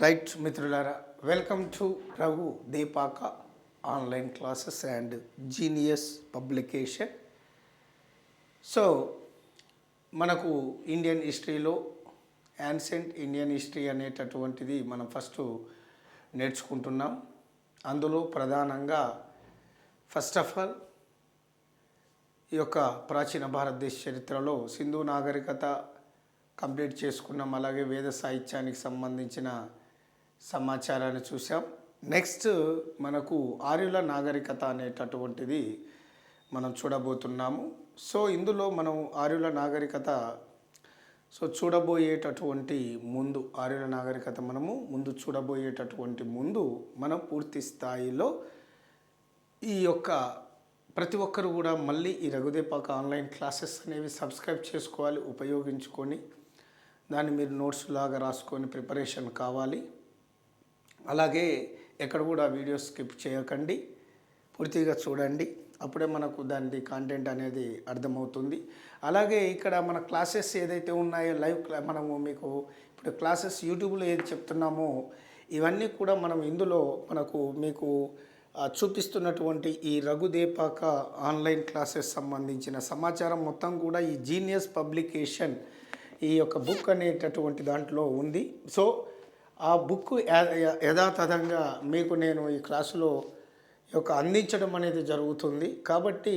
Right మిత్రులారా, welcome to Raghu Deepaka online classes and genius publication. So మనకు Indian హిస్టరీలో ancient Indian history అనేటటువంటిది మనం ఫస్ట్ నేర్చుకుంటున్నాం. అందులో ప్రధానంగా ఫస్ట్ ఆఫ్ ఆల్ ఈ యొక్క ప్రాచీన భారతదేశ చరిత్రలో సింధు నాగరికత కంప్లీట్ చేసుకున్నాం. అలాగే వేద సాహిత్యానికి సంబంధించిన సమాచారాన్ని చూసాం. నెక్స్ట్ మనకు ఆర్యుల నాగరికత అనేటటువంటిది మనం చూడబోతున్నాము. సో ఇందులో మనం ఆర్యుల నాగరికత చూడబోయేటటువంటి ముందు ఆర్యుల నాగరికత ముందు చూడబోయేటటువంటి ముందు మనం పూర్తి స్థాయిలో ఈ యొక్క ప్రతి ఒక్కరు కూడా మళ్ళీ ఈ రఘుదీపాక ఆన్లైన్ క్లాసెస్ అనేవి సబ్స్క్రైబ్ చేసుకోవాలి, ఉపయోగించుకొని దాన్ని మీరు నోట్స్ లాగా రాసుకొని ప్రిపరేషన్ కావాలి. అలాగే ఎక్కడ కూడా వీడియో స్కిప్ చేయకండి, పూర్తిగా చూడండి, అప్పుడే మనకు దాని కాంటెంట్ అనేది అర్థమవుతుంది. అలాగే ఇక్కడ మన క్లాసెస్ ఏదైతే ఉన్నాయో లైవ్ మనము మీకు ఇప్పుడు క్లాసెస్ యూట్యూబ్లో ఏది చెప్తున్నామో ఇవన్నీ కూడా మనం ఇందులో మీకు చూపిస్తున్నటువంటి ఈ రఘుదీపాక ఆన్లైన్ క్లాసెస్ సంబంధించిన సమాచారం మొత్తం కూడా ఈ జీనియస్ పబ్లికేషన్ ఈ యొక్క బుక్ అనేటటువంటి దాంట్లో ఉంది. సో ఆ బుక్ యథాతథంగా మీకు నేను ఈ క్లాసులో అందించడం అనేది జరుగుతుంది. కాబట్టి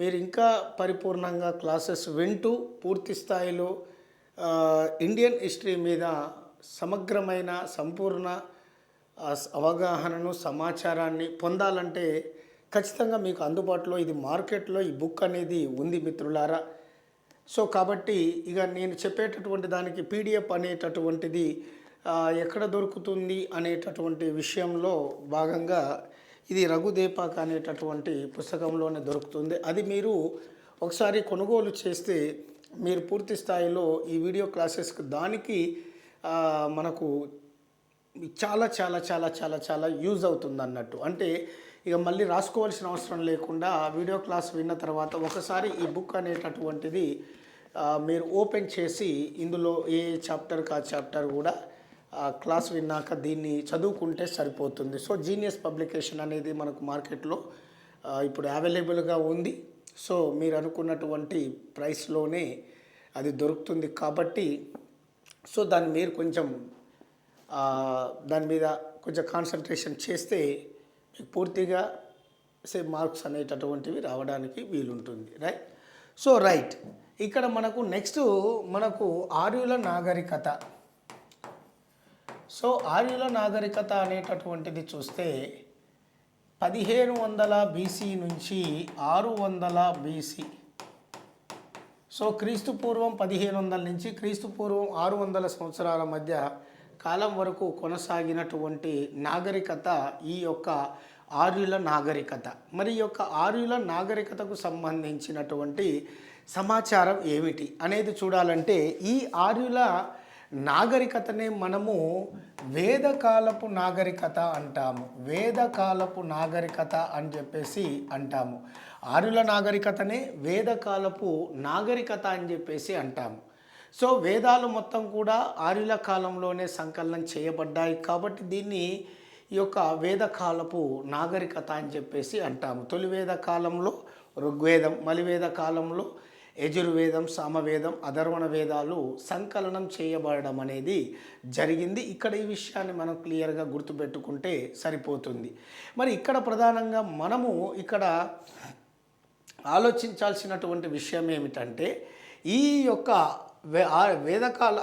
మీరు ఇంకా పరిపూర్ణంగా క్లాసెస్ వింటూ పూర్తి స్థాయిలో ఇండియన్ హిస్టరీ మీద సమగ్రమైన సంపూర్ణ అవగాహనను సమాచారాన్ని పొందాలంటే ఖచ్చితంగా మీకు అందుబాటులో ఇది మార్కెట్లో ఈ బుక్ అనేది ఉంది మిత్రులారా. సో కాబట్టి ఇక నేను చెప్పేటటువంటి దానికి పీడిఎఫ్ అనేటటువంటిది ఎక్కడ దొరుకుతుంది అనేటటువంటి విషయంలో భాగంగా ఇది రఘుదీపాక అనేటటువంటి పుస్తకంలోనే దొరుకుతుంది. అది మీరు ఒకసారి కొనుగోలు చేస్తే మీరు పూర్తి స్థాయిలో ఈ వీడియో క్లాసెస్కి దానికి మనకు చాలా చాలా చాలా చాలా చాలా యూజ్ అవుతుంది అన్నట్టు. అంటే ఇక మళ్ళీ రాసుకోవాల్సిన అవసరం లేకుండా వీడియో క్లాస్ విన్న తర్వాత ఒకసారి ఈ బుక్ అనేటటువంటిది మీరు ఓపెన్ చేసి ఇందులో ఏ చాప్టర్కి ఆ చాప్టర్ కూడా క్లాస్ విన్నాక దీన్ని చదువుకుంటే సరిపోతుంది. సో జీనియస్ పబ్లికేషన్ అనేది మనకు మార్కెట్లో ఇప్పుడు అవైలబుల్గా ఉంది. సో మీరు అనుకున్నటువంటి ప్రైస్లోనే అది దొరుకుతుంది. కాబట్టి సో దాన్ని మీరు కొంచెం దాని మీద కొంచెం కాన్సన్ట్రేషన్ చేస్తే మీకు పూర్తిగా మార్క్స్ అనేటటువంటివి రావడానికి వీలుంటుంది. రైట్ ఇక్కడ నెక్స్ట్ మనకు ఆర్యుల నాగరికత. సో ఆర్యుల నాగరికత అనేటటువంటిది చూస్తే 1500 BC నుంచి 600 BC. సో క్రీస్తు పూర్వం 1500 నుంచి క్రీస్తు పూర్వం 600 సంవత్సరాల మధ్య కాలం వరకు కొనసాగినటువంటి నాగరికత ఈ యొక్క ఆర్యుల నాగరికత. మరి ఈ యొక్క ఆర్యుల నాగరికతకు సంబంధించినటువంటి సమాచారం ఏమిటి అనేది చూడాలంటే ఈ ఆర్యుల నాగరికతనే మనము వేదకాలపు నాగరికత అంటాము. వేదకాలపు నాగరికత అని చెప్పేసి అంటాము. ఆర్యుల నాగరికతనే వేదకాలపు నాగరికత అని చెప్పేసి అంటాము. సో వేదాలు మొత్తం కూడా ఆర్యుల కాలంలోనే సంకలనం చేయబడ్డాయి. కాబట్టి దీన్ని ఈ యొక్క వేదకాలపు నాగరికత అని చెప్పేసి అంటాము. తొలి వేద కాలంలో ఋగ్వేదం, మలివేద కాలంలో యజుర్వేదం, సామవేదం, అధర్వణ వేదాలు సంకలనం చేయబడడం అనేది జరిగింది. ఇక్కడ ఈ విషయాన్ని మనం క్లియర్గా గుర్తుపెట్టుకుంటే సరిపోతుంది. మరి ఇక్కడ ప్రధానంగా మనము ఇక్కడ ఆలోచించాల్సినటువంటి విషయం ఏమిటంటే ఈ యొక్క వేదకాల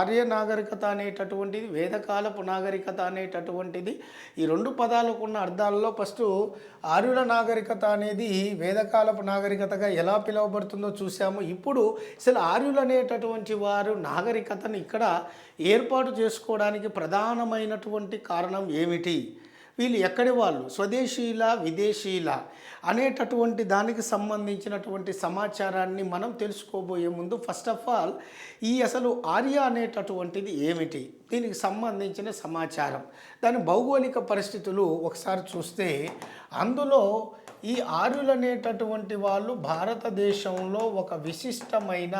ఆర్య నాగరికత అనేటటువంటిది, వేదకాలపు నాగరికత అనేటటువంటిది ఈ రెండు పదాలకు ఉన్న అర్థాలలో ఫస్ట్ ఆర్యుల నాగరికత అనేది వేదకాలపు నాగరికతగా ఎలా పిలువబడుతుందో చూసాము. ఇప్పుడు అసలు ఆర్యులు అనేటటువంటి వారు నాగరికతను ఇక్కడ ఏర్పాటు చేసుకోవడానికి ప్రధానమైనటువంటి కారణం ఏమిటి, వీళ్ళు ఎక్కడి వాళ్ళు, స్వదేశీయుల విదేశీయుల అనేటటువంటి దానికి సంబంధించినటువంటి సమాచారాన్ని మనం తెలుసుకోబోయే ముందు ఫస్ట్ ఆఫ్ ఆల్ అసలు ఆర్య అనేటటువంటిది ఏమిటి, దీనికి సంబంధించిన సమాచారం, దాని భౌగోళిక పరిస్థితులు ఒకసారి చూస్తే అందులో ఈ ఆర్యులు అనేటటువంటి వాళ్ళు భారతదేశంలో ఒక విశిష్టమైన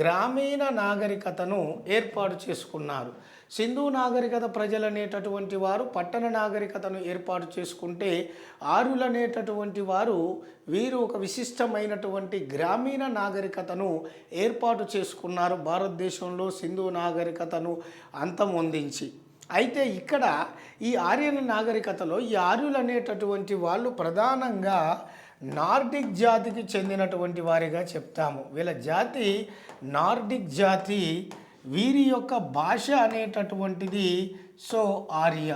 గ్రామీణ నాగరికతను ఏర్పాటు చేసుకున్నారు. సింధు నాగరికత ప్రజలు అనేటటువంటి వారు పట్టణ నాగరికతను ఏర్పాటు చేసుకుంటే ఆర్యులు అనేటటువంటి వారు వీరు ఒక విశిష్టమైనటువంటి గ్రామీణ నాగరికతను ఏర్పాటు చేసుకున్నారు భారతదేశంలో సింధు నాగరికతను అంతమొందించి. అయితే ఇక్కడ ఈ ఆర్యన నాగరికతలో ఈ ఆర్యులు అనేటటువంటి వాళ్ళు ప్రధానంగా నార్డిక్ జాతికి చెందినటువంటి వారిగా చెప్తాము. వీళ్ళ జాతి నార్డిక్ జాతి. వీరి యొక్క భాష అనేటటువంటిది ఆర్య.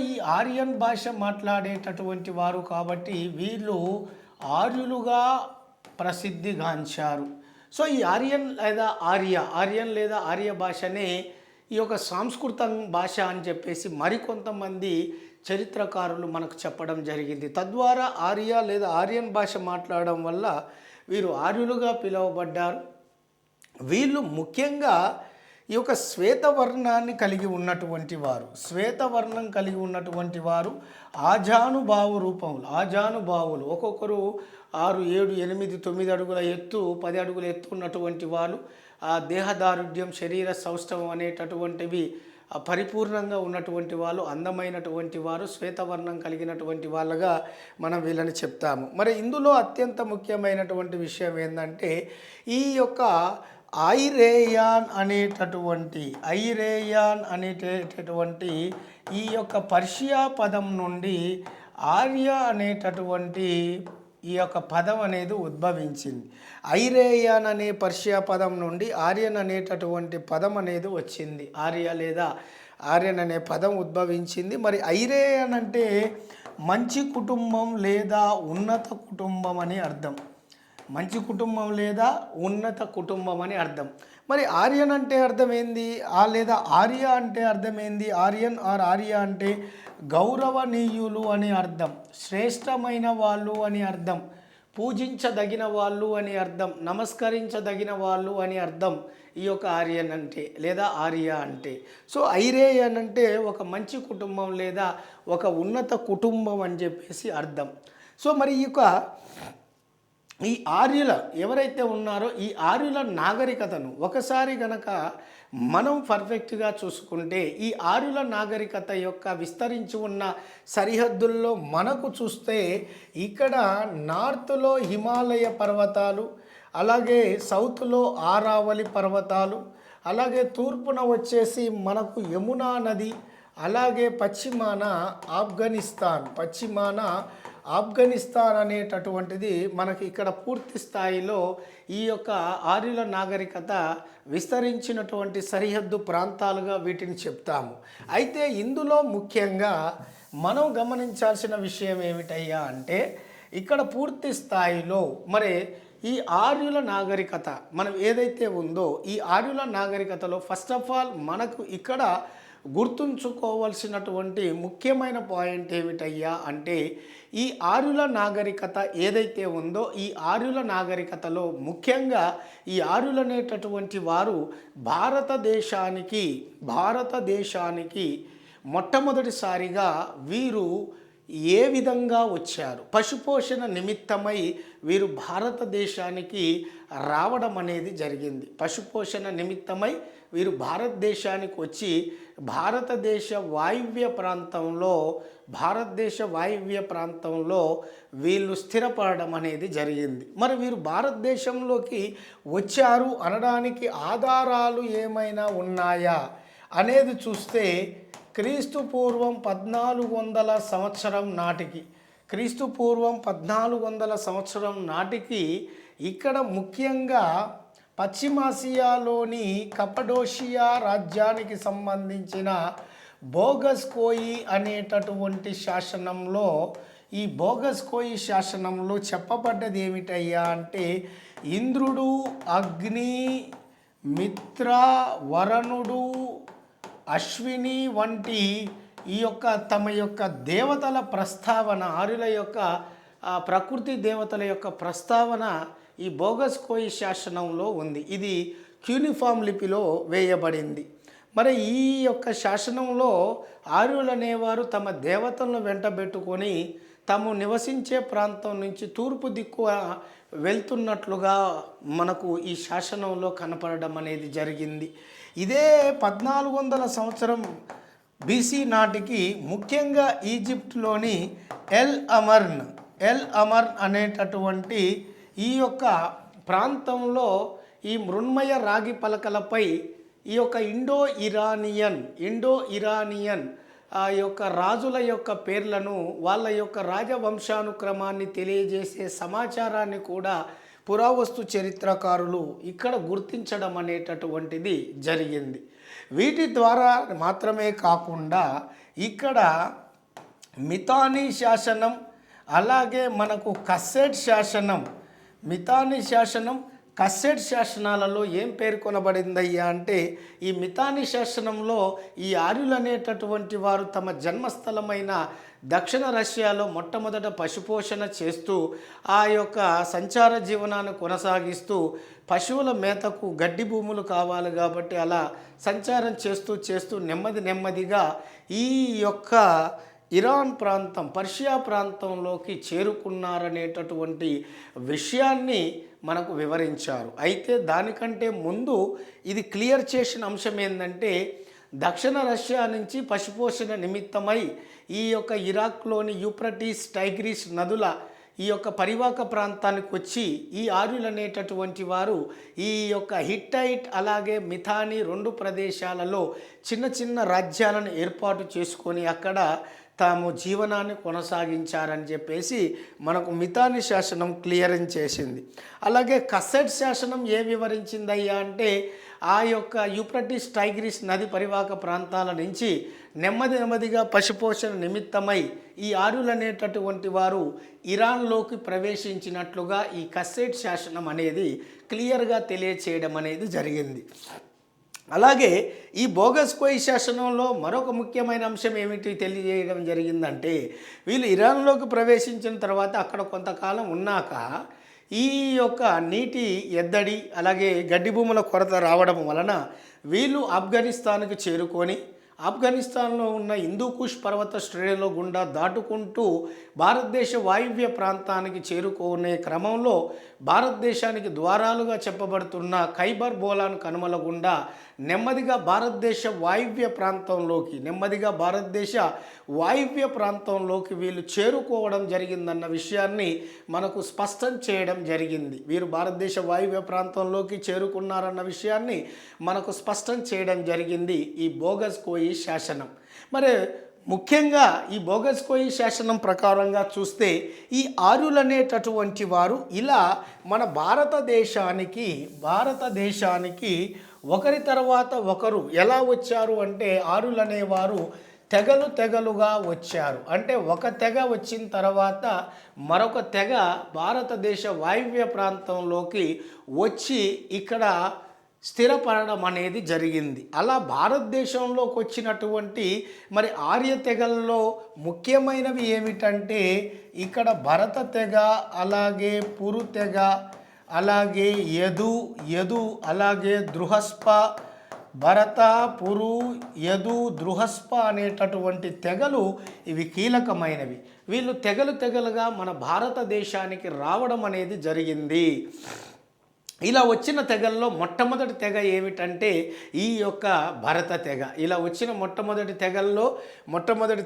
ఈ ఆర్యన్ భాష మాట్లాడేటటువంటి వారు కాబట్టి వీళ్ళు ఆర్యులుగా ప్రసిద్ధిగాంచారు. ఈ ఆర్యన్ లేదా ఆర్య భాషనే ఈ యొక్క సంస్కృత భాష అని చెప్పేసి మరికొంతమంది చరిత్రకారులు మనకు చెప్పడం జరిగింది. తద్వారా ఆర్య లేదా ఆర్యన్ భాష మాట్లాడడం వల్ల వీరు ఆర్యులుగా పిలువబడ్డారు. వీళ్ళు ముఖ్యంగా ఈ యొక్క శ్వేతవర్ణాన్ని కలిగి ఉన్నటువంటి వారు. శ్వేతవర్ణం కలిగి ఉన్నటువంటి వారు ఆజానుబావు రూపంలో, ఆజానుబావులు ఒక్కొక్కరు 6, 7, 8, 9 అడుగుల ఎత్తు, 10 అడుగుల ఎత్తు ఉన్నటువంటి వాళ్ళు. ఆ దేహదారుఢ్యం, శరీర సౌష్ఠవం అనేటటువంటివి పరిపూర్ణంగా ఉన్నటువంటి వాళ్ళు, అందమైనటువంటి వారు, శ్వేతవర్ణం కలిగినటువంటి వాళ్ళగా మనం వీళ్ళని చెప్తాము. మరి ఇందులో అత్యంత ముఖ్యమైనటువంటి విషయం ఏంటంటే ఈ యొక్క ఐరేయాన్ అనేటటువంటి ఈ యొక్క పర్షియా పదం నుండి ఆర్య అనేటటువంటి ఈ యొక్క పదం అనేది ఉద్భవించింది. ఐరేయాన్ అనే పర్షియా పదం నుండి ఆర్యన్ అనేటటువంటి పదం అనేది వచ్చింది. ఆర్య లేదా ఆర్యన్ అనే పదం ఉద్భవించింది. మరి ఐరేయాన్ అంటే మంచి కుటుంబం లేదా ఉన్నత కుటుంబం అని అర్థం. మంచి కుటుంబం లేదా ఉన్నత కుటుంబం అని అర్థం. మరి ఆర్యన్ అంటే అర్థం ఏంది? లేదా ఆర్య అంటే అర్థం ఏంది? ఆర్యన్ ఆర్య అంటే గౌరవనీయులు అని అర్థం, శ్రేష్టమైన వాళ్ళు అని అర్థం, పూజించదగిన వాళ్ళు అని అర్థం, నమస్కరించదగిన వాళ్ళు అని అర్థం ఈ యొక్క ఆర్యన్ అంటే లేదా ఆర్య అంటే. ఐరేయన్ అంటే ఒక మంచి కుటుంబం లేదా ఒక ఉన్నత కుటుంబం అని చెప్పేసి అర్థం. మరి ఈ ఆర్యుల ఎవరైతే ఉన్నారో ఈ ఆర్యుల నాగరికతను ఒకసారి గనక మనం పర్ఫెక్ట్గా చూసుకుంటే ఈ ఆర్యుల నాగరికత యొక్క విస్తరించి ఉన్న సరిహద్దుల్లో మనకు చూస్తే ఇక్కడ నార్త్లో హిమాలయ పర్వతాలు, అలాగే సౌత్లో ఆరావళి పర్వతాలు, అలాగే తూర్పున వచ్చేసి మనకు యమునా నది, అలాగే పశ్చిమాన ఆఫ్ఘనిస్తాన్ అనేటటువంటిది మనకి ఇక్కడ పూర్తి స్థాయిలో ఈ యొక్క ఆర్యుల నాగరికత విస్తరించినటువంటి సరిహద్దు ప్రాంతాలుగా వీటిని చెప్తాము. అయితే ఇందులో ముఖ్యంగా మనం గమనించాల్సిన విషయం ఏమిటయ్యా అంటే ఇక్కడ పూర్తి స్థాయిలో మరి ఈ ఆర్యుల నాగరికత మనం ఏదైతే ఉందో ఈ ఆర్యుల నాగరికతలో ఫస్ట్ ఆఫ్ ఆల్ మనకు ఇక్కడ గుర్తుంచుకోవాల్సినటువంటి ముఖ్యమైన పాయింట్ ఏమిటయ్యా అంటే ఈ ఆర్యుల నాగరికత ఏదైతే ఉందో ఈ ఆర్యుల నాగరికతలో ముఖ్యంగా ఈ ఆర్యులు అనేటటువంటి వారు భారతదేశానికి మొట్టమొదటిసారిగా వీరు ఏ విధంగా వచ్చారు, పశుపోషణ నిమిత్తమై వీరు భారతదేశానికి రావడం అనేది జరిగింది. పశుపోషణ నిమిత్తమై వీరు భారతదేశానికి వచ్చి భారతదేశ వాయువ్య ప్రాంతంలో వీళ్ళు స్థిరపడడం అనేది జరిగింది. మరి వీరు భారతదేశంలోకి వచ్చారు అనడానికి ఆధారాలు ఏమైనా ఉన్నాయా అనేది చూస్తే క్రీస్తు పూర్వం 1400 సంవత్సరం నాటికి ఇక్కడ ముఖ్యంగా పశ్చిమాసియాలోని కపడోషియా రాజ్యానికి సంబంధించిన బోగస్కోయి అనేటటువంటి శాసనంలో ఈ బోగస్కోయి శాసనంలో చెప్పబడ్డది ఏమిటయ్యా అంటే ఇంద్రుడు, అగ్ని, మిత్ర, వరుణుడు, అశ్విని వంటి ఈ యొక్క తమ యొక్క దేవతల ప్రస్తావన, ఆర్యుల యొక్క ప్రకృతి దేవతల యొక్క ప్రస్తావన ఈ బోగస్కోయి శాసనంలో ఉంది. ఇది క్యూనిఫామ్ లిపిలో వేయబడింది. మరి ఈ యొక్క శాసనంలో ఆర్యులు అనేవారు తమ దేవతలను వెంటబెట్టుకొని తాము నివసించే ప్రాంతం నుంచి తూర్పు దిక్కు వెళ్తున్నట్లుగా మనకు ఈ శాసనంలో కనపడడం అనేది జరిగింది. ఇదే 1400 సంవత్సరం బీసీ నాటికి ముఖ్యంగా ఈజిప్ట్లోని ఎల్ అమర్న్ అనేటటువంటి ఈ యొక్క ప్రాంతంలో ఈ మృన్మయ రాగి పలకలపై ఈ యొక్క ఇండో ఇరానియన్ ఆ యొక్క రాజుల యొక్క పేర్లను, వాళ్ళ యొక్క రాజవంశానుక్రమాన్ని తెలియజేసే సమాచారాన్ని కూడా పురావస్తు చరిత్రకారులు ఇక్కడ గుర్తించడం అనేటటువంటిది జరిగింది. వీటి ద్వారా మాత్రమే కాకుండా ఇక్కడ మితానీ శాసనం, అలాగే మనకు కస్సెట్ శాసనం, మితానీ శాసనం, కస్సెట్ శాసనాలలో ఏం పేర్కొనబడిందయ్యా అంటే, ఈ మితానీ శాసనంలో ఈ ఆర్యులు అనేటటువంటి వారు తమ జన్మస్థలమైన దక్షిణ రష్యాలో మొట్టమొదట పశుపోషణ చేస్తూ ఆ యొక్క సంచార జీవనాన్ని కొనసాగిస్తూ పశువుల మేతకు గడ్డి భూములు కావాలి కాబట్టి అలా సంచారం చేస్తూ నెమ్మదిగా ఈ యొక్క ఇరాన్ ప్రాంతం, పర్షియా ప్రాంతంలోకి చేరుకున్నారనేటటువంటి విషయాన్ని మనకు వివరించారు. అయితే దానికంటే ముందు ఇది క్లియర్ చేసిన అంశం ఏంటంటే, దక్షిణ రష్యా నుంచి పశుపోషణ నిమిత్తమై ఈ యొక్క ఇరాక్లోని యూఫ్రటీస్, టైగ్రిస్ నదుల ఈ యొక్క పరివాహక ప్రాంతానికి వచ్చి ఈ ఆర్యులు అనేటటువంటి వారు ఈ యొక్క హిట్టైట్ అలాగే మిథానీ 2 ప్రదేశాలలో చిన్న రాజ్యాలను ఏర్పాటు చేసుకొని అక్కడ తాము జీవనాన్ని కొనసాగించారని చెప్పేసి మనకు మితానీ శాసనం క్లియరెన్స్ చేసింది. అలాగే కస్సెట్ శాసనం ఏ వివరించిందయ్యా అంటే, ఆ యొక్క యూఫ్రటీస్, టైగ్రిస్ నది పరివాహక ప్రాంతాల నుంచి నెమ్మదిగా పశుపోషణ నిమిత్తమై ఈ ఆర్యులు అనేటటువంటి వారు ఇరాన్లోకి ప్రవేశించినట్లుగా ఈ కస్సెట్ శాసనం అనేది క్లియర్గా తెలియచేయడం అనేది జరిగింది. అలాగే ఈ బోగస్కోయి శాసనంలో మరొక ముఖ్యమైన అంశం ఏమిటి తెలియజేయడం జరిగిందంటే, వీళ్ళు ఇరాన్లోకి ప్రవేశించిన తర్వాత అక్కడ కొంతకాలం ఉన్నాక ఈ యొక్క నీటి ఎద్దడి అలాగే గడ్డి భూముల కొరత రావడం వలన వీళ్ళు ఆఫ్ఘనిస్తాన్కి చేరుకొని ఆఫ్ఘనిస్తాన్లో ఉన్న హిందూకుష్ పర్వత శ్రేణుల గుండా దాటుకుంటూ భారతదేశ వాయువ్య ప్రాంతానికి చేరుకునే క్రమంలో భారతదేశానికి ద్వారాలుగా చెప్పబడుతున్న ఖైబర్ బోలాన్ కనుమల గుండా నెమ్మదిగా భారతదేశ వాయువ్య ప్రాంతంలోకి వీళ్ళు చేరుకోవడం జరిగిందన్న విషయాన్ని మనకు స్పష్టం చేయడం జరిగింది. వీరు భారతదేశ వాయువ్య ప్రాంతంలోకి చేరుకున్నారన్న విషయాన్ని మనకు స్పష్టం చేయడం జరిగింది ఈ బోగస్కోయి శాసనం. మరి ముఖ్యంగా ఈ బోగస్కోయి శాసనం ప్రకారంగా చూస్తే ఈ ఆర్యులు అనేటటువంటి వారు ఇలా మన భారతదేశానికి ఒకరి తర్వాత ఒకరు ఎలా వచ్చారు అంటే, ఆర్యులు అనేవారు తెగలుగా వచ్చారు. అంటే ఒక తెగ వచ్చిన తర్వాత మరొక తెగ భారతదేశ వాయువ్య ప్రాంతంలోకి వచ్చి ఇక్కడ స్థిరపడడం అనేది జరిగింది. అలా భారతదేశంలోకి వచ్చినటువంటి మరి ఆర్య తెగల్లో ముఖ్యమైనవి ఏమిటంటే, ఇక్కడ భరత తెగ, అలాగే పురు తెగ, అలాగే యదు, అలాగే దృహస్ప, భరత, పురు, యదు, దృహస్ప అనేటటువంటి తెగలు ఇవి కీలకమైనవి. వీళ్ళు తెగలుగా మన భారతదేశానికి రావడం అనేది జరిగింది. ఇలా వచ్చిన తెగల్లో మొట్టమొదటి తెగ ఏమిటంటే ఈ యొక్క భరత తెగ. ఇలా వచ్చిన మొట్టమొదటి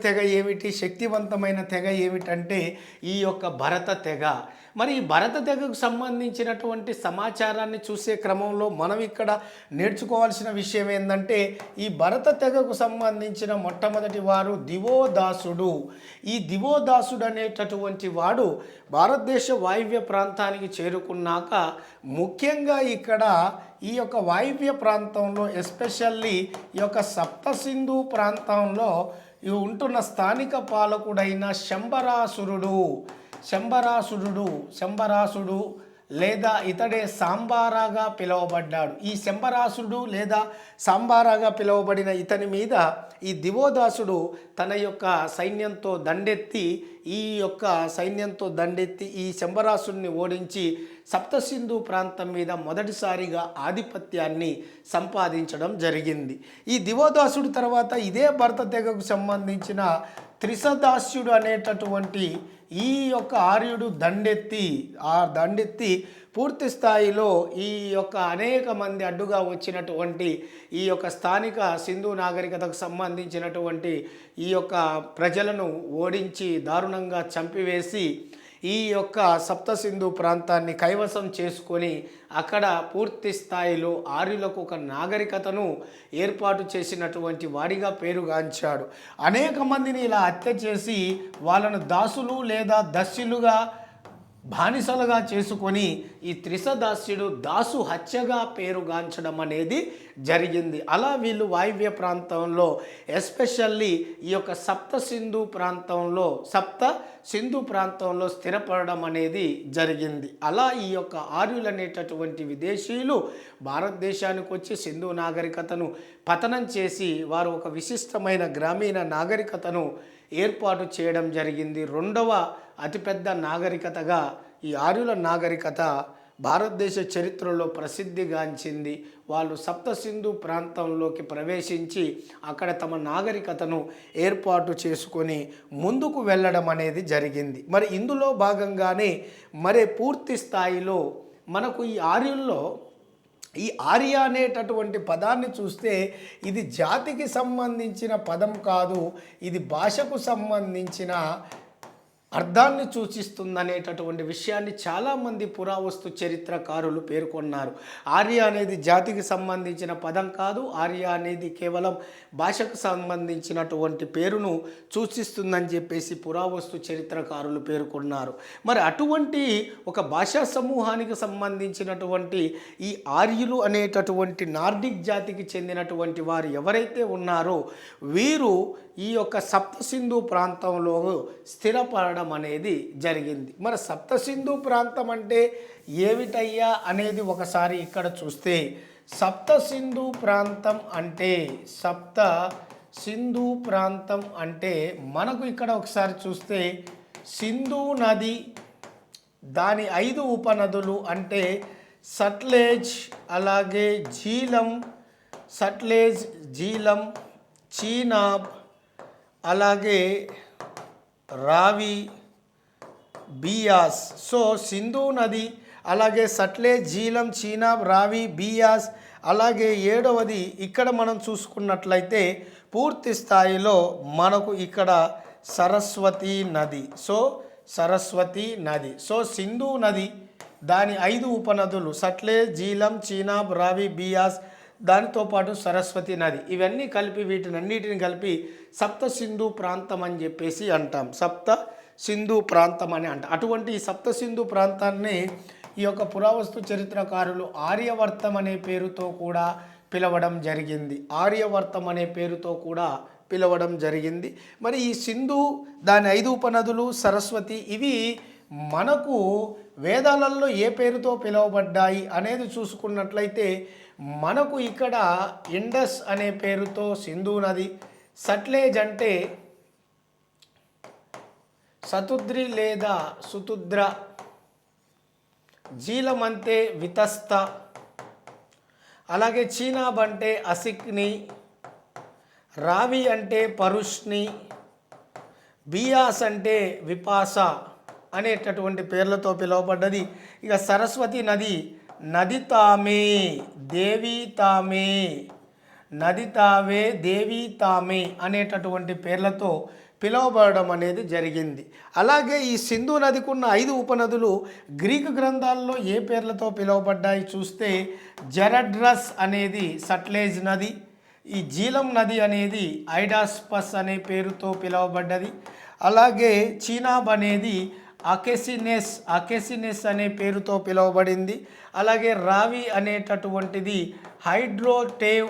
తెగ ఏమిటి, శక్తివంతమైన తెగ ఏమిటంటే ఈ యొక్క భరత తెగ. మరి ఈ భరత తెగకు సంబంధించినటువంటి సమాచారాన్ని చూసే క్రమంలో మనం ఇక్కడ నేర్చుకోవాల్సిన విషయం ఏంటంటే, ఈ భరత తెగకు సంబంధించిన మొట్టమొదటి వారు దివోదాసుడు. ఈ దివోదాసుడు అనేటటువంటి వాడు భారతదేశ వాయువ్య ప్రాంతానికి చేరుకున్నాక ముఖ్యంగా ఇక్కడ ఈ యొక్క వాయువ్య ప్రాంతంలో ఎస్పెషల్లీ ఈ యొక్క సప్తసింధు ప్రాంతంలో ఉంటున్న స్థానిక పాలకుడైన శంబరాసుడు లేదా ఇతడే సాంబారాగా పిలువబడ్డాడు. ఈ శంబరాసుడు లేదా సాంబారాగా పిలువబడిన ఇతని మీద ఈ దివోదాసుడు తన యొక్క సైన్యంతో దండెత్తి ఈ శంబరాసుడిని ఓడించి సప్తసింధు ప్రాంతం మీద మొదటిసారిగా ఆధిపత్యాన్ని సంపాదించడం జరిగింది. ఈ దివోదాసుడు తర్వాత ఇదే భరత తెగకు సంబంధించిన త్రిసదాస్యుడు అనేటటువంటి ఈ యొక్క ఆర్యుడు దండెత్తి పూర్తి స్థాయిలో ఈ యొక్క అనేక మంది అడ్డుగా వచ్చినటువంటి ఈ యొక్క స్థానిక సింధు నాగరికతకు సంబంధించినటువంటి ఈ యొక్క ప్రజలను ఓడించి దారుణంగా చంపివేసి ఈ యొక్క సప్త సింధు ప్రాంతాన్ని కైవసం చేసుకొని అక్కడ పూర్తి స్థాయిలో ఆర్యులకు ఒక నాగరికతను ఏర్పాటు చేసినటువంటి వాడిగా పేరుగాంచాడు. అనేక మందిని ఇలా హత్య చేసి వాళ్ళను దాసులు లేదా దస్యులుగా బానిసలుగా చేసుకొని ఈ త్రిసదాస్యుడు దాసు హత్యగా పేరుగాంచడం అనేది జరిగింది. అలా వీళ్ళు వాయువ్య ప్రాంతంలో ఎస్పెషల్లీ ఈ యొక్క సప్త సింధు ప్రాంతంలో స్థిరపడడం అనేది జరిగింది. అలా ఈ యొక్క ఆర్యులు అనేటటువంటి విదేశీయులు భారతదేశానికి వచ్చి సింధు నాగరికతను పతనం చేసి వారు ఒక విశిష్టమైన గ్రామీణ నాగరికతను ఏర్పాటు చేయడం జరిగింది. రెండవ అతిపెద్ద నాగరికతగా ఈ ఆర్యుల నాగరికత భారతదేశ చరిత్రలో ప్రసిద్ధిగాంచింది. వాళ్ళు సప్త సింధు ప్రాంతంలోకి ప్రవేశించి అక్కడ తమ నాగరికతను ఏర్పాటు చేసుకొని ముందుకు వెళ్ళడం అనేది జరిగింది. మరి ఇందులో భాగంగానే మరి పూర్తి స్థాయిలో మనకు ఈ ఆర్యుల్లో ఈ ఆర్య అనేటటువంటి పదాన్ని చూస్తే ఇది జాతికి సంబంధించిన పదం కాదు, ఇది భాషకు సంబంధించిన అర్థాన్ని సూచిస్తుందనేటటువంటి విషయాన్ని చాలామంది పురావస్తు చరిత్రకారులు పేర్కొన్నారు. ఆర్య అనేది జాతికి సంబంధించిన పదం కాదు, ఆర్య అనేది కేవలం భాషకు సంబంధించినటువంటి పేరును సూచిస్తుందని చెప్పేసి పురావస్తు చరిత్రకారులు పేర్కొన్నారు. మరి అటువంటి ఒక భాషా సమూహానికి సంబంధించినటువంటి ఈ ఆర్యులు అనేటటువంటి నార్డిక్ జాతికి చెందినటువంటి వారు ఎవరైతే ఉన్నారో వీరు ఈ యొక్క సప్త సింధు ప్రాంతంలో స్థిరపడడం అనేది జరిగింది. మరి సప్త సింధు ప్రాంతం అంటే ఏమిటయ్యా అనేది ఒకసారి ఇక్కడ చూస్తే సప్త సింధు ప్రాంతం అంటే మనకు ఇక్కడ ఒకసారి చూస్తే సింధు నది దాని 5 ఉపనదులు అంటే సట్లెజ్, అలాగే జీలం, చీనాబ్, అలాగే రావి, బియాస్. సో సింధు నది, అలాగే సట్లెజ్, జీలం, చీనాబ్, రావి, బియాస్, అలాగే 7వది ఇక్కడ మనం చూసుకున్నట్లయితే పూర్తి స్థాయిలో మనకు ఇక్కడ సరస్వతి నది. సో సింధు నది దాని 5 ఉపనదులు సట్లెజ్, జీలం, చీనాబ్, రావి, బియాస్, దానితో పాటు సరస్వతి నది, ఇవన్నీ కలిపి వీటినన్నిటిని కలిపి సప్త సింధు ప్రాంతం అని చెప్పేసి అంటాం. సప్త సింధు ప్రాంతం అని అంటాం. అటువంటి ఈ సప్త సింధు ప్రాంతాన్ని ఈ యొక్క పురావస్తు చరిత్రకారులు ఆర్యవర్తం అనే పేరుతో కూడా పిలవడం జరిగింది. మరి ఈ సింధు దాని 5 ఉపనదులు సరస్వతి ఇవి మనకు వేదాలలో ఏ పేరుతో పిలువబడ్డాయి అనేది చూసుకున్నట్లయితే మనకు ఇక్కడ ఇండస్ అనే పేరుతో సింధు నది, సట్లెజ్ అంటే సతుద్రి లేదా సుతుద్ర, జీలం అంటే వితస్త, అలాగే చీనాబ్ అంటే అసిక్ని, రావి అంటే పరుష్ని, బియాస్ అంటే విపాస అనేటటువంటి పేర్లతో పిలువబడ్డది. ఇక సరస్వతి నది నదితామే, దేవీ అనేటటువంటి పేర్లతో పిలువబడడం అనేది జరిగింది. అలాగే ఈ సింధు నదికున్న 5 ఉపనదులు గ్రీకు గ్రంథాల్లో ఏ పేర్లతో పిలువబడ్డాయి చూస్తే జరడ్రస్ అనేది సట్లెజ్ నది, ఈ జీలం నది అనేది ఐడాస్పస్ అనే పేరుతో పిలువబడ్డది, అలాగే చీనాబ్ అనేది అకెసినెస్ అనే పేరుతో పిలువబడింది, అలాగే రావి అనేటటువంటిది హైడ్రోతేవ్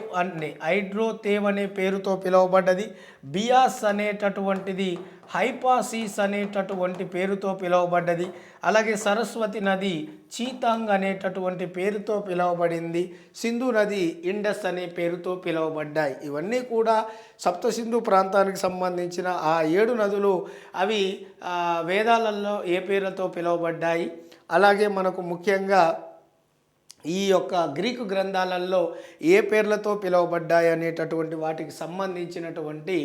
అనే పేరుతో పిలువబడ్డది, బియాస్ అనేటటువంటిది హైపాసిస్ అనేటటువంటి పేరుతో పిలువబడ్డది, అలాగే సరస్వతి నది చీతాంగ్ అనేటటువంటి పేరుతో పిలువబడింది, సింధు నది ఇండస్ అనే పేరుతో పిలువబడ్డాయి. ఇవన్నీ కూడా సప్త సింధు ప్రాంతానికి సంబంధించిన ఆ 7 నదులు అవి వేదాలలో ఏ పేర్లతో పిలువబడ్డాయి. అలాగే మనకు ముఖ్యంగా ఈ యొక్క గ్రీకు గ్రంథాలలో ఏ పేర్లతో పిలువబడ్డాయి అనేటటువంటి వాటికి సంబంధించినటువంటి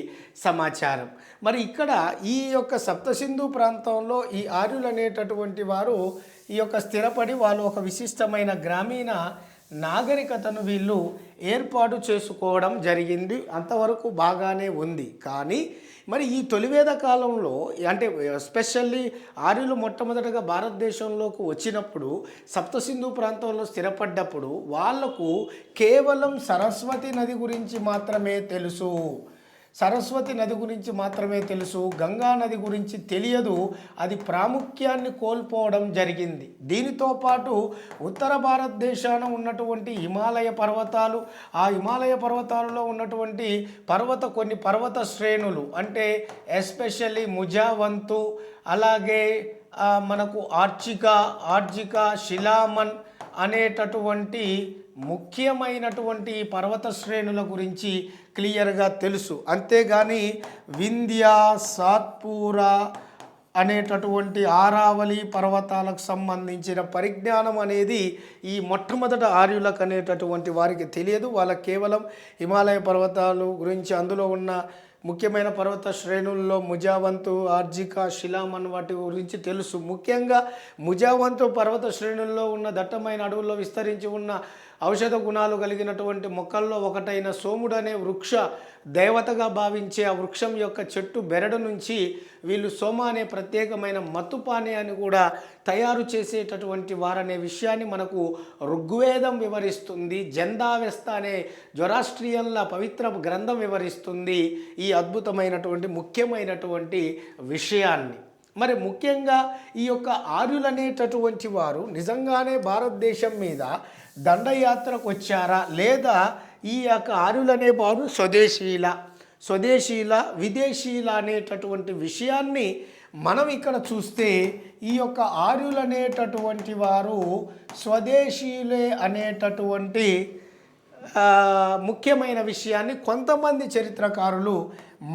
సమాచారం. మరి ఇక్కడ ఈ యొక్క సప్తసింధు ప్రాంతంలో ఈ ఆర్యులు అనేటటువంటి వారు ఈ యొక్క స్థిరపడి వాళ్ళు ఒక విశిష్టమైన గ్రామీణ నాగరికతను వీళ్ళు ఏర్పాటు చేసుకోవడం జరిగింది. అంతవరకు బాగానే ఉంది. కానీ మరి ఈ తొలివేద కాలంలో అంటే ఎస్పెషల్లీ ఆర్యులు మొట్టమొదటగా భారతదేశంలోకి వచ్చినప్పుడు సప్తసింధు ప్రాంతంలో స్థిరపడ్డప్పుడు వాళ్లకు కేవలం సరస్వతి నది గురించి మాత్రమే తెలుసు. సరస్వతి నది గురించి మాత్రమే తెలుసు, గంగా నది గురించి తెలియదు. అది ప్రాముఖ్యాన్ని కోల్పోవడం జరిగింది. దీనితో పాటు ఉత్తర భారతదేశాన ఉన్నటువంటి హిమాలయ పర్వతాలు, ఆ హిమాలయ పర్వతాలలో ఉన్నటువంటి కొన్ని పర్వత శ్రేణులు అంటే ఎస్పెషల్లీ ముజావంతు, అలాగే మనకు ఆర్జికా, శిలామన్ అనేటటువంటి ముఖ్యమైనటువంటి పర్వత శ్రేణుల గురించి క్లియర్గా తెలుసు. అంతేగాని వింధ్య, సాత్పూరా అనేటటువంటి ఆరావళి పర్వతాలకు సంబంధించిన పరిజ్ఞానం అనేది ఈ మొట్టమొదట ఆర్యులకు అనేటటువంటి వారికి తెలియదు. వాళ్ళకి కేవలం హిమాలయ పర్వతాలు గురించి, అందులో ఉన్న ముఖ్యమైన పర్వత శ్రేణుల్లో ముజావంతు, ఆర్జికా, శిలామన్ వాటి గురించి తెలుసు. ముఖ్యంగా ముజావంతు పర్వత శ్రేణుల్లో ఉన్న దట్టమైన అడవుల్లో విస్తరించి ఉన్న ఔషధ గుణాలు కలిగినటువంటి మొక్కల్లో ఒకటైన సోముడు అనే వృక్ష దేవతగా భావించే ఆ వృక్షం యొక్క చెట్టు బెరడు నుంచి వీళ్ళు సోమ అనే ప్రత్యేకమైన మత్తు పానీయాన్ని కూడా తయారు చేసేటటువంటి వారనే విషయాన్ని మనకు ఋగ్వేదం వివరిస్తుంది. జందావెస్త అనే జొరాస్ట్రియన్ల పవిత్ర గ్రంథం వివరిస్తుంది ఈ అద్భుతమైనటువంటి ముఖ్యమైనటువంటి విషయాన్ని. మరి ముఖ్యంగా ఈ యొక్క ఆర్యులు అనేటటువంటి వారు నిజంగానే భారతదేశం మీద దండయాత్రకు వచ్చారా, లేదా ఈ యొక్క ఆర్యులు అనే వారు స్వదేశీల విదేశీల అనేటటువంటి విషయాన్ని మనం ఇక్కడ చూస్తే ఈ యొక్క ఆర్యులు అనేటటువంటి వారు స్వదేశీయులే అనేటటువంటి ముఖ్యమైన విషయాన్ని కొంతమంది చరిత్రకారులు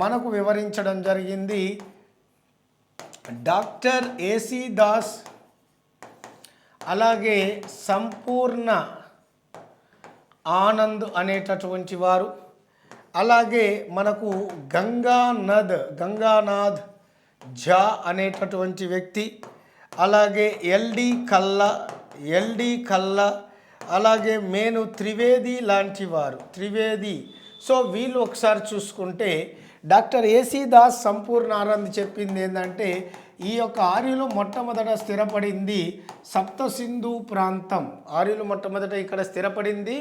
మనకు వివరించడం జరిగింది. డాక్టర్ ఏసీ దాస్, అలాగే సంపూర్ణ ఆనంద్ అనేటటువంటి వారు, అలాగే మనకు గంగానాథ్ ఝా అనేటటువంటి వ్యక్తి, అలాగే ఎల్డి కల్లా, అలాగే మేను త్రివేది లాంటి వారు. సో వీళ్ళు ఒకసారి చూసుకుంటే డాక్టర్ ఏసీ దాస్, సంపూర్ణ ఆనంద్ చెప్పింది ఏంటంటే ఈ యొక్క ఆర్యులు మొట్టమొదట స్థిరపడింది సప్తసింధు ప్రాంతం. ఆర్యులు మొట్టమొదట ఇక్కడ స్థిరపడింది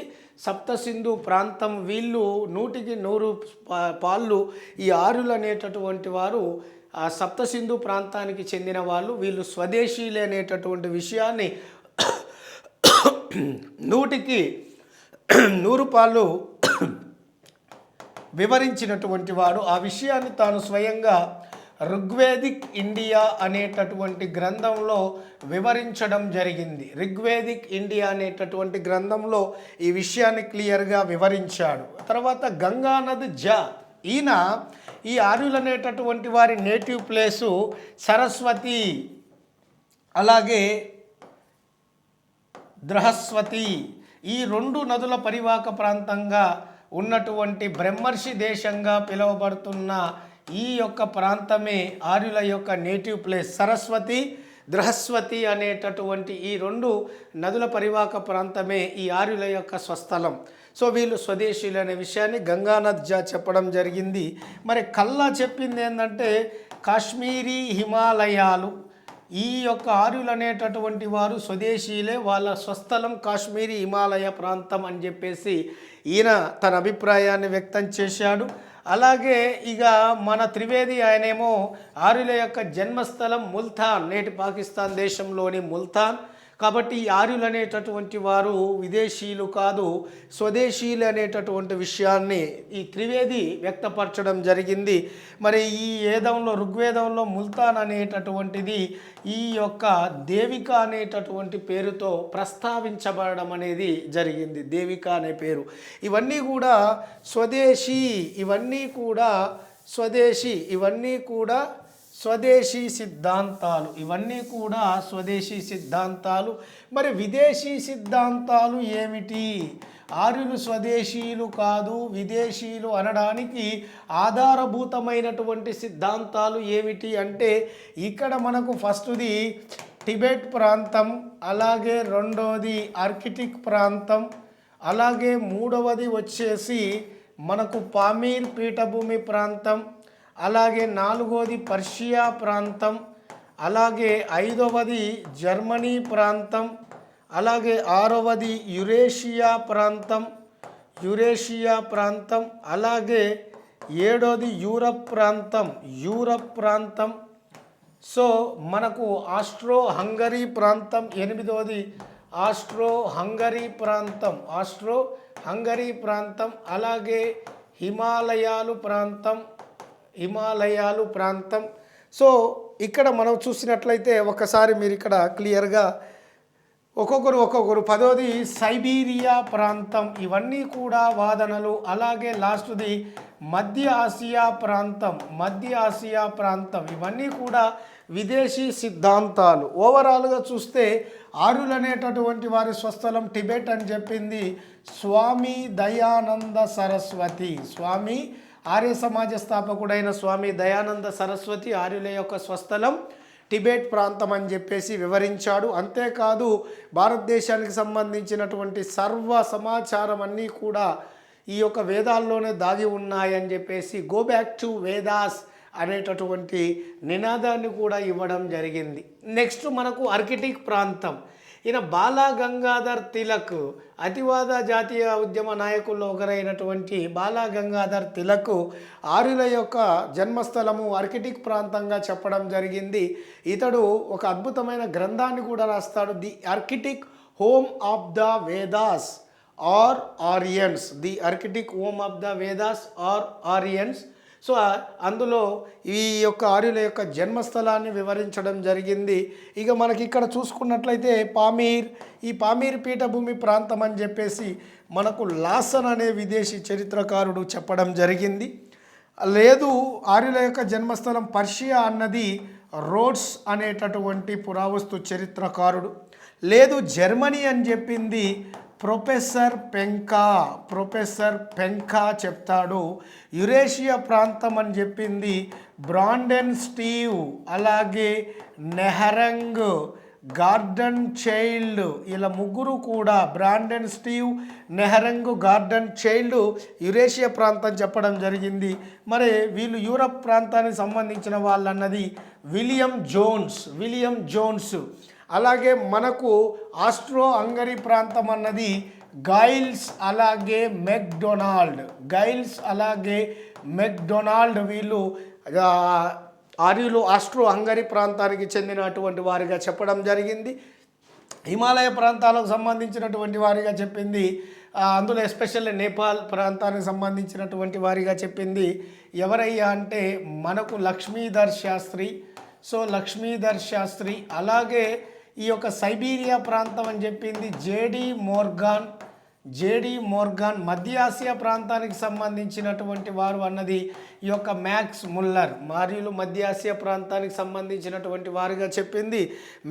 సప్తసింధు ప్రాంతం. వీళ్ళు 100% పాళ్ళు ఈ ఆర్యులు అనేటటువంటి వారు ఆ సప్తసింధు ప్రాంతానికి చెందిన వాళ్ళు. వీళ్ళు స్వదేశీయులు అనేటటువంటి విషయాన్ని 100% వివరించినటువంటి వాడు. ఆ విషయాన్ని తాను స్వయంగా ఋగ్వేదిక్ ఇండియా అనేటటువంటి గ్రంథంలో వివరించడం జరిగింది. ఋగ్వేదిక్ ఇండియా అనేటటువంటి గ్రంథంలో ఈ విషయాన్ని క్లియర్గా వివరించాడు. తర్వాత గంగానద్ ఝా, ఈయన ఈ ఆర్యులు అనేటటువంటి వారి నేటివ్ ప్లేసు సరస్వతి, అలాగే బృహస్పతి, ఈ 2 నదుల పరివాహక ప్రాంతంగా ఉన్నటువంటి బ్రహ్మర్షి దేశంగా పిలువబడుతున్న ఈ యొక్క ప్రాంతమే ఆర్యుల యొక్క నేటివ్ ప్లేస్. సరస్వతి, బృహస్పతి అనేటటువంటి ఈ 2 నదుల పరివాహక ప్రాంతమే ఈ ఆర్యుల యొక్క స్వస్థలం. సో వీళ్ళు స్వదేశీయులు అనే విషయాన్ని గంగానద్ ఝా చెప్పడం జరిగింది. మరి కల్లా చెప్పింది ఏంటంటే కాశ్మీరీ హిమాలయాలు. ఈ యొక్క ఆర్యులు అనేటటువంటి వారు స్వదేశీయులే, వాళ్ళ స్వస్థలం కాశ్మీరీ హిమాలయ ప్రాంతం అని చెప్పేసి ఈయన తన అభిప్రాయాన్ని వ్యక్తం చేశాడు. అలాగే ఇక మన త్రివేది ఆయనేమో ఆర్యుల యొక్క జన్మస్థలం ముల్తాన్, నేటి పాకిస్తాన్ దేశంలోని ముల్తాన్. కాబట్టి ఈ ఆర్యులు అనేటటువంటి వారు విదేశీయులు కాదు, స్వదేశీయులు అనేటటువంటి విషయాన్ని ఈ త్రివేది వ్యక్తపరచడం జరిగింది. మరి ఈ ఋగ్వేదంలో ముల్తాన్ అనేటటువంటిది ఈ యొక్క దేవిక అనేటటువంటి పేరుతో ప్రస్తావించబడడం అనేది జరిగింది. దేవిక అనే పేరు. ఇవన్నీ కూడా స్వదేశీ, స్వదేశీ సిద్ధాంతాలు, ఇవన్నీ కూడా స్వదేశీ సిద్ధాంతాలు. మరి విదేశీ సిద్ధాంతాలు ఏమిటి? ఆర్యులు స్వదేశీయులు కాదు విదేశీయులు అనడానికి ఆధారభూతమైనటువంటి సిద్ధాంతాలు ఏమిటి అంటే, ఇక్కడ మనకు ఫస్ట్ది టిబెట్ ప్రాంతం, అలాగే రెండవది ఆర్కిటిక్ ప్రాంతం, అలాగే మూడవది వచ్చేసి మనకు పామీర్ పీఠభూమి ప్రాంతం, అలాగే నాలుగవది పర్షియా ప్రాంతం, అలాగే ఐదవది జర్మనీ ప్రాంతం, అలాగే ఆరవది యురేషియా ప్రాంతం, అలాగే ఏడవది యూరప్ ప్రాంతం. సో మనకు ఆస్ట్రో హంగరీ ప్రాంతం, ఎనిమిదవది ఆస్ట్రో హంగరీ ప్రాంతం, అలాగే హిమాలయాలు ప్రాంతం. సో ఇక్కడ మనం చూసినట్లయితే ఒకసారి మీరు ఇక్కడ క్లియర్గా ఒక్కొక్కరు 10వది సైబీరియా ప్రాంతం. ఇవన్నీ కూడా వాదనలు. అలాగే లాస్ట్ది మధ్య ఆసియా ప్రాంతం. ఇవన్నీ కూడా విదేశీ సిద్ధాంతాలు. ఓవరాల్గా చూస్తే ఆర్యులు అనేటటువంటి వారి స్వస్థలం టిబెట్ అని చెప్పింది స్వామి దయానంద సరస్వతి. ఆర్య సమాజ స్థాపకుడైన స్వామి దయానంద సరస్వతి ఆర్యుల యొక్క స్వస్థలం టిబెట్ ప్రాంతం అని చెప్పేసి వివరించాడు. అంతేకాదు భారతదేశానికి సంబంధించినటువంటి సర్వ సమాచారం అన్నీ కూడా ఈ యొక్క వేదాల్లోనే దాగి ఉన్నాయని చెప్పేసి గో బ్యాక్ టు వేదాస్ అనేటటువంటి నినాదాన్ని కూడా ఇవ్వడం జరిగింది. నెక్స్ట్ మనకు ఆర్కిటిక్ ప్రాంతం. ఈయన బాలా గంగాధర్ తిలక్, అతివాద జాతీయ ఉద్యమ నాయకుల్లో ఒకరైనటువంటి బాలా గంగాధర్ తిలక్ ఆర్యుల యొక్క జన్మస్థలము ఆర్కిటిక్ ప్రాంతంగా చెప్పడం జరిగింది. ఇతడు ఒక అద్భుతమైన గ్రంథాన్ని కూడా రాస్తాడు, the Arctic home of the Vedas or Aryans. So అందులో ఈ యొక్క ఆర్యుల యొక్క జన్మస్థలాన్ని వివరించడం జరిగింది. ఇక మనకి ఇక్కడ చూసుకున్నట్లయితే ఈ పామీర్ పీఠభూమి ప్రాంతం అని చెప్పేసి మనకు లాసన్ అనే విదేశీ చరిత్రకారుడు చెప్పడం జరిగింది. లేదు ఆర్యుల యొక్క జన్మస్థలం పర్షియా అన్నది రోడ్స్ అనేటటువంటి పురావస్తు చరిత్రకారుడు. లేదు జర్మనీ అని చెప్పింది ప్రొఫెసర్ పెంకా చెప్తాడు. యురేషియా ప్రాంతం అని చెప్పింది బ్రాండెన్ స్టీవ్, అలాగే నెహరంగ్, గార్డన్ చైల్డ్. ఇలా ముగ్గురు కూడా Brandon Steve, నెహరంగ్, garden child Eurasia ప్రాంతం చెప్పడం జరిగింది. మరి వీళ్ళు యూరప్ ప్రాంతానికి సంబంధించిన వాళ్ళు అన్నది విలియం జోన్స్. అలాగే మనకు ఆస్ట్రో హంగరీ ప్రాంతం అన్నది గైల్స్ అలాగే మెక్డొనాల్డ్. వీళ్ళు ఆర్యులు ఆస్ట్రో హంగరీ ప్రాంతానికి చెందినటువంటి వారిగా చెప్పడం జరిగింది. హిమాలయ ప్రాంతాలకు సంబంధించినటువంటి వారిగా చెప్పింది, అందులో ఎస్పెషల్లీ నేపాల్ ప్రాంతానికి సంబంధించినటువంటి వారిగా చెప్పింది ఎవరయ్యా అంటే మనకు లక్ష్మీధర్ శాస్త్రి. అలాగే ఈ యొక్క సైబీరియా ప్రాంతం అని చెప్పింది జేడి మోర్గాన్. మధ్య ఆసియా ప్రాంతానికి సంబంధించినటువంటి వారు అన్నది ఈ యొక్క మ్యాక్స్ ముల్లర్. మరియు మధ్య ఆసియా ప్రాంతానికి సంబంధించినటువంటి వారిగా చెప్పింది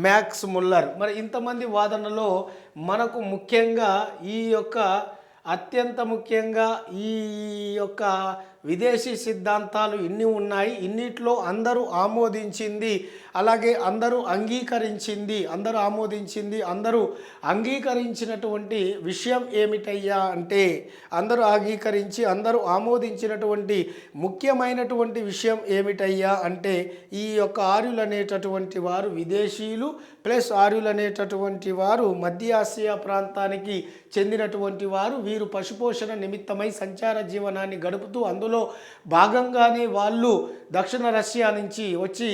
మ్యాక్స్ ముల్లర్. మరి ఇంతమంది వాదనలో మనకు ముఖ్యంగా అత్యంత ముఖ్యంగా ఈ యొక్క విదేశీ సిద్ధాంతాలు ఇన్ని ఉన్నాయి. ఇన్నిట్లో అందరూ ఆమోదించింది, అలాగే అందరూ అంగీకరించినటువంటి విషయం ఏమిటయ్యా అంటే, అందరూ ఆమోదించినటువంటి ముఖ్యమైనటువంటి విషయం ఏమిటయ్యా అంటే, ఈ యొక్క ఆర్యులు అనేటటువంటి వారు విదేశీయులు ప్లస్ ఆర్యులు అనేటటువంటి వారు మధ్య ఆసియా ప్రాంతానికి చెందినటువంటి వారు. వీరు పశుపోషణ నిమిత్తమై సంచార జీవనాన్ని గడుపుతూ అందులో భాగంగానే వాళ్ళు దక్షిణ రష్యా నుంచి వచ్చి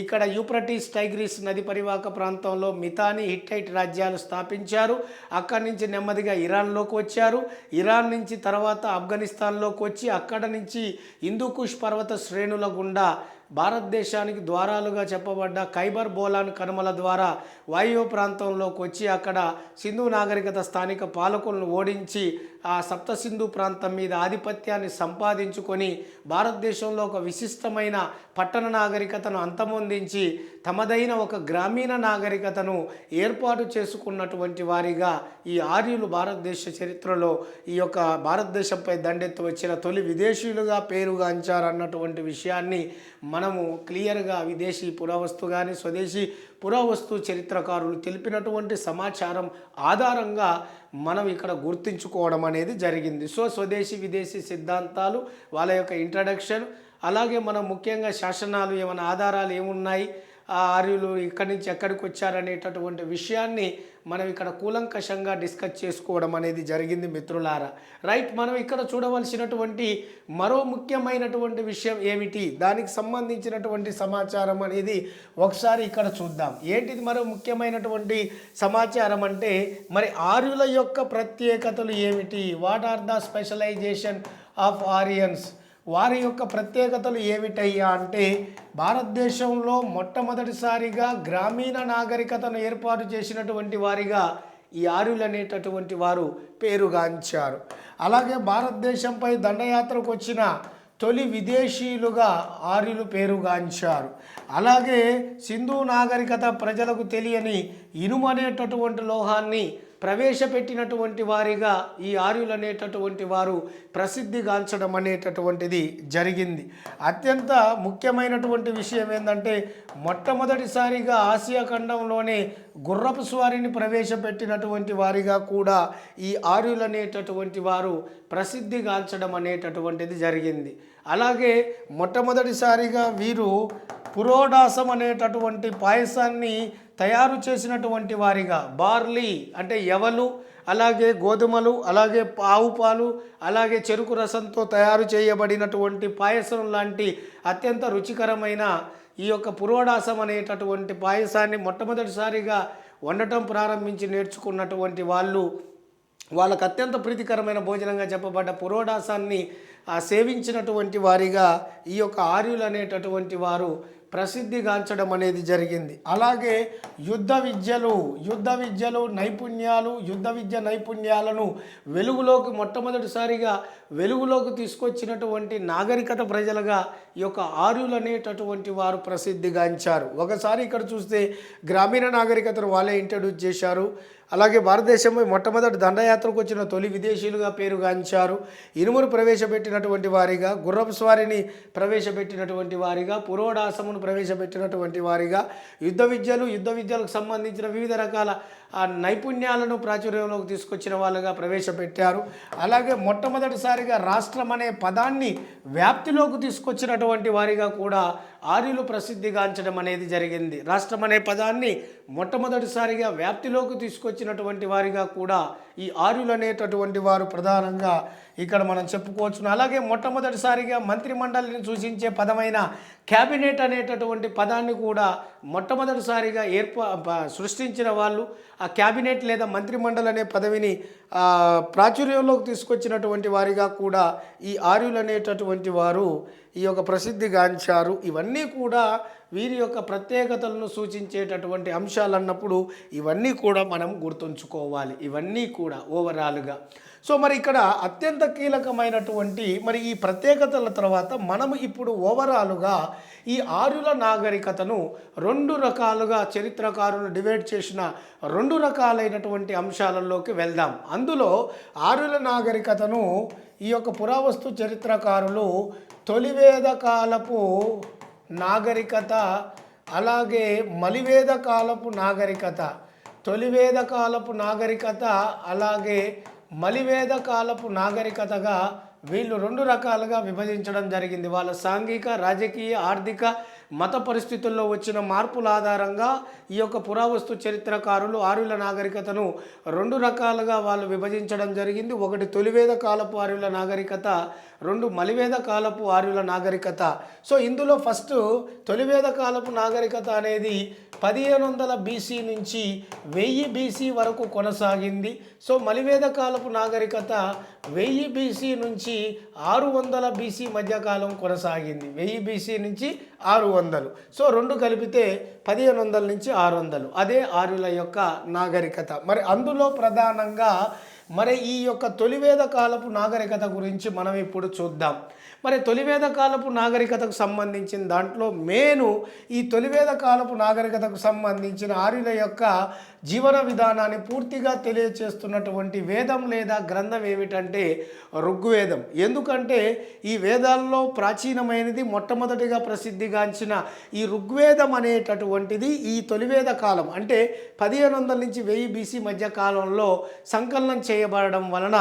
ఇక్కడ యూప్రటీస్ టైగ్రిస్ నది పరివాహక ప్రాంతంలో మితాని హిట్టైట్ రాజ్యాలు స్థాపించారు. అక్కడి నుంచి నెమ్మదిగా ఇరాన్లోకి వచ్చారు. ఇరాన్ నుంచి తర్వాత ఆఫ్ఘనిస్తాన్లోకి వచ్చి అక్కడ నుంచి హిందూకుష్ పర్వత శ్రేణుల గుండా భారతదేశానికి ద్వారాలుగా చెప్పబడ్డ ఖైబర్ బోలాన్ కనుమల ద్వారా వాయువ్య ప్రాంతంలోకి వచ్చి అక్కడ సింధు నాగరికత స్థానిక పాలకులను ఓడించి ఆ సప్త సింధు ప్రాంతం మీద ఆధిపత్యాన్ని సంపాదించుకొని భారతదేశంలో ఒక విశిష్టమైన పట్టణ నాగరికతను అంతమొందించి తమదైన ఒక గ్రామీణ నాగరికతను ఏర్పాటు చేసుకున్నటువంటి వారిగా ఈ ఆర్యులు భారతదేశ చరిత్రలో ఈ యొక్క భారతదేశంపై దండెత్తి వచ్చిన తొలి విదేశీయులుగా పేరుగాంచారన్నటువంటి విషయాన్ని మనము క్లియర్గా విదేశీ పురావస్తు కానీ స్వదేశీ పురావస్తు చరిత్రకారులు తెలిపినటువంటి సమాచారం ఆధారంగా మనం ఇక్కడ గుర్తుంచుకోవడం అనేది జరిగింది. సో స్వదేశీ విదేశీ సిద్ధాంతాలు, వాళ్ళ యొక్క ఇంట్రడక్షన్, అలాగే మనం ముఖ్యంగా శాసనాలు ఏమైనా ఆధారాలు ఏమున్నాయి, ఆ ఆర్యులు ఇక్కడి నుంచి ఎక్కడికి వచ్చారనేటటువంటి విషయాన్ని మనం ఇక్కడ కూలంకషంగా డిస్కస్ చేసుకోవడం అనేది జరిగింది మిత్రులారా. రైట్, మనం ఇక్కడ చూడవలసినటువంటి మరో ముఖ్యమైనటువంటి విషయం ఏమిటి, దానికి సంబంధించినటువంటి సమాచారం అనేది ఒకసారి ఇక్కడ చూద్దాం. ఏంటిది మరో ముఖ్యమైనటువంటి సమాచారం అంటే, మరి ఆర్యుల యొక్క ప్రత్యేకతలు ఏమిటి, what are the specialization of Aryans, వారి యొక్క ప్రత్యేకతలు ఏమిటయ్యా అంటే, భారతదేశంలో మొట్టమొదటిసారిగా గ్రామీణ నాగరికతను ఏర్పాటు చేసినటువంటి వారిగా ఈ ఆర్యులు అనేటటువంటి వారు పేరుగాంచారు. అలాగే భారతదేశంపై దండయాత్రకు వచ్చిన తొలి విదేశీయులుగా ఆర్యులు పేరుగాంచారు. అలాగే సింధు నాగరికత ప్రజలకు తెలియని ఇనుము అనేటటువంటి లోహాన్ని ప్రవేశపెట్టినటువంటి వారిగా ఈ ఆర్యులు అనేటటువంటి వారు ప్రసిద్ధిగాంచడం అనేటటువంటిది జరిగింది. అత్యంత ముఖ్యమైనటువంటి విషయం ఏంటంటే, మొట్టమొదటిసారిగా ఆసియా ఖండంలోనే గుర్రపు స్వారీని ప్రవేశపెట్టినటువంటి వారిగా కూడా ఈ ఆర్యులు అనేటటువంటి వారు ప్రసిద్ధిగాంచడం అనేటటువంటిది జరిగింది. అలాగే మొట్టమొదటిసారిగా వీరు పురోడాసం అనేటటువంటి పాయసాన్ని తయారు చేసినటువంటి వారిగా, బార్లీ అంటే ఎవలు, అలాగే గోధుమలు, అలాగే ఆవు పాలు, అలాగే చెరుకు రసంతో తయారు చేయబడినటువంటి పాయసం లాంటి అత్యంత రుచికరమైన ఈ యొక్క పురోడాసం అనేటటువంటి పాయసాన్ని మొట్టమొదటిసారిగా వండటం ప్రారంభించి నేర్చుకున్నటువంటి వాళ్ళకు అత్యంత ప్రీతికరమైన భోజనంగా చెప్పబడ్డ పురోడాసాన్ని సేవించినటువంటి వారిగా ఈ యొక్క ఆర్యులు అనేటటువంటి వారు ప్రసిద్ధిగాంచడం అనేది జరిగింది. అలాగే యుద్ధ విద్యలు నైపుణ్యాలు, యుద్ధ విద్య నైపుణ్యాలను మొట్టమొదటిసారిగా వెలుగులోకి తీసుకొచ్చినటువంటి నాగరికత ప్రజలుగా ఈ యొక్క ఆర్యులు అనేటటువంటి వారు ప్రసిద్ధిగాంచారు. ఒకసారి ఇక్కడ చూస్తే గ్రామీణ నాగరికతను వాళ్ళే ఇంట్రడ్యూస్ చేశారు. అలాగే భారతదేశంపై మొట్టమొదటి దండయాత్రకు వచ్చిన తొలి విదేశీయులుగా పేరుగాంచారు. ఇనుమును ప్రవేశపెట్టినటువంటి వారిగా, గుర్రపు స్వారీని ప్రవేశపెట్టినటువంటి వారిగా, పురోడాసమును ప్రవేశపెట్టినటువంటి వారిగా, యుద్ధ విద్యలకు సంబంధించిన వివిధ రకాల నైపుణ్యాలను ప్రాచుర్యంలోకి తీసుకొచ్చిన వాళ్ళుగా ప్రవేశపెట్టారు. అలాగే మొట్టమొదటిసారిగా రాష్ట్రం అనే పదాన్ని వ్యాప్తిలోకి తీసుకొచ్చినటువంటి వారిగా కూడా ఆర్యులు ప్రసిద్ధిగాంచడం అనేది జరిగింది. రాష్ట్రం అనే పదాన్ని మొట్టమొదటిసారిగా వ్యాప్తిలోకి తీసుకొచ్చినటువంటి వారిగా కూడా ఈ ఆర్యులు అనేటటువంటి వారు ప్రధానంగా ఇక్కడ మనం చెప్పుకోవచ్చు. అలాగే మొట్టమొదటిసారిగా మంత్రిమండలిని సూచించే పదమైన క్యాబినెట్ అనేటటువంటి పదాన్ని కూడా మొట్టమొదటిసారిగా సృష్టించిన వాళ్ళు, ఆ క్యాబినెట్ లేదా మంత్రిమండలి అనే పదవిని ప్రాచుర్యంలోకి తీసుకొచ్చినటువంటి వారిగా కూడా ఈ ఆర్యులు అనేటటువంటి వారు ఈ యొక్క ప్రసిద్ధిగాంచారు. ఇవన్నీ కూడా వీరి యొక్క ప్రత్యేకతలను సూచించేటటువంటి అంశాలు అన్నప్పుడు ఇవన్నీ కూడా మనం గుర్తుంచుకోవాలి. ఇవన్నీ కూడా ఓవరాల్గా. సో మరి ఇక్కడ అత్యంత కీలకమైనటువంటి మరి ఈ ప్రత్యేకతల తర్వాత మనము ఇప్పుడు ఓవరాల్గా ఈ ఆర్యుల నాగరికతను రెండు రకాలుగా చరిత్రకారులు డివైడ్ చేసిన రెండు రకాలైనటువంటి అంశాలలోకి వెళ్దాం. అందులో ఆర్యుల నాగరికతను ఈ యొక్క పురావస్తు చరిత్రకారులు తొలివేద కాలపు నాగరికత, అలాగే మలివేద కాలపు నాగరికత, తొలివేద కాలపు నాగరికత, అలాగే మలివేద కాలపు నాగరికతగా వీళ్ళు రెండు రకాలుగా విభజించడం జరిగింది. వాళ్ళ సాంఘిక, రాజకీయ, ఆర్థిక, మత పరిస్థితుల్లో వచ్చిన మార్పుల ఆధారంగా ఈ యొక్క పురావస్తు చరిత్రకారులు ఆర్యుల నాగరికతను రెండు రకాలుగా వాళ్ళు విభజించడం జరిగింది. ఒకటి తొలివేద కాలపు ఆర్యుల నాగరికత, రెండు మలివేద కాలపు ఆర్యుల నాగరికత. సో ఇందులో ఫస్ట్ తొలివేద కాలపు నాగరికత అనేది 1500 BC నుంచి 1000 BC వరకు కొనసాగింది. సో మలివేద కాలపు నాగరికత 1000 BC నుంచి 600 BC మధ్యకాలం కొనసాగింది. 1000 BC నుంచి 600. సో రెండు కలిపితే 1500 నుంచి 600. అదే ఆర్యుల యొక్క నాగరికత. మరి అందులో ప్రధానంగా మరి ఈ యొక్క తొలివేద కాలపు నాగరికత గురించి మనం ఇప్పుడు చూద్దాం. మరి తొలివేద కాలపు నాగరికతకు సంబంధించిన దాంట్లో ఈ తొలివేద కాలపు నాగరికతకు సంబంధించిన ఆర్యుల యొక్క జీవన విధానాన్ని పూర్తిగా తెలియచేస్తున్నటువంటి వేదం లేదా గ్రంథం ఏమిటంటే ఋగ్వేదం. ఎందుకంటే ఈ వేదాల్లో ప్రాచీనమైనది మొట్టమొదటిగా ప్రసిద్ధిగాంచిన ఈ ఋగ్వేదం అనేటటువంటిది ఈ తొలివేద కాలం అంటే 1500 నుంచి 1000 BC మధ్య కాలంలో సంకలనం చేయబడడం వలన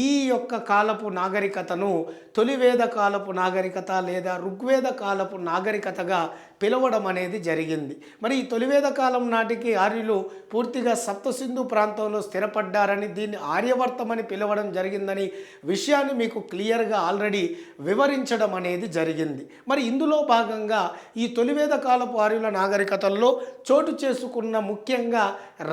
ఈ యొక్క కాలపు నాగరికతను తొలివేద కాలపు నాగరికత లేదా ఋగ్వేద కాలపు నాగరికతగా పిలవడం అనేది జరిగింది. మరి ఈ తొలివేద కాలం నాటికి ఆర్యులు పూర్తిగా సప్తసింధు ప్రాంతంలో స్థిరపడ్డారని, దీన్ని ఆర్యవర్తమని పిలవడం జరిగిందని విషయాన్ని మీకు క్లియర్గా ఆల్రెడీ వివరించడం అనేది జరిగింది. మరి ఇందులో భాగంగా ఈ తొలివేద కాలపు ఆర్యుల నాగరికతల్లో చోటు చేసుకున్న ముఖ్యంగా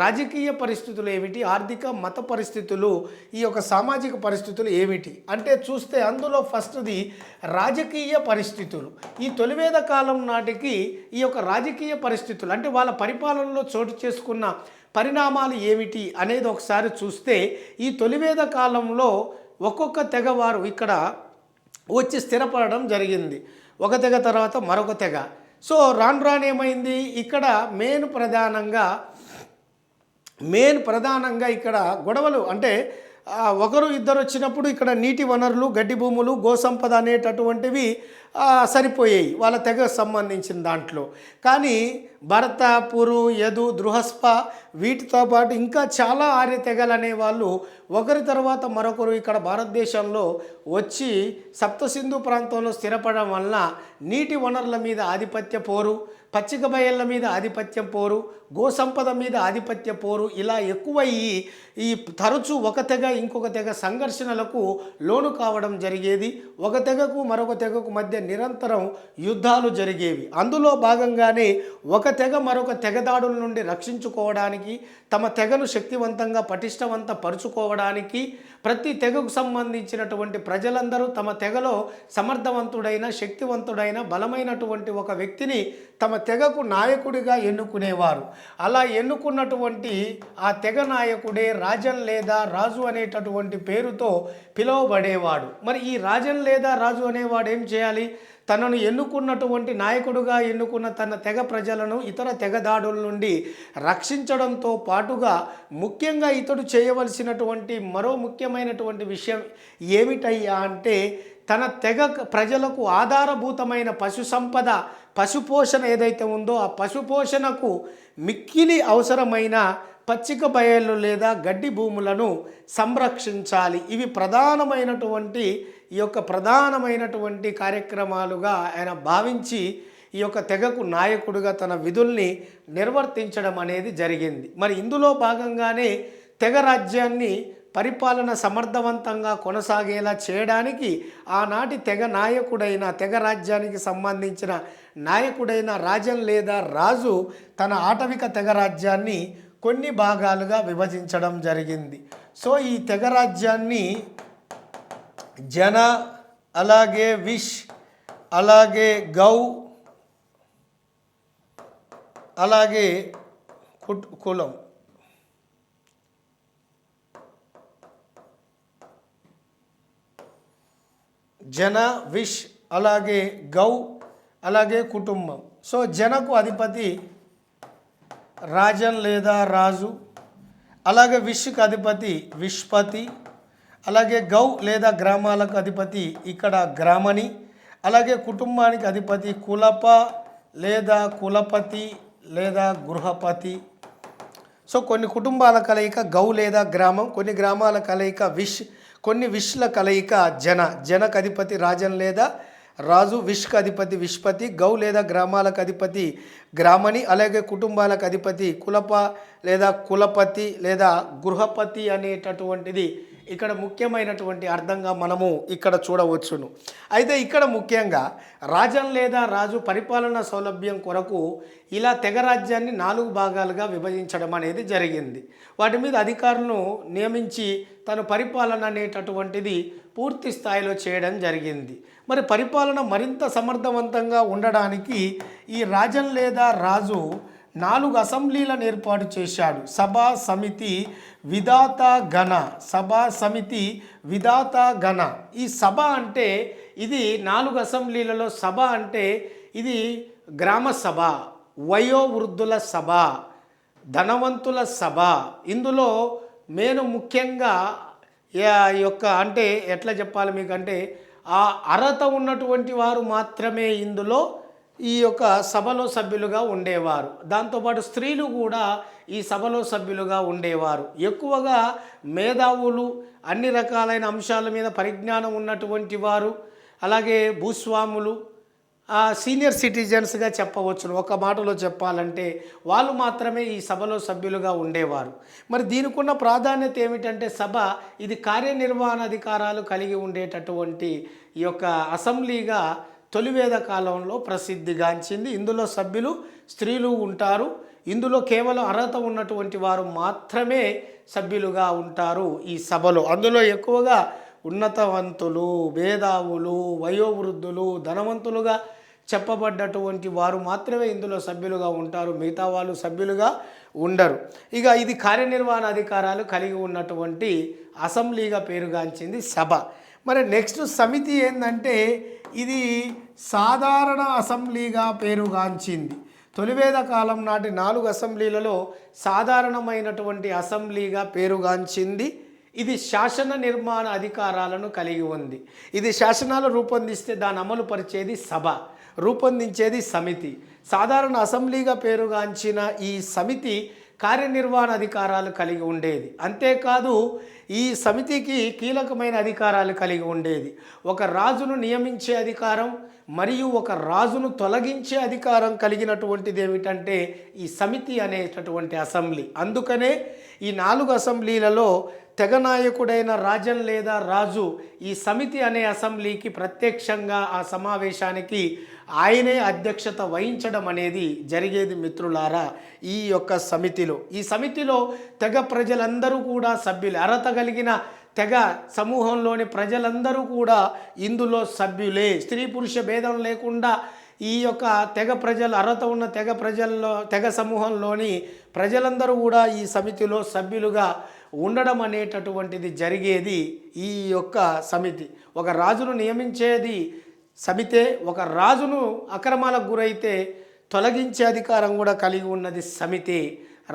రాజకీయ పరిస్థితులు ఏమిటి, ఆర్థిక మత పరిస్థితులు, ఈ యొక్క సామాజిక పరిస్థితులు ఏమిటి అంటే చూస్తే అందులో ఫస్ట్ది రాజకీయ పరిస్థితులు. ఈ తొలివేద కాలం నాటికి ఈ యొక్క రాజకీయ పరిస్థితులు అంటే వాళ్ళ పరిపాలనలో చోటు చేసుకున్న పరిణామాలు ఏమిటి అనేది ఒకసారి చూస్తే ఈ తొలివేద కాలంలో ఒక్కొక్క తెగవారు ఇక్కడ వచ్చి స్థిరపడడం జరిగింది. ఒక తెగ తర్వాత మరొక తెగ. సో రాను ఏమైంది, ఇక్కడ మెయిన్ ప్రధానంగా ఇక్కడ గొడవలు అంటే ఒకరు ఇద్దరు వచ్చినప్పుడు ఇక్కడ నీటి వనరులు, గడ్డి భూములు, గోసంపద అనేటటువంటివి సరిపోయాయి వాళ్ళ తెగకు సంబంధించిన దాంట్లో. కానీ భరత, పురు, యదు, దృహస్ప వీటితో పాటు ఇంకా చాలా ఆర్య తెగలు అనేవాళ్ళు ఒకరి తర్వాత మరొకరు ఇక్కడ భారతదేశంలో వచ్చి సప్తసింధు ప్రాంతంలో స్థిరపడడం వలన నీటి వనరుల మీద ఆధిపత్య పోరు, పచ్చిక బయళ్ళ మీద ఆధిపత్యం పోరు, గోసంపద మీద ఆధిపత్య పోరు ఇలా ఎక్కువయ్యి ఈ తరచూ ఒక తెగ ఇంకొక తెగ సంఘర్షణలకు లోను కావడం జరిగేది. ఒక తెగకు మరొక తెగకు మధ్య నిరంతరం యుద్ధాలు జరిగేవి. అందులో భాగంగానే ఒక తెగ మరొక తెగదాడుల నుండి రక్షించుకోవడానికి, తమ తెగను శక్తివంతంగా పరుచుకోవడానికి ప్రతి తెగకు సంబంధించినటువంటి ప్రజలందరూ తమ తెగలో సమర్థవంతుడైన, శక్తివంతుడైన, బలమైనటువంటి ఒక వ్యక్తిని తమ తెగకు నాయకుడిగా ఎన్నుకునేవారు. అలా ఎన్నుకున్నటువంటి ఆ తెగ నాయకుడే రాజన్ లేదా రాజు అనేటటువంటి పేరుతో పిలువబడేవాడు. మరి ఈ రాజన్ లేదా రాజు అనేవాడు ఏం చేయాలి, తనను ఎన్నుకున్నటువంటి నాయకుడుగా ఎన్నుకున్న తన తెగ ప్రజలను ఇతర తెగదాడుల నుండి రక్షించడంతో పాటుగా ముఖ్యంగా ఇతడు చేయవలసినటువంటి మరో ముఖ్యమైనటువంటి విషయం ఏమిటయ్యా అంటే తన తెగ ప్రజలకు ఆధారభూతమైన పశు సంపద, పశుపోషణ ఏదైతే ఉందో ఆ పశుపోషణకు మిక్కిలి అవసరమైన పచ్చిక బయళ్ళు లేదా గడ్డి భూములను సంరక్షించాలి. ఇవి ప్రధానమైనటువంటి కార్యక్రమాలుగా ఆయన భావించి ఈ యొక్క తెగకు నాయకుడిగా తన విధుల్ని నిర్వర్తించడం అనేది జరిగింది. మరి ఇందులో భాగంగానే తెగ రాజ్యాన్ని పరిపాలన సమర్థవంతంగా కొనసాగేలా చేయడానికి ఆనాటి తెగ రాజ్యానికి సంబంధించిన నాయకుడైన రాజన్ లేదా రాజు తన ఆటవిక తెగ రాజ్యాన్ని కొన్ని భాగాలుగా విభజించడం జరిగింది. సో ఈ తెగ రాజ్యాన్ని జన, అలాగే విష్, అలాగే గౌ, అలాగే కులం, జన, విష్, అలాగే గౌ, అలాగే కుటుంబం. సో జనకు అధిపతి రాజన్ లేదా రాజు, అలాగే విష్కు అధిపతి విష్పతి, అలాగే గౌ లేదా గ్రామాలకు అధిపతి ఇక్కడ గ్రామణి, అలాగే కుటుంబానికి అధిపతి కులప లేదా కులపతి లేదా గృహపతి. సో కొన్ని కుటుంబాల కలయిక గౌ లేదా గ్రామం, కొన్ని గ్రామాల కలయిక విష్, కొన్ని విష్ల కలయిక జనకు అధిపతి రాజన్ లేదా రాజు, విష్కు అధిపతి విష్పతి, గౌ లేదా గ్రామాలకు అధిపతి గ్రామణి, అలాగే కుటుంబాలకు అధిపతి కులప లేదా కులపతి లేదా గృహపతి అనేటటువంటిది ఇక్కడ ముఖ్యమైనటువంటి అర్థంగా మనము ఇక్కడ చూడవచ్చును. అయితే ఇక్కడ ముఖ్యంగా రాజన్ లేదా రాజు పరిపాలనా సౌలభ్యం కొరకు ఇలా తెగ రాజ్యాన్ని 4 భాగాలుగా విభజించడం అనేది జరిగింది. వాటి మీద అధికారులను నియమించి తన పరిపాలన అనేటటువంటిది పూర్తి స్థాయిలో చేయడం జరిగింది. మరి పరిపాలన మరింత సమర్థవంతంగా ఉండడానికి ఈ రాజన్ లేదా రాజు 4 అసెంబ్లీలను ఏర్పాటు చేశాడు. సభా సమితి విధాత గణ, సభా సమితి విధాత గణ. ఈ సభ అంటే ఇది 4 అసెంబ్లీలలో సభ అంటే ఇది గ్రామ సభ, వయోవృద్ధుల సభ, ధనవంతుల సభ. ఇందులో నేను ముఖ్యంగా ఈ యొక్క అంటే ఎట్లా చెప్పాలి మీకు అంటే ఆ అర్హత ఉన్నటువంటి వారు మాత్రమే ఇందులో ఈ యొక్క సభలో సభ్యులుగా ఉండేవారు. దాంతోపాటు స్త్రీలు కూడా ఈ సభలో సభ్యులుగా ఉండేవారు. ఎక్కువగా మేధావులు, అన్ని రకాలైన అంశాల మీద పరిజ్ఞానం ఉన్నటువంటి వారు, అలాగే భూస్వాములు, సీనియర్ సిటిజన్స్గా చెప్పవచ్చును. ఒక మాటలో చెప్పాలంటే వాళ్ళు మాత్రమే ఈ సభలో సభ్యులుగా ఉండేవారు. మరి దీనికి ఉన్న ప్రాధాన్యత ఏమిటంటే సభ ఇది కార్యనిర్వహణాధికారాలు కలిగి ఉండేటటువంటి ఈ యొక్క అసెంబ్లీగా తొలివేద కాలంలో ప్రసిద్ధిగాంచింది. ఇందులో సభ్యులు స్త్రీలు ఉంటారు. ఇందులో కేవలం అర్హత ఉన్నటువంటి వారు మాత్రమే సభ్యులుగా ఉంటారు ఈ సభలో. అందులో ఎక్కువగా ఉన్నతవంతులు, మేధావులు, వయోవృద్ధులు, ధనవంతులుగా చెప్పబడ్డటువంటి వారు మాత్రమే ఇందులో సభ్యులుగా ఉంటారు. మిగతా వాళ్ళు సభ్యులుగా ఉండరు. ఇక ఇది కార్యనిర్వహణ అధికారాలు కలిగి ఉన్నటువంటి అసెంబ్లీగా పేరుగాంచింది సభ. మరి నెక్స్ట్ సమితి ఏంటంటే ఇది సాధారణ అసెంబ్లీగా పేరుగాంచింది. తొలివేద కాలం నాటి 4 అసెంబ్లీలలో సాధారణమైనటువంటి అసెంబ్లీగా పేరుగాంచింది. ఇది శాసన నిర్మాణ అధికారాలను కలిగి ఉంది. ఇది శాసనాలు రూపొందిస్తే దాన్ని అమలు పరిచేది సభ, రూపొందించేది సమితి. సాధారణ అసెంబ్లీగా పేరుగాంచిన ఈ సమితి కార్యనిర్వహణ అధికారాలు కలిగి ఉండేది. అంతేకాదు ఈ సమితికి కీలకమైన అధికారాలు కలిగి ఉండేది. ఒక రాజును నియమించే అధికారం మరియు ఒక రాజును తొలగించే అధికారం కలిగినటువంటిది ఏమిటంటే ఈ సమితి అనేటటువంటి అసెంబ్లీ. అందుకనే ఈ 4 అసెంబ్లీలలో తెగ నాయకుడైన రాజన్ లేదా రాజు ఈ సమితి అనే అసెంబ్లీకి ప్రత్యక్షంగా ఆ సమావేశానికి ఆయనే అధ్యక్షత వహించడం అనేది జరిగేది మిత్రులారా. ఈ యొక్క సమితిలో ఈ సమితిలో తెగ ప్రజలందరూ కూడా సభ్యులు, అర్హత కలిగిన తెగ సమూహంలోని ప్రజలందరూ కూడా ఇందులో సభ్యులే. స్త్రీ పురుష భేదం లేకుండా ఈ యొక్క తెగ ప్రజలు, అర్హత ఉన్న తెగ ప్రజల్లో తెగ సమూహంలోని ప్రజలందరూ కూడా ఈ సమితిలో సభ్యులుగా ఉండడం అనేటటువంటిది జరిగేది ఈ యొక్క సమితి. ఒక రాజును నియమించేది సమితే, ఒక రాజును అక్రమాలకు గురైతే తొలగించే అధికారం కూడా కలిగి ఉన్నది సమితి.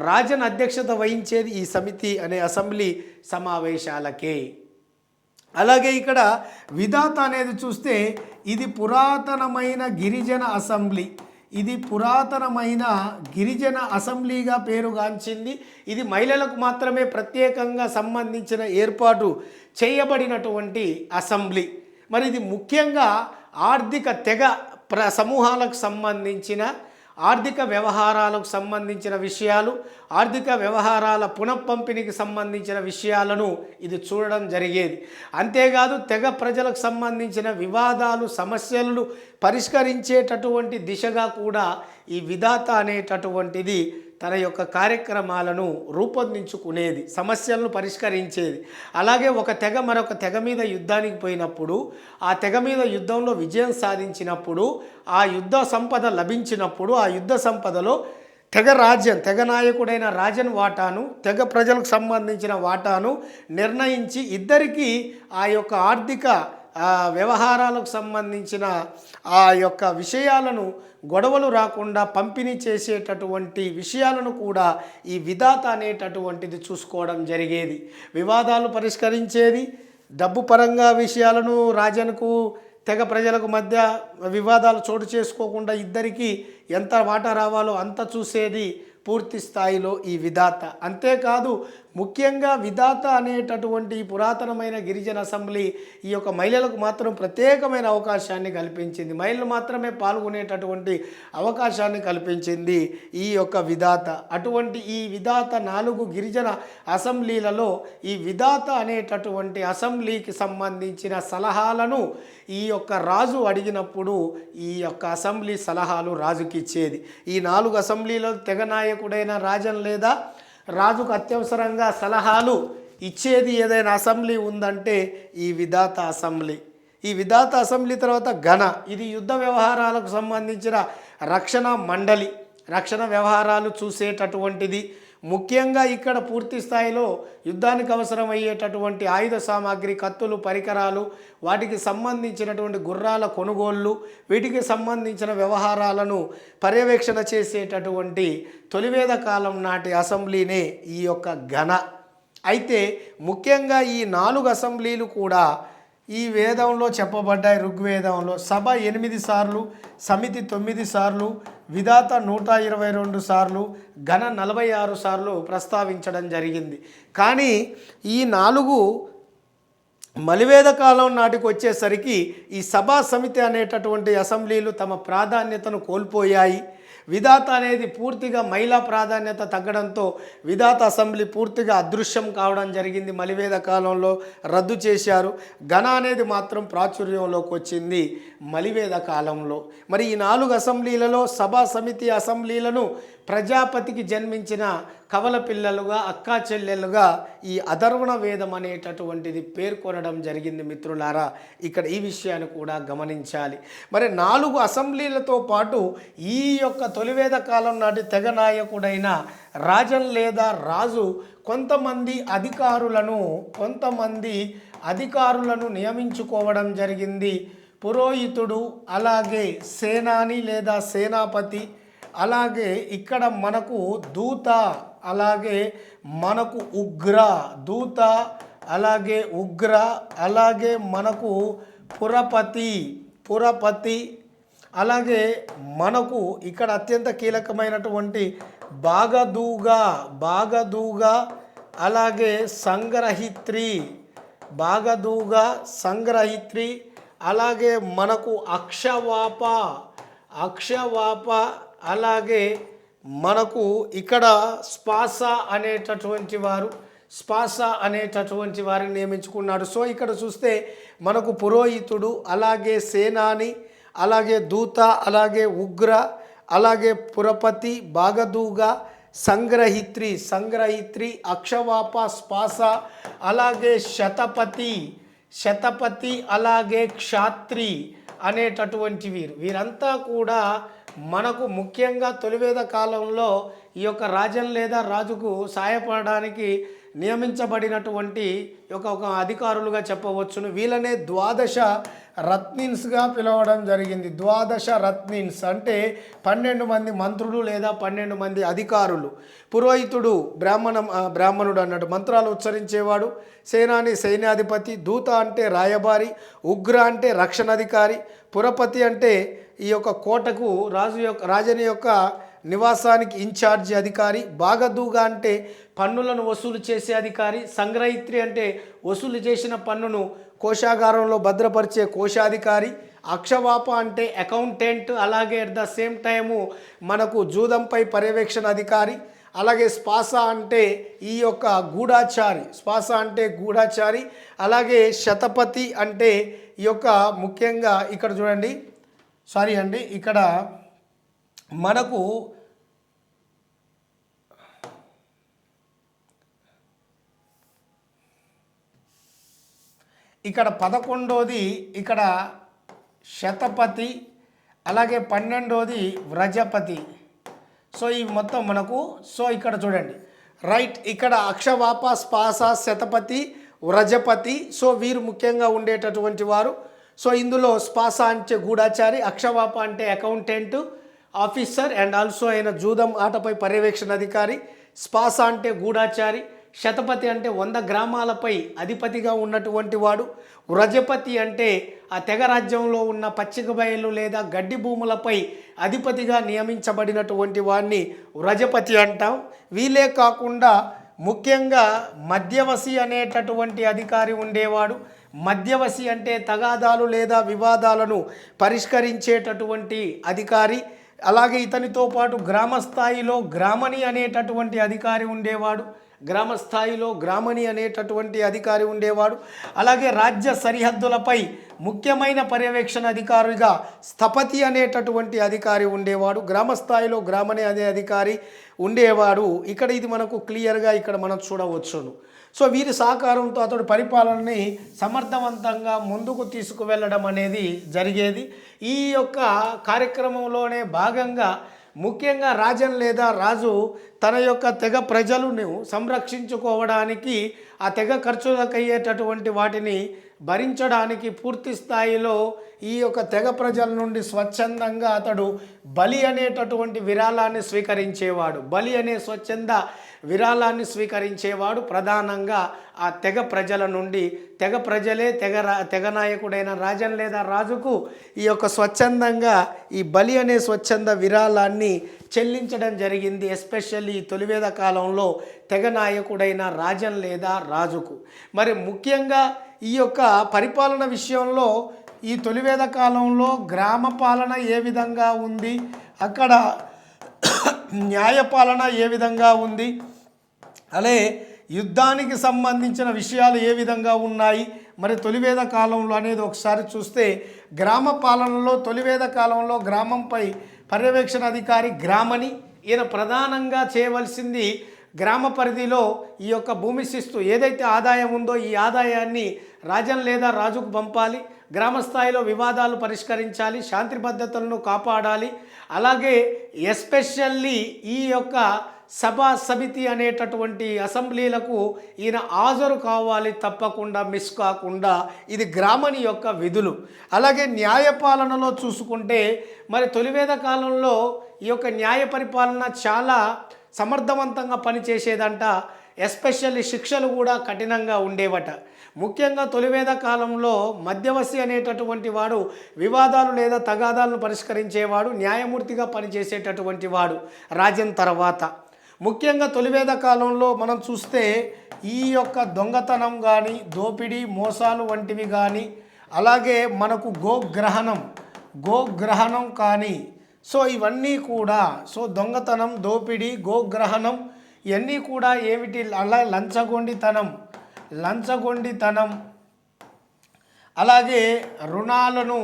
రాజన్ అధ్యక్షత వహించేది ఈ సమితి అనే అసెంబ్లీ సమావేశాలకే. అలాగే ఇక్కడ విధాత అనేది చూస్తే ఇది పురాతనమైన గిరిజన అసెంబ్లీ. ఇది పురాతనమైన గిరిజన అసెంబ్లీగా పేరుగాంచింది. ఇది మహిళలకు మాత్రమే ప్రత్యేకంగా సంబంధించిన ఏర్పాటు చేయబడినటువంటి అసెంబ్లీ. మరి ఇది ముఖ్యంగా ఆర్థిక తెగ సమూహాలకు సంబంధించిన ఆర్థిక వ్యవహారాలకు సంబంధించిన విషయాలు, ఆర్థిక వ్యవహారాల పునఃపంపిణీకి సంబంధించిన విషయాలను ఇది చూడడం జరిగేది. అంతేకాదు తెగ ప్రజలకు సంబంధించిన వివాదాలు, సమస్యలను పరిష్కరించేటటువంటి దిశగా కూడా ఈ విధాత అనేటటువంటిది తన యొక్క కార్యక్రమాలను రూపొందించుకునేది, సమస్యలను పరిష్కరించేది. అలాగే ఒక తెగ మరొక తెగ మీద యుద్ధానికి పోయినప్పుడు, ఆ తెగ మీద యుద్ధంలో విజయం సాధించినప్పుడు, ఆ యుద్ధ సంపద లభించినప్పుడు ఆ యుద్ధ సంపదలో తెగ నాయకుడైన రాజన్ వాటాను, తెగ ప్రజలకు సంబంధించిన వాటాను నిర్ణయించి ఇద్దరికీ ఆ యొక్క ఆర్థిక వ్యవహారాలకు సంబంధించిన ఆ యొక్క విషయాలను గొడవలు రాకుండా పంపిణీ చేసేటటువంటి విషయాలను కూడా ఈ విధాత అనేటటువంటిది చూసుకోవడం జరిగేది. వివాదాలు పరిష్కరించేది, డబ్బు పరంగా విషయాలను రాజన్కు తెగ ప్రజలకు మధ్య వివాదాలు చోటు చేసుకోకుండా ఇద్దరికీ ఎంత వాటా రావాలో అంత చూసేది పూర్తి స్థాయిలో ఈ విధాత. అంతేకాదు ముఖ్యంగా విధాత అనేటటువంటి పురాతనమైన గిరిజన అసెంబ్లీ ఈ యొక్క మహిళలకు మాత్రం ప్రత్యేకమైన అవకాశాన్ని కల్పించింది. మహిళలు మాత్రమే పాల్గొనేటటువంటి అవకాశాన్ని కల్పించింది ఈ యొక్క విధాత. అటువంటి ఈ విధాత 4 గిరిజన అసెంబ్లీలలో ఈ విధాత అనేటటువంటి అసెంబ్లీకి సంబంధించిన సలహాలను ఈ యొక్క రాజు అడిగినప్పుడు ఈ యొక్క అసెంబ్లీ సలహాలు రాజుకి ఇచ్చేది. ఈ 4 అసెంబ్లీలో తెగ నాయకుడైన రాజన్ లేదా రాజుకు అత్యవసరంగా సలహాలు ఇచ్చేది ఏదైనా అసెంబ్లీ ఉందంటే ఈ విధాత అసెంబ్లీ. ఈ విధాత అసెంబ్లీ తర్వాత గణ, ఇది యుద్ధ వ్యవహారాలకు సంబంధించిన రక్షణ మండలి. రక్షణ వ్యవహారాలు చూసేటటువంటిది. ముఖ్యంగా ఇక్కడ పూర్తి స్థాయిలో యుద్ధానికి అవసరమయ్యేటటువంటి ఆయుధ సామాగ్రి, కత్తులు, పరికరాలు, వాటికి సంబంధించినటువంటి గుర్రాల కొనుగోళ్ళు, వీటికి సంబంధించిన వ్యవహారాలను పర్యవేక్షణ చేసేటటువంటి తొలివేద కాలం నాటి అసెంబ్లీనే ఈ యొక్క ఘన. అయితే ముఖ్యంగా ఈ 4 అసెంబ్లీలు కూడా ఈ వేదంలో చెప్పబడ్డాయి. ఋగ్వేదంలో సభ 8 సార్లు, సమితి 9 సార్లు, విధాత 122 సార్లు, ఘన 46 సార్లు ప్రస్తావించడం జరిగింది. కానీ ఈ 4 మలివేద కాలం నాటికి వచ్చేసరికి ఈ సభా సమితి అనేటటువంటి అసెంబ్లీలు తమ ప్రాధాన్యతను కోల్పోయాయి. విధాత అనేది పూర్తిగా మహిళా ప్రాధాన్యత తగ్గడంతో విధాత అసెంబ్లీ పూర్తిగా అదృశ్యం కావడం జరిగింది. మలివేద కాలంలో రద్దు చేశారు. ఘన అనేది మాత్రం ప్రాచుర్యంలోకి వచ్చింది మలివేద కాలంలో. మరి ఈ 4 అసెంబ్లీలలో సభా సమితి అసెంబ్లీలను ప్రజాపతికి జన్మించిన కవల పిల్లలుగా, అక్కా చెల్లెలుగా ఈ అధర్వణ వేదం అనేటటువంటిది పేర్కొనడం జరిగింది. మిత్రులారా, ఇక్కడ ఈ విషయాన్ని కూడా గమనించాలి. మరి 4 అసెంబ్లీలతో పాటు ఈ యొక్క తొలివేద కాలం నాటి తెగ నాయకుడైన రాజన్ లేదా రాజు కొంతమంది అధికారులను నియమించుకోవడం జరిగింది. పురోహితుడు, అలాగే సేనాని లేదా సేనాపతి, అలాగే ఇక్కడ మనకు దూత, అలాగే మనకు ఉగ్ర దూత, అలాగే ఉగ్ర, అలాగే మనకు పురపతి, అలాగే మనకు ఇక్కడ అత్యంత కీలకమైనటువంటి బాగదూగా, అలాగే సంగ్రహిత్రి, అలాగే మనకు అక్షవాప, అలాగే మనకు ఇక్కడ స్పాస అనేటటువంటి వారిని నియమించుకున్నాడు. సో ఇక్కడ చూస్తే మనకు పురోహితుడు, అలాగే సేనాని, అలాగే దూత, అలాగే ఉగ్ర, అలాగే పురపతి, బాగదూగా, సంగ్రహిత్రి, అక్షవాప, స్పాస, అలాగే శతపతి, అలాగే క్షాత్రి అనేటటువంటి వీరంతా కూడా మనకు ముఖ్యంగా తొలివేద కాలంలో ఈ యొక్క రాజన్ లేదా రాజుకు సహాయపడడానికి నియమించబడినటువంటి ఒక అధికారులుగా చెప్పవచ్చును. వీళ్ళనే 12 రత్నిన్స్గా పిలవడం జరిగింది. 12 రత్నిన్స్ అంటే 12 మంది మంత్రులు లేదా 12 మంది అధికారులు. పురోహితుడు బ్రాహ్మణుడు అన్నట్టు మంత్రాలు ఉచ్చరించేవాడు, సేనాని సైన్యాధిపతి, దూత అంటే రాయబారి, ఉగ్ర అంటే రక్షణాధికారి, పురపతి అంటే ఈ యొక్క కోటకు రాజని యొక్క నివాసానికి ఇన్ఛార్జి అధికారి, బాగదూగా అంటే పన్నులను వసూలు చేసే అధికారి, సంగ్రహిత్రి అంటే వసూలు చేసిన పన్నును కోశాగారంలో భద్రపరిచే కోశాధికారి, అక్షవాప అంటే అకౌంటెంట్, అలాగే అట్ ద సేమ్ టైము మనకు జూదంపై పర్యవేక్షణ అధికారి, అలాగే స్పాస అంటే ఈ యొక్క గూఢాచారి, అలాగే శతపతి అంటే ఈ యొక్క ముఖ్యంగా ఇక్కడ చూడండి, ఇక్కడ మనకు ఇక్కడ 11వది ఇక్కడ శతపతి, అలాగే 12వది వ్రజపతి. సో ఈ మొత్తం మనకు ఇక్కడ చూడండి రైట్, ఇక్కడ అక్షవాప, స్పాస, శతపతి, వ్రజపతి. సో వీరు ముఖ్యంగా ఉండేటటువంటి వారు. సో ఇందులో స్పాస అంటే గూఢాచారి, అక్షవాప అంటే అకౌంటెంట్ ఆఫీసర్ అండ్ ఆల్సో అయిన జూదం ఆటపై పర్యవేక్షణ అధికారి, స్పాస అంటే గూఢాచారి, శతపతి అంటే 100 గ్రామాలపై అధిపతిగా ఉన్నటువంటి వాడు, వ్రజపతి అంటే ఆ తెగ రాజ్యంలో ఉన్న పచ్చిక బయలు లేదా గడ్డి భూములపై అధిపతిగా నియమించబడినటువంటి వాడిని వ్రజపతి అంటాం. వీలే కాకుండా ముఖ్యంగా మధ్యవసి అనేటటువంటి అధికారి ఉండేవాడు. మధ్యవసి అంటే తగాదాలు లేదా వివాదాలను పరిష్కరించేటటువంటి అధికారి. అలాగే ఇతనితో పాటు గ్రామస్థాయిలో గ్రామణి అనేటటువంటి అధికారి ఉండేవాడు. అలాగే రాజ్య సరిహద్దులపై ముఖ్యమైన పర్యవేక్షణ అధికారిగా స్థపతి అనేటటువంటి అధికారి ఉండేవాడు. గ్రామస్థాయిలో గ్రామణి అనే అధికారి ఉండేవాడు. ఇక్కడ ఇది మనకు క్లియర్గా ఇక్కడ మనం చూడవచ్చును. సో వీరి సహకారంతో అతడు పరిపాలనని సమర్థవంతంగా ముందుకు తీసుకువెళ్ళడం అనేది జరిగేది. ఈ యొక్క కార్యక్రమంలోనే భాగంగా ముఖ్యంగా రాజన్ లేదా రాజు తన యొక్క తెగ ప్రజలను సంరక్షించుకోవడానికి ఆ తెగ ఖర్చులకు అయ్యేటటువంటి వాటిని భరించడానికి పూర్తి స్థాయిలో ఈ యొక్క తెగ ప్రజల నుండి స్వచ్ఛందంగా అతడు బలి అనేటటువంటి విరాళాన్ని స్వీకరించేవాడు. బలి అనే స్వచ్ఛంద విరాళాన్ని స్వీకరించేవాడు ప్రధానంగా ఆ తెగ ప్రజల నుండి. తెగ ప్రజలే తెగ నాయకుడైన రాజన్ లేదా రాజుకు ఈ యొక్క స్వచ్ఛందంగా ఈ బలి అనే స్వచ్ఛంద విరాళాన్ని చెల్లించడం జరిగింది. ఎస్పెషల్లీ తొలివేద కాలంలో తెగ నాయకుడైన రాజన్ లేదా రాజుకు. మరి ముఖ్యంగా ఈ యొక్క పరిపాలన విషయంలో ఈ తొలివేద కాలంలో గ్రామ పాలన ఏ విధంగా ఉంది, అక్కడ న్యాయపాలన ఏ విధంగా ఉంది, అలాగే యుద్ధానికి సంబంధించిన విషయాలు ఏ విధంగా ఉన్నాయి మరి తొలివేద కాలంలో అనేది ఒకసారి చూస్తే, గ్రామ పాలనలో తొలివేద కాలంలో గ్రామంపై పర్యవేక్షణ అధికారి గ్రామని. ఈయన ప్రధానంగా చేయవలసింది గ్రామ పరిధిలో ఈ యొక్క భూమి శిస్తు ఏదైతే ఆదాయం ఉందో ఈ ఆదాయాన్ని రాజన్ లేదా రాజుకు పంపాలి. గ్రామ స్థాయిలో వివాదాలు పరిష్కరించాలి, శాంతి భద్రతలను కాపాడాలి. అలాగే ఎస్పెషల్లీ ఈ యొక్క సభా సమితి అనేటటువంటి అసెంబ్లీలకు ఈయన హాజరు కావాలి, తప్పకుండా మిస్ కాకుండా. ఇది గ్రామని యొక్క విధులు. అలాగే న్యాయపాలనలో చూసుకుంటే మరి తొలివేద కాలంలో ఈ యొక్క న్యాయ పరిపాలన చాలా సమర్థవంతంగా పనిచేసేదంట. ఎస్పెషల్లీ శిక్షలు కూడా కఠినంగా ఉండేవట. ముఖ్యంగా తొలివేద కాలంలో మధ్యవర్తి అనేటటువంటి వాడు వివాదాలు లేదా తగాదాలను పరిష్కరించేవాడు, న్యాయమూర్తిగా పనిచేసేటటువంటి వాడు రాజన్ తర్వాత. ముఖ్యంగా తొలివేద కాలంలో మనం చూస్తే ఈ యొక్క దొంగతనం కానీ దోపిడీ మోసాలు వంటివి కానీ, అలాగే మనకు గోగ్రహణం కానీ, సో ఇవన్నీ కూడా దొంగతనం దోపిడీ గోగ్రహణం ఇవన్నీ కూడా ఏమిటి, అలా లంచగొండితనం అలాగే రుణాలను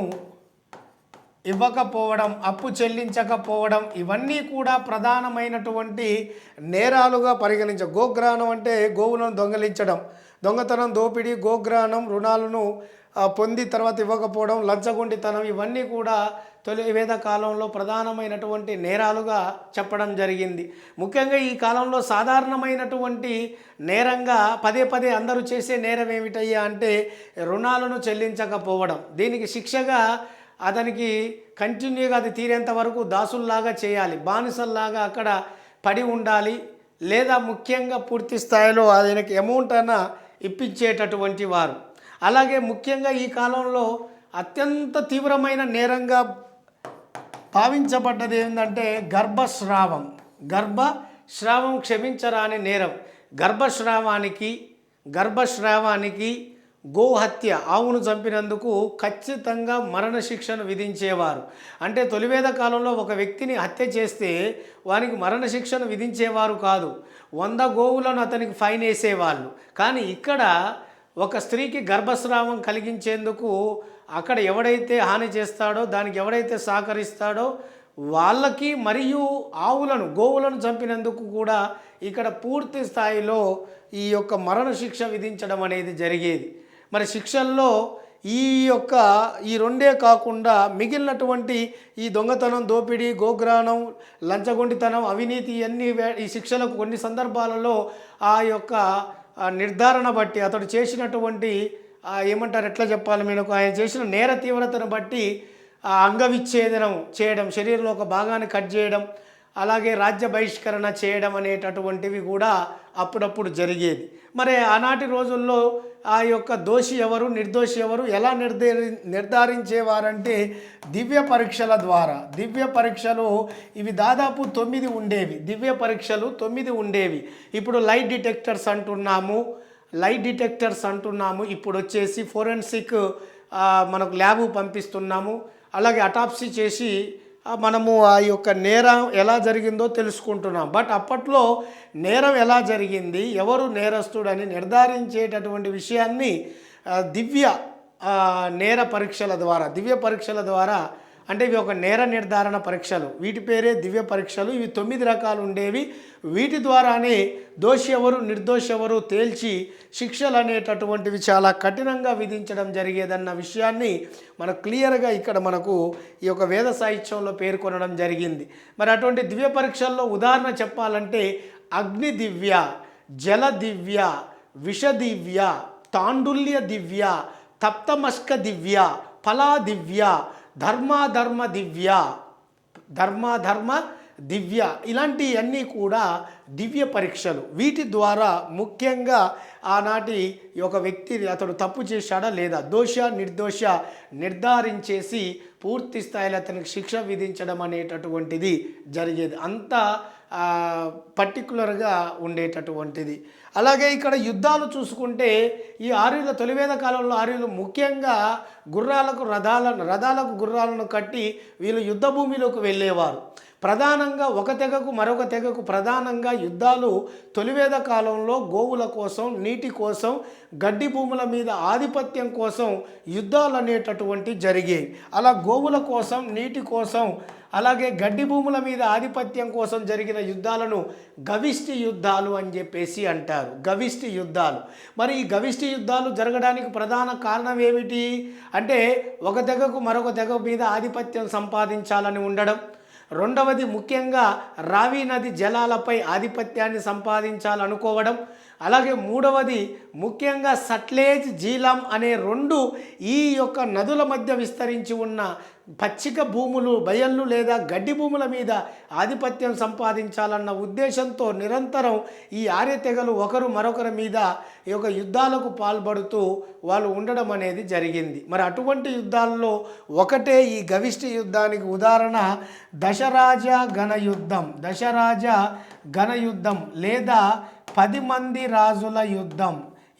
ఇవ్వకపోవడం, అప్పు చెల్లించకపోవడం, ఇవన్నీ కూడా ప్రధానమైనటువంటి నేరాలుగా గోగ్రహణం అంటే గోవులను దొంగలించడం, దొంగతనం దోపిడీ గోగ్రహణం రుణాలను పొంది తర్వాత ఇవ్వకపోవడం, లంచగొండితనం, ఇవన్నీ కూడా తొలివేద కాలంలో ప్రధానమైనటువంటి నేరాలుగా చెప్పడం జరిగింది. ముఖ్యంగా ఈ కాలంలో సాధారణమైనటువంటి నేరంగా పదే అందరూ చేసే నేరం ఏమిటయ్యా అంటే రుణాలను చెల్లించకపోవడం. దీనికి శిక్షగా అతనికి కంటిన్యూగా అది తీరేంత వరకు దాసుల్లాగా చేయాలి, బానిసల్లాగా అక్కడ పడి ఉండాలి, లేదా ముఖ్యంగా పూర్తి స్థాయిలో ఆయనకి అమౌంట్ అన్న ఇప్పించేటటువంటి వారు. అలాగే ముఖ్యంగా ఈ కాలంలో అత్యంత తీవ్రమైన నేరంగా భావించబడ్డది ఏంటంటే గర్భస్రావం క్షమించరాని నేరం. గర్భస్రావానికి గోహత్య, ఆవును చంపినందుకు ఖచ్చితంగా మరణశిక్షను విధించేవారు. అంటే తొలివేద కాలంలో ఒక వ్యక్తిని హత్య చేస్తే వానికి మరణశిక్షను విధించేవారు కాదు, 100 గోవులను అతనికి ఫైన్ వేసేవాళ్ళు. కానీ ఇక్కడ ఒక స్త్రీకి గర్భస్రావం కలిగించేందుకు అక్కడ ఎవడైతే హాని చేస్తాడో, దానికి ఎవడైతే సహకరిస్తాడో వాళ్ళకి, మరియు గోవులను చంపినందుకు కూడా ఇక్కడ పూర్తి స్థాయిలో ఈ యొక్క మరణశిక్ష విధించడం అనేది జరిగేది. మరి శిక్షల్లో ఈ రెండే కాకుండా మిగిలినటువంటి ఈ దొంగతనం దోపిడీ గోగ్రహణం లంచగొండితనం అవినీతి ఈ శిక్షలకు కొన్ని సందర్భాలలో ఆ యొక్క నిర్ధారణ బట్టి అతడు చేసినటువంటి ఎట్లా చెప్పాలి మీకు, ఆయన చేసిన నేర తీవ్రతను బట్టి అంగవిచ్ఛేదనం చేయడం, శరీరంలో ఒక భాగాన్ని కట్ చేయడం, అలాగే రాజ్య బహిష్కరణ చేయడం అనేటటువంటివి కూడా అప్పుడప్పుడు జరిగేది. మరి ఆనాటి రోజుల్లో ఆ యొక్క దోషి ఎవరు నిర్దోషి ఎవరు ఎలా నిర్ధారించేవారంటే దివ్య పరీక్షలు ఇవి దాదాపు 9 ఉండేవి. దివ్య పరీక్షలు 9 ఉండేవి. ఇప్పుడు లైట్ డిటెక్టర్స్ అంటున్నాము, ఇప్పుడు వచ్చేసి ఫోరెన్సిక్ మనకు ల్యాబ్ పంపిస్తున్నాము. అలాగే అటాప్సీ చేసి మనము ఆ యొక్క నేరం ఎలా జరిగిందో తెలుసుకుంటున్నాం. బట్ అప్పట్లో నేరం ఎలా జరిగింది, ఎవరు నేరస్తుడని నిర్ధారించేటటువంటి విషయాన్ని దివ్య పరీక్షల ద్వారా అంటే ఇవి ఒక నేర నిర్ధారణ పరీక్షలు, వీటి పేరే దివ్య పరీక్షలు. ఇవి 9 రకాలు ఉండేవి. వీటి ద్వారానే దోషి ఎవరు నిర్దోషి ఎవరు తేల్చి శిక్షలు అనేటటువంటివి చాలా కఠినంగా విధించడం జరిగేదన్న విషయాన్ని మనకు క్లియర్గా ఇక్కడ మనకు ఈ యొక్క వేద సాహిత్యంలో పేర్కొనడం జరిగింది. మరి అటువంటి దివ్య పరీక్షల్లో ఉదాహరణ చెప్పాలంటే అగ్ని దివ్య, జల దివ్య, విష దివ్య, తాండుల్య దివ్య, తప్తమస్క దివ్య, ఫలా దివ్య, ధర్మాధర్మ దివ్య, ధర్మాధర్మ దివ్య, ఇలాంటివన్నీ కూడా దివ్య పరీక్షలు. వీటి ద్వారా ముఖ్యంగా ఆనాటి ఒక వ్యక్తి అతడు తప్పు చేశాడా లేదా, దోష నిర్దోష నిర్ధారించేసి పూర్తి స్థాయిలో అతనికి శిక్ష విధించడం అనేటటువంటిది జరిగేది. అంత పర్టికులర్గా ఉండేటటువంటిది. అలాగే ఇక్కడ యుద్ధాలు చూసుకుంటే ఈ ఆర్యుల తొలివేద కాలంలో ఆర్యులు ముఖ్యంగా రథాలకు గుర్రాలను కట్టి వీళ్ళు యుద్ధ భూమిలోకి వెళ్ళేవారు. ప్రధానంగా ఒక తెగకు మరొక తెగకు ప్రధానంగా యుద్ధాలు తొలివేద కాలంలో గోవుల కోసం, నీటి కోసం, గడ్డి భూముల మీద ఆధిపత్యం కోసం యుద్ధాలు అనేటటువంటి జరిగేవి. అలా గోవుల కోసం, నీటి కోసం, అలాగే గడ్డి భూముల మీద ఆధిపత్యం కోసం జరిగిన యుద్ధాలను గవిష్టి యుద్ధాలు అని చెప్పేసి అంటారు. గవిష్టి యుద్ధాలు. మరి ఈ గవిష్టి యుద్ధాలు జరగడానికి ప్రధాన కారణం ఏమిటి అంటే ఒక తెగకు మరొక తెగ మీద ఆధిపత్యం సంపాదించాలని ఉండడం. రెండవది ముఖ్యంగా రావి నది జలాలపై ఆధిపత్యాన్ని సంపాదించాలనుకోవడం. అలాగే మూడవది ముఖ్యంగా సట్లేజ్, జీలం అనే 2 ఈ యొక్క నదుల మధ్య విస్తరించి ఉన్న పచ్చిక భూములు, బయళ్ళు లేదా గడ్డి భూముల మీద ఆధిపత్యం సంపాదించాలన్న ఉద్దేశంతో నిరంతరం ఈ ఆర్య తెగలు ఒకరు మరొకరి మీద ఈ యొక్క యుద్ధాలకు పాల్పడుతూ వాళ్ళు ఉండడం అనేది జరిగింది. మరి అటువంటి యుద్ధాల్లో ఒకటే ఈ గవిష్టి యుద్ధానికి ఉదాహరణ దశరాజ ఘనయుద్ధం. దశరాజ ఘనయుద్ధం లేదా 10 మంది రాజుల యుద్ధం.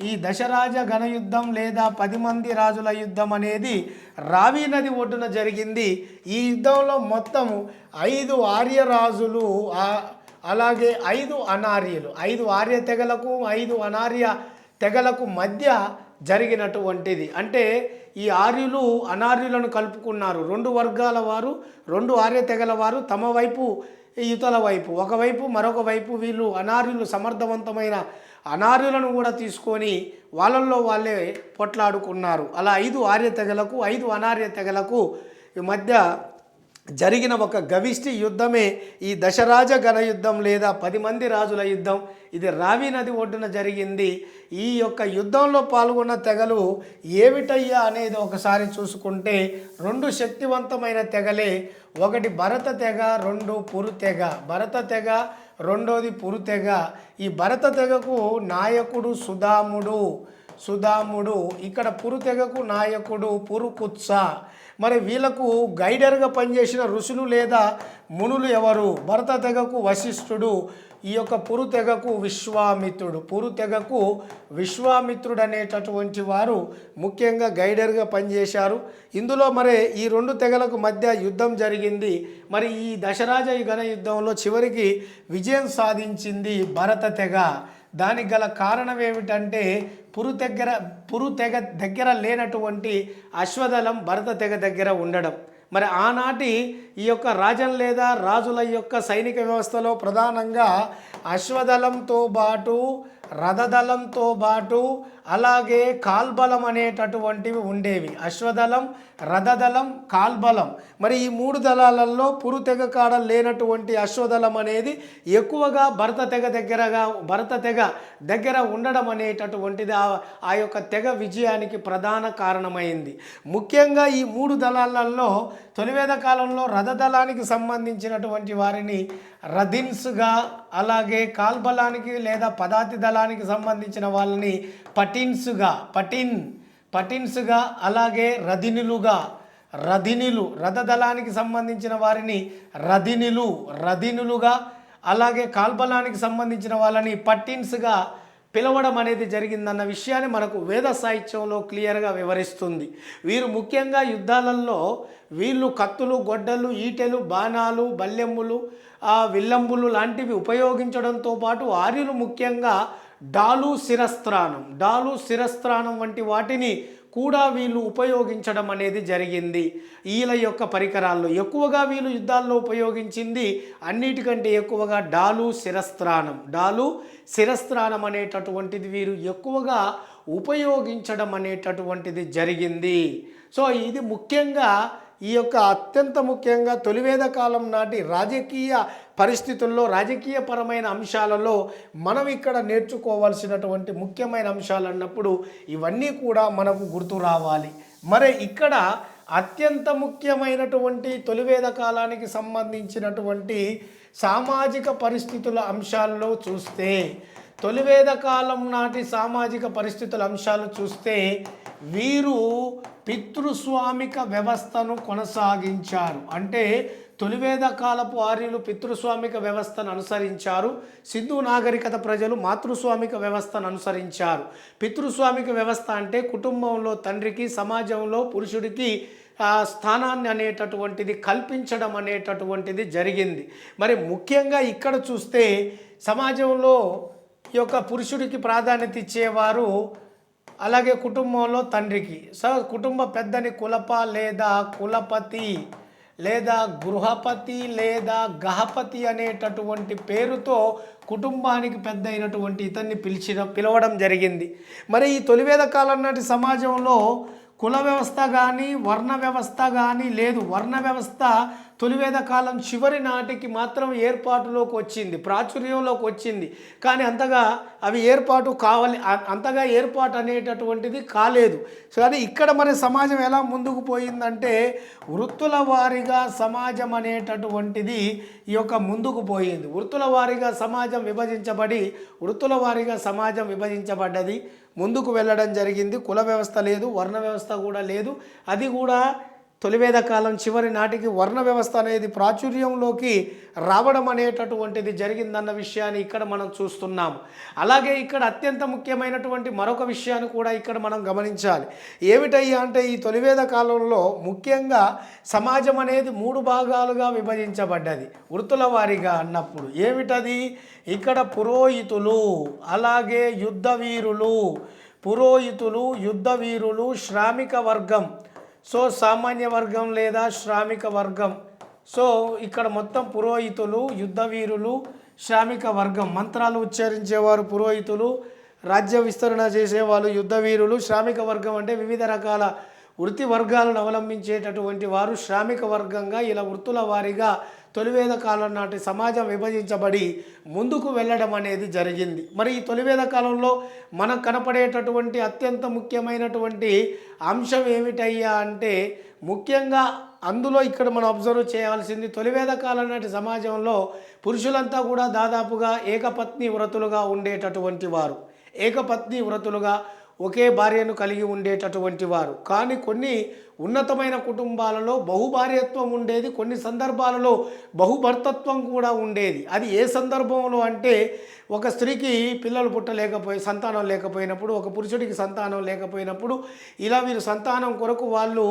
ఈ దశరాజ ఘనయుద్ధం లేదా 10 మంది రాజుల యుద్ధం అనేది రావి నది ఒడ్డున జరిగింది. ఈ యుద్ధంలో మొత్తం 5 ఆర్య రాజులు, అలాగే 5 అనార్యులు, 5 ఆర్య తెగలకు 5 అనార్య తెగలకు మధ్య జరిగినటువంటిది. అంటే ఈ ఆర్యులు అనార్యులను కలుపుకున్నారు. 2 వర్గాల వారు, 2 ఆర్య తెగల వారు తమ వైపు యుతల వైపు, ఒకవైపు మరొక వైపు వీళ్ళు అనార్యులు సమర్థవంతమైన అనార్యులను కూడా తీసుకొని వాళ్ళల్లో వాళ్ళే పొట్లాడుకున్నారు. అలా 5 ఆర్య తెగలకు 5 అనార్య తెగలకు మధ్య జరిగిన ఒక గవిష్టి యుద్ధమే ఈ దశరాజ ఘనయుద్ధం లేదా 10 మంది రాజుల యుద్ధం. ఇది రావి నది ఒడ్డున జరిగింది. ఈ యొక్క యుద్ధంలో పాల్గొన్న తెగలు ఏమిటయ్యా అనేది ఒకసారి చూసుకుంటే 2 శక్తివంతమైన తెగలే. ఒకటి భరత తెగ, 2 పురు తెగ. భరత తెగ, రెండోది పురు తెగ. ఈ భరత తెగకు నాయకుడు సుధాముడు. ఇక్కడ పురు తెగకు నాయకుడు పురుకుత్స. మరి వీళ్ళకు గైడర్గా పనిచేసిన ఋషులు లేదా మునులు ఎవరు? భరత తెగకు వశిష్ఠుడు, ఈ యొక్క పురు తెగకు విశ్వామిత్రుడు. పురు తెగకు విశ్వామిత్రుడు అనేటటువంటి వారు ముఖ్యంగా గైడర్గా పనిచేశారు. ఇందులో మరి ఈ 2 తెగలకు మధ్య యుద్ధం జరిగింది. మరి ఈ దశరాజ ఘన యుద్ధంలో చివరికి విజయం సాధించింది భరత తెగ. దానికి గల కారణం ఏమిటంటే పురు తెగ దగ్గర లేనటువంటి అశ్వదళం భరత తెగ దగ్గర ఉండడం. మరి ఆనాటి ఈ యొక్క రాజన్ లేదా రాజుల యొక్క సైనిక వ్యవస్థలో ప్రధానంగా అశ్వదళంతో పాటు రథదళంతో పాటు అలాగే కాల్బలం అనేటటువంటివి ఉండేవి. అశ్వదళం, రథదళం, కాల్బలం. మరి ఈ 3 దళాలలో పురు తెగ కాడ లేనటువంటి అశ్వదళం అనేది ఎక్కువగా భరత తెగ దగ్గర ఉండడం అనేటటువంటిది ఆ యొక్క తెగ విజయానికి ప్రధాన కారణమైంది. ముఖ్యంగా ఈ 3 దళాలలో తొలివేద కాలంలో రథదళానికి సంబంధించినటువంటి వారిని రథిన్స్గా, అలాగే కాల్బలానికి లేదా పదాతి దళానికి సంబంధించిన వాళ్ళని పటిన్స్గా, అలాగే రథినులు రథదళానికి సంబంధించిన వారిని రథినులుగా, అలాగే కాల్బలానికి సంబంధించిన వాళ్ళని పట్టిన్స్గా పిలవడం అనేది జరిగిందన్న విషయాన్ని మనకు వేద సాహిత్యంలో క్లియర్గా వివరిస్తుంది. వీరు ముఖ్యంగా యుద్ధాలలో వీళ్ళు కత్తులు, గొడ్డలు, ఈటెలు, బాణాలు, బల్లెమ్ములు, విల్లంబులు లాంటివి ఉపయోగించడంతో పాటు ఆర్యులు ముఖ్యంగా డాలు శిరస్త్రాణం వంటి వాటిని కూడా వీళ్ళు ఉపయోగించడం అనేది జరిగింది. వీళ్ళ యొక్క పరికరాల్లో ఎక్కువగా వీళ్ళు యుద్ధాల్లో ఉపయోగించింది అన్నిటికంటే ఎక్కువగా డాలు శిరస్త్రాణం అనేటటువంటిది వీరు ఎక్కువగా ఉపయోగించడం అనేటటువంటిది జరిగింది. సో ఇది ముఖ్యంగా ఈ యొక్క అత్యంత ముఖ్యంగా తొలివేద కాలం నాటి రాజకీయ పరిస్థితుల్లో రాజకీయపరమైన అంశాలలో మనం ఇక్కడ నేర్చుకోవాల్సినటువంటి ముఖ్యమైన అంశాలు అన్నప్పుడు ఇవన్నీ కూడా మనకు గుర్తు రావాలి. మరి ఇక్కడ అత్యంత ముఖ్యమైనటువంటి తొలివేద కాలానికి సంబంధించినటువంటి సామాజిక పరిస్థితుల అంశాల్లో చూస్తే తొలివేద కాలం నాటి సామాజిక పరిస్థితుల అంశాలు చూస్తే వీరు పితృస్వామిక వ్యవస్థను కొనసాగించారు. అంటే తొలివేద కాలపు ఆర్యులు పితృస్వామిక వ్యవస్థను అనుసరించారు. సింధు నాగరికత ప్రజలు మాతృస్వామిక వ్యవస్థను అనుసరించారు. పితృస్వామిక వ్యవస్థ అంటే కుటుంబంలో తండ్రికి సమాజంలో పురుషుడికి స్థానాన్ని అనేటటువంటిది కల్పించడం అనేటటువంటిది జరిగింది. మరి ముఖ్యంగా ఇక్కడ చూస్తే సమాజంలో ఈ యొక్క పురుషుడికి ప్రాధాన్యత ఇచ్చేవారు, అలాగే కుటుంబంలో తండ్రికి కుటుంబ పెద్దని కులప లేదా కులపతి లేదా గృహపతి లేదా గహపతి అనేటటువంటి పేరుతో కుటుంబానికి పెద్ద అయినటువంటి ఇతన్ని పిలవడం జరిగింది. మరి ఈ తొలివేద కాలం నాటి సమాజంలో కుల వ్యవస్థ కానీ వర్ణ వ్యవస్థ కానీ లేదు. వర్ణ వ్యవస్థ తొలివేద కాలం చివరి నాటికి మాత్రం ఏర్పాటులోకి వచ్చింది, ప్రాచుర్యంలోకి వచ్చింది. కానీ అంతగా అవి అంతగా ఏర్పాటు అనేటటువంటిది కాలేదు. కానీ ఇక్కడ మన సమాజం ఎలా ముందుకు పోయిందంటే వృత్తుల వారీగా సమాజం అనేటటువంటిది ఈ యొక్క ముందుకు పోయింది. వృత్తుల వారీగా సమాజం విభజించబడ్డది, ముందుకు వెళ్ళడం జరిగింది. కుల వ్యవస్థ లేదు, వర్ణ వ్యవస్థ కూడా లేదు. అది కూడా తొలివేద కాలం చివరి నాటికి వర్ణ వ్యవస్థ అనేది ప్రాచుర్యంలోకి రావడం అనేటటువంటిది జరిగిందన్న విషయాన్ని ఇక్కడ మనం చూస్తున్నాము. అలాగే ఇక్కడ అత్యంత ముఖ్యమైనటువంటి మరొక విషయాన్ని కూడా ఇక్కడ మనం గమనించాలి. ఏమిటయ్యా అంటే ఈ తొలివేద కాలంలో ముఖ్యంగా సమాజం అనేది 3 భాగాలుగా విభజించబడ్డది వృత్తుల వారీగా అన్నప్పుడు. ఏమిటది? ఇక్కడ పురోహితులు, అలాగే యుద్ధ వీరులు, శ్రామిక వర్గం, సామాన్య వర్గం లేదా శ్రామిక వర్గం. ఇక్కడ మొత్తం పురోహితులు, యుద్ధ వీరులు, శ్రామిక వర్గం, మంత్రాలు ఉచ్చరించేవారు పురోహితులు, రాజ్య విస్తరణ చేసేవాళ్ళు యుద్ధ వీరులు. శ్రామిక వర్గం అంటే వివిధ రకాల వృత్తి వర్గాలను అవలంబించేటటువంటి వారు శ్రామిక వర్గంగా ఇలా వృత్తుల వారీగా తొలివేద కాలం నాటి సమాజం విభజించబడి ముందుకు వెళ్ళడం అనేది జరిగింది. మరి ఈ తొలివేద కాలంలో మనకు కనపడేటటువంటి అత్యంత ముఖ్యమైనటువంటి అంశం ఏమిటయ్యా అంటే ముఖ్యంగా అందులో ఇక్కడ మనం అబ్జర్వ్ చేయాల్సింది తొలివేద కాలం నాటి సమాజంలో పురుషులంతా కూడా దాదాపుగా ఏకపత్ని వ్రతులుగా ఒకే భార్యను కలిగి ఉండేటటువంటి వారు. కానీ కొన్ని ఉన్నతమైన కుటుంబాలలో బహుభార్యత్వం ఉండేది, కొన్ని సందర్భాలలో బహుభర్తత్వం కూడా ఉండేది. అది ఏ సందర్భంలో అంటే ఒక స్త్రీకి సంతానం లేకపోయినప్పుడు, ఒక పురుషుడికి సంతానం లేకపోయినప్పుడు ఇలా వీరు సంతానం కొరకు వాళ్ళు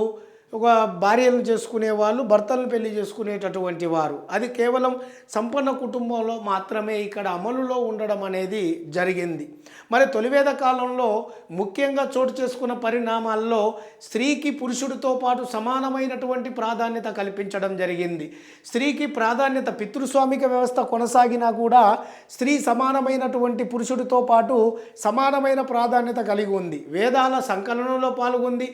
ఒక భార్యలను చేసుకునేవాళ్ళు, భర్తలను పెళ్లి చేసుకునేటటువంటి వారు. అది కేవలం సంపన్న కుటుంబంలో మాత్రమే ఇక్కడ అమలులో ఉండడం అనేది జరిగింది. మరి తొలివేద కాలంలో ముఖ్యంగా చోటు చేసుకున్న పరిణామాల్లో స్త్రీకి పురుషుడితో పాటు సమానమైనటువంటి ప్రాధాన్యత కల్పించడం జరిగింది. స్త్రీకి ప్రాధాన్యత పితృస్వామిక వ్యవస్థ కొనసాగినా కూడా స్త్రీ సమానమైనటువంటి పురుషుడితో పాటు సమానమైన ప్రాధాన్యత కలిగి ఉంది. వేదాల సంకలనంలో పాల్గొంది,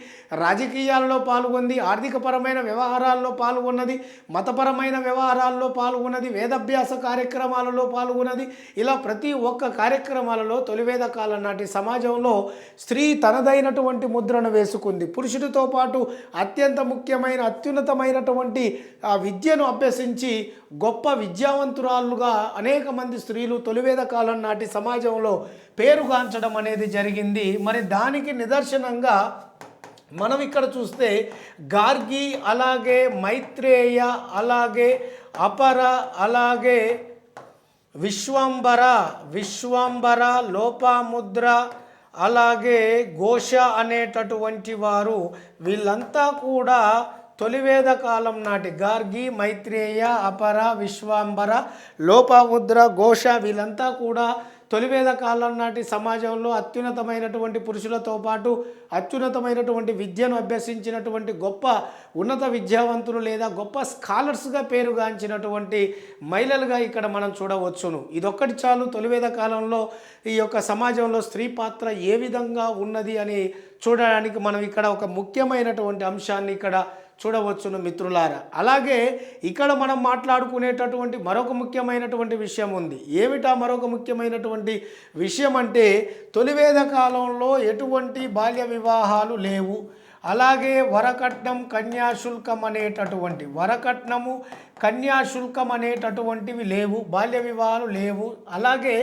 రాజకీయాలలో పాల్గొంది, ఆర్థికపరమైన వ్యవహారాల్లో పాల్గొన్నది, మతపరమైన వ్యవహారాల్లో పాల్గొన్నది, వేదాభ్యాస కార్యక్రమాలలో పాల్గొన్నది. ఇలా ప్రతి ఒక్క కార్యక్రమాలలో తొలివేద కాలం నాటి సమాజంలో స్త్రీ తనదైనటువంటి ముద్రను వేసుకుంది. పురుషుడితో పాటు అత్యంత ముఖ్యమైన అత్యున్నతమైనటువంటి విద్యను అభ్యసించి గొప్ప విద్యావంతురాలుగా అనేక మంది స్త్రీలు తొలివేద కాలం నాటి సమాజంలో పేరుగాంచడం అనేది జరిగింది. మరి దానికి నిదర్శనంగా మనం ఇక్కడ చూస్తే గార్గి, అలాగే మైత్రేయ, అలాగే అపర, అలాగే విశ్వంబర, లోపాముద్ర, అలాగే ఘోష అనేటటువంటి వారు వీళ్ళంతా కూడా తొలివేద కాలం నాటి గార్గి, మైత్రేయ, అపర, విశ్వంబర, లోపాముద్ర, ఘోష వీళ్ళంతా కూడా తొలివేద కాలం నాటి సమాజంలో అత్యున్నతమైనటువంటి పురుషులతో పాటు అత్యున్నతమైనటువంటి విద్యను అభ్యసించినటువంటి గొప్ప ఉన్నత విద్యావంతులు లేదా గొప్ప స్కాలర్స్గా పేరుగాంచినటువంటి మహిళలుగా ఇక్కడ మనం చూడవచ్చును. ఇదొక్కటి చాలు తొలివేద కాలంలో ఈ యొక్క సమాజంలో స్త్రీ పాత్ర ఏ విధంగా ఉన్నది అని చూడడానికి మనం ఇక్కడ ఒక ముఖ్యమైనటువంటి అంశాన్ని ఇక్కడ చూడవచ్చును మిత్రులారా. అలాగే ఇక్కడ మనం మాట్లాడుకునేటటువంటి మరొక ముఖ్యమైనటువంటి విషయం ఉంది. ఏమిటా మరొక ముఖ్యమైనటువంటి విషయం అంటే తొలివేద కాలంలో ఎటువంటి బాల్య వివాహాలు లేవు. అలాగే వరకట్నం కన్యాశుల్కం అనేటటువంటి వరకట్నము కన్యాశుల్కం అనేటటువంటివి లేవు, బాల్య వివాహాలు లేవు. అలాగే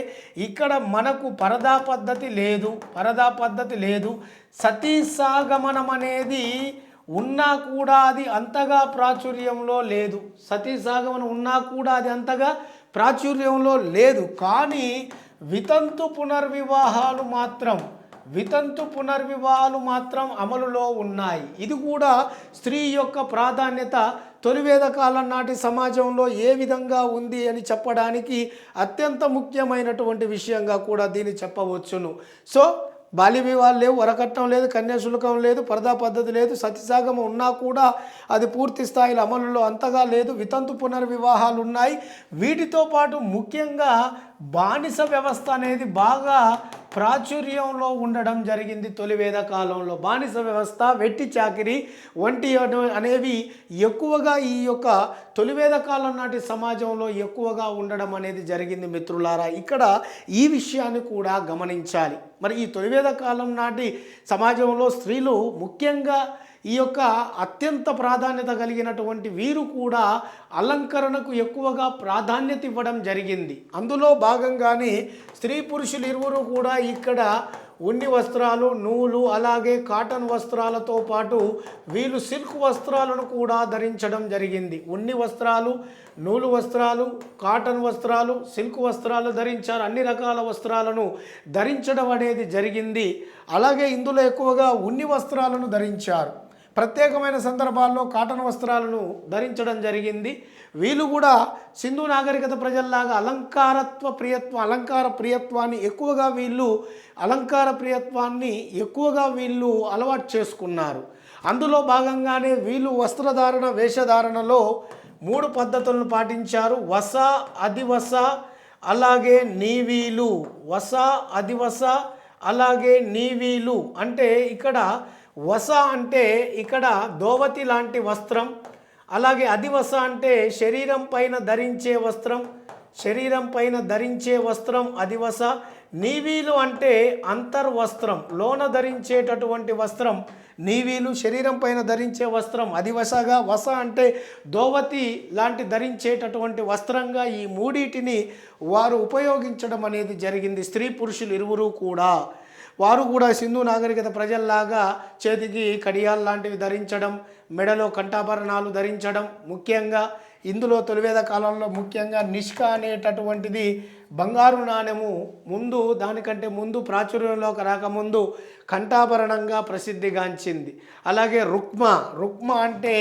ఇక్కడ మనకు పరదా పద్ధతి లేదు. సతీ సాగమనం అనేది ఉన్నా కూడా అది అంతగా ప్రాచుర్యంలో లేదు. సతీ సాగమనం ఉన్నా కూడా అది అంతగా ప్రాచుర్యంలో లేదు. కానీ వితంతు పునర్వివాహాలు మాత్రం అమలులో ఉన్నాయి. ఇది కూడా స్త్రీ యొక్క ప్రాధాన్యత తొలివేద కాలం నాటి సమాజంలో ఏ విధంగా ఉంది అని చెప్పడానికి అత్యంత ముఖ్యమైనటువంటి విషయంగా కూడా దీన్ని చెప్పవచ్చును. సో బాల్య వివాహాలు లేవు, వరకట్నం లేదు, కన్యాశుల్కం లేదు, పరదా పద్ధతి లేదు, సతీసాగమం ఉన్నా కూడా అది పూర్తి స్థాయిలో అమలులో అంతగా లేదు. వితంతు పునర్వివాహాలు ఉన్నాయి. వీటితో పాటు ముఖ్యంగా బానిస వ్యవస్థ అనేది బాగా ప్రాచుర్యంలో ఉండడం జరిగింది తొలివేద కాలంలో. బానిస వ్యవస్థ, వెట్టి చాకిరి వంటి అనేవి ఎక్కువగా ఈ యొక్క తొలివేద కాలం నాటి సమాజంలో ఎక్కువగా ఉండడం అనేది జరిగింది మిత్రులారా. ఇక్కడ ఈ విషయాన్ని కూడా గమనించాలి. మరి ఈ తొలివేద కాలం నాటి సమాజంలో స్త్రీలు ముఖ్యంగా ఈ యొక్క అత్యంత ప్రాధాన్యత కలిగినటువంటి వీరు కూడా అలంకరణకు ఎక్కువగా ప్రాధాన్యత ఇవ్వడం జరిగింది. అందులో భాగంగానే స్త్రీ పురుషులు ఇరువురు కూడా ఇక్కడ ఉన్ని వస్త్రాలు, నూలు, అలాగే కాటన్ వస్త్రాలతో పాటు వీళ్ళు సిల్క్ వస్త్రాలను కూడా ధరించడం జరిగింది. ఉన్ని వస్త్రాలు, నూలు వస్త్రాలు, కాటన్ వస్త్రాలు, సిల్క్ వస్త్రాలు ధరించారు. అన్ని రకాల వస్త్రాలను ధరించడం అనేది జరిగింది. అలాగే ఇందులో ఎక్కువగా ఉన్ని వస్త్రాలను ధరించారు. ప్రత్యేకమైన సందర్భాల్లో కాటన్ వస్త్రాలను ధరించడం జరిగింది. వీళ్ళు కూడా సింధు నాగరికత ప్రజల్లాగా అలంకార ప్రియత్వాన్ని ఎక్కువగా వీళ్ళు అలవాటు చేసుకున్నారు. అందులో భాగంగానే వీళ్ళు వేషధారణలో 3 పద్ధతులను పాటించారు. వస, అధివస, అలాగే నీవీలు. వస, అధివస, అలాగే నీవీలు అంటే ఇక్కడ వస అంటే ఇక్కడ దోవతి లాంటి వస్త్రం, అలాగే అధివస అంటే శరీరం పైన ధరించే వస్త్రం అధివస. నీవీలు అంటే అంతర్వస్త్రం, లోన ధరించేటటువంటి వస్త్రం నీవీలు, శరీరం పైన ధరించే వస్త్రం అధివసగా. వస అంటే దోవతి లాంటి ధరించేటటువంటి వస్త్రంగా ఈ మూడిటిని వారు ఉపయోగించడం అనేది జరిగింది. స్త్రీ పురుషులు ఇరువురు కూడా వారు కూడా సింధు నాగరికత ప్రజల్లాగా చేతికి కడియాలు లాంటివి ధరించడం, మెడలో కంఠాభరణాలు ధరించడం. ముఖ్యంగా ఇందులో తొలివేద కాలంలో ముఖ్యంగా నిష్క అనేటటువంటిది బంగారు నాణెము దానికంటే ముందు ప్రాచుర్యంలోకి రాకముందు కంఠాభరణంగా ప్రసిద్ధిగాంచింది. అలాగే రుక్మ అంటే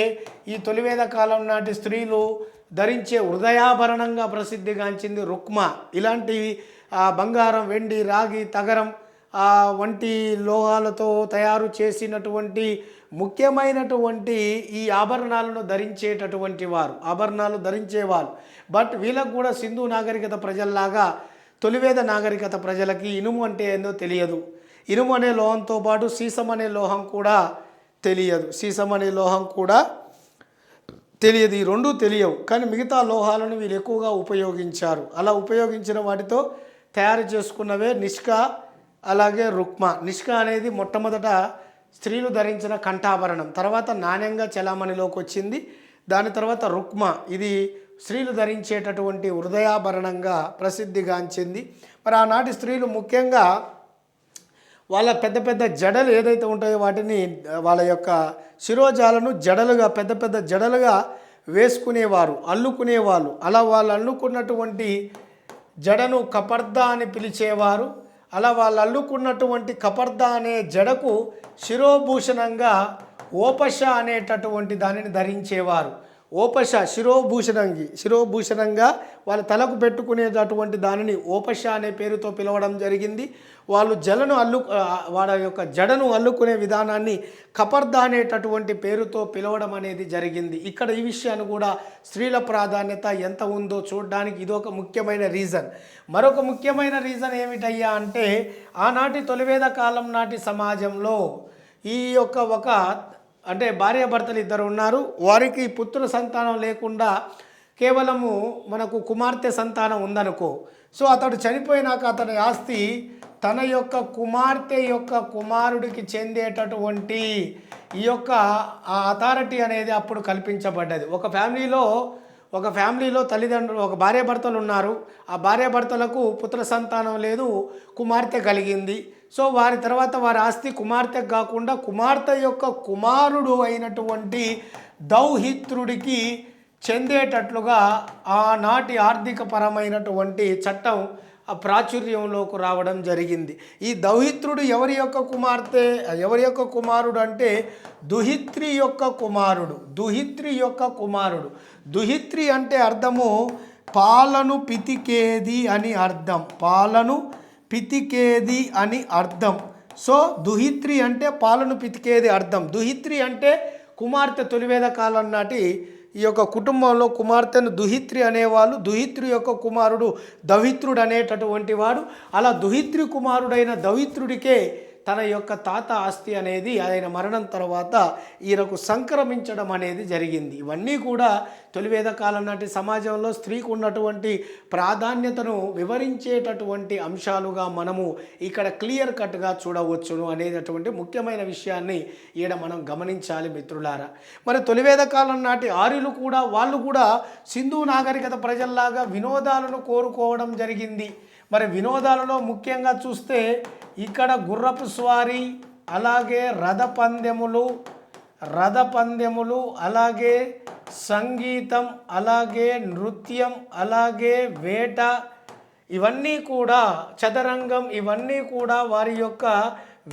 ఈ తొలివేద కాలం నాటి స్త్రీలు ధరించే హృదయాభరణంగా ప్రసిద్ధిగాంచింది రుక్మ. ఇలాంటివి బంగారం, వెండి, రాగి, తగరం వంటి లోహాలతో తయారు చేసినటువంటి ముఖ్యమైనటువంటి ఈ ఆభరణాలను ధరించేవారు. బట్ వీళ్ళకు కూడా సింధు నాగరికత ప్రజల్లాగా తొలివేద నాగరికత ప్రజలకి ఇనుము అంటే ఏందో తెలియదు. ఇనుము అనే లోహంతో పాటు సీసం అనే లోహం కూడా తెలియదు. ఈ రెండూ తెలియవు. కానీ మిగతా లోహాలను వీళ్ళు ఎక్కువగా ఉపయోగించారు. అలా ఉపయోగించిన వాటితో తయారు చేసుకున్నవే నిష్క, అలాగే రుక్మ. నిష్క అనేది మొట్టమొదట స్త్రీలు ధరించిన కంఠాభరణం, తర్వాత నాణ్యంగా చలామణిలోకి వచ్చింది. దాని తర్వాత రుక్మ, ఇది స్త్రీలు ధరించేటటువంటి హృదయాభరణంగా ప్రసిద్ధిగాంచింది. మరి ఆనాటి స్త్రీలు ముఖ్యంగా వాళ్ళ పెద్ద పెద్ద జడలు ఏదైతే ఉంటాయో వాటిని వాళ్ళ యొక్క శిరోజాలను పెద్ద జడలుగా వేసుకునేవారు, అల్లుకునేవాళ్ళు. అలా వాళ్ళు అల్లుకున్నటువంటి జడను కపర్దా అని పిలిచేవారు. అలా వాళ్ళు అల్లుకున్నటువంటి కపర్దా అనే జడకు శిరోభూషణంగా ఓపశ అనేటటువంటి దానిని ధరించేవారు. ఓపశ శిరోభూషణంగా వాళ్ళ తలకు పెట్టుకునేటటువంటి దానిని ఓపశ అనే పేరుతో పిలవడం జరిగింది. వాళ్ళు వాళ్ళ యొక్క జడను అల్లుకునే విధానాన్ని కపర్ద అనేటటువంటి పేరుతో పిలవడం అనేది జరిగింది. ఇక్కడ ఈ విషయాన్ని కూడా స్త్రీల ప్రాధాన్యత ఎంత ఉందో చూడడానికి ఇదొక ముఖ్యమైన రీజన్. మరొక ముఖ్యమైన రీజన్ ఏమిటయ్యా అంటే ఆనాటి తొలివేద కాలం నాటి సమాజంలో ఈ యొక్క అంటే భార్యాభర్తలు ఇద్దరు ఉన్నారు, వారికి పుత్ర సంతానం లేకుండా కేవలము మనకు కుమార్తె సంతానం ఉందనుకో. సో అతడు చనిపోయినాక అతని ఆస్తి తన యొక్క కుమార్తె యొక్క కుమారుడికి చెందేటటువంటి ఈ యొక్క అథారిటీ అనేది అప్పుడు కల్పించబడ్డది. ఒక ఫ్యామిలీలో తల్లిదండ్రులు ఒక భార్యాభర్తలు ఉన్నారు, ఆ భార్యాభర్తలకు పుత్ర సంతానం లేదు, కుమార్తె కలిగింది. సో వారి తర్వాత వారి ఆస్తి కుమార్తెకు కాకుండా కుమార్తె యొక్క కుమారుడు అయినటువంటి దౌహిత్రుడికి చెందేటట్లుగా ఆనాటి ఆర్థిక పరమైనటువంటి చట్టం ప్రాచుర్యంలోకి రావడం జరిగింది. ఈ దౌహిత్రుడు ఎవరి యొక్క కుమారుడు అంటే దుహిత్రి యొక్క కుమారుడు. దుహిత్రి అంటే అర్థము పాలను పితికేది అని అర్థం. సో దుహిత్రి అంటే పాలను పితికేది అర్థం. దుహిత్రి అంటే కుమార్తె. తొలివేద కాలం నాటి ఈ యొక్క కుటుంబంలో కుమార్తెను దుహిత్రి అనేవాళ్ళు. దుహిత్రి యొక్క కుమారుడు దౌహిత్రుడు అనేటటువంటి వాడు. అలా దుహిత్రి కుమారుడైన దౌహిత్రుడికే తన యొక్క తాత ఆస్తి అనేది ఆయన మరణం తర్వాత ఈయనకు సంక్రమించడం అనేది జరిగింది. ఇవన్నీ కూడా తొలివేద కాలం నాటి సమాజంలో స్త్రీకి ఉన్నటువంటి ప్రాధాన్యతను వివరించేటటువంటి అంశాలుగా మనము ఇక్కడ క్లియర్ కట్గా చూడవచ్చును అనేటటువంటి ముఖ్యమైన విషయాన్ని ఈడ మనం గమనించాలి మిత్రులారా. మరి తొలివేద కాలం నాటి ఆర్యులు కూడా వాళ్ళు కూడా సింధు నాగరికత ప్రజల్లాగా వినోదాలను కోరుకోవడం జరిగింది. మరి వినోదాలలో ముఖ్యంగా చూస్తే ఇక్కడ గుర్రపు స్వారీ, అలాగే రథపందెములు, అలాగే సంగీతం, అలాగే నృత్యం, అలాగే వేట, ఇవన్నీ కూడా చదరంగం, ఇవన్నీ కూడా వారి యొక్క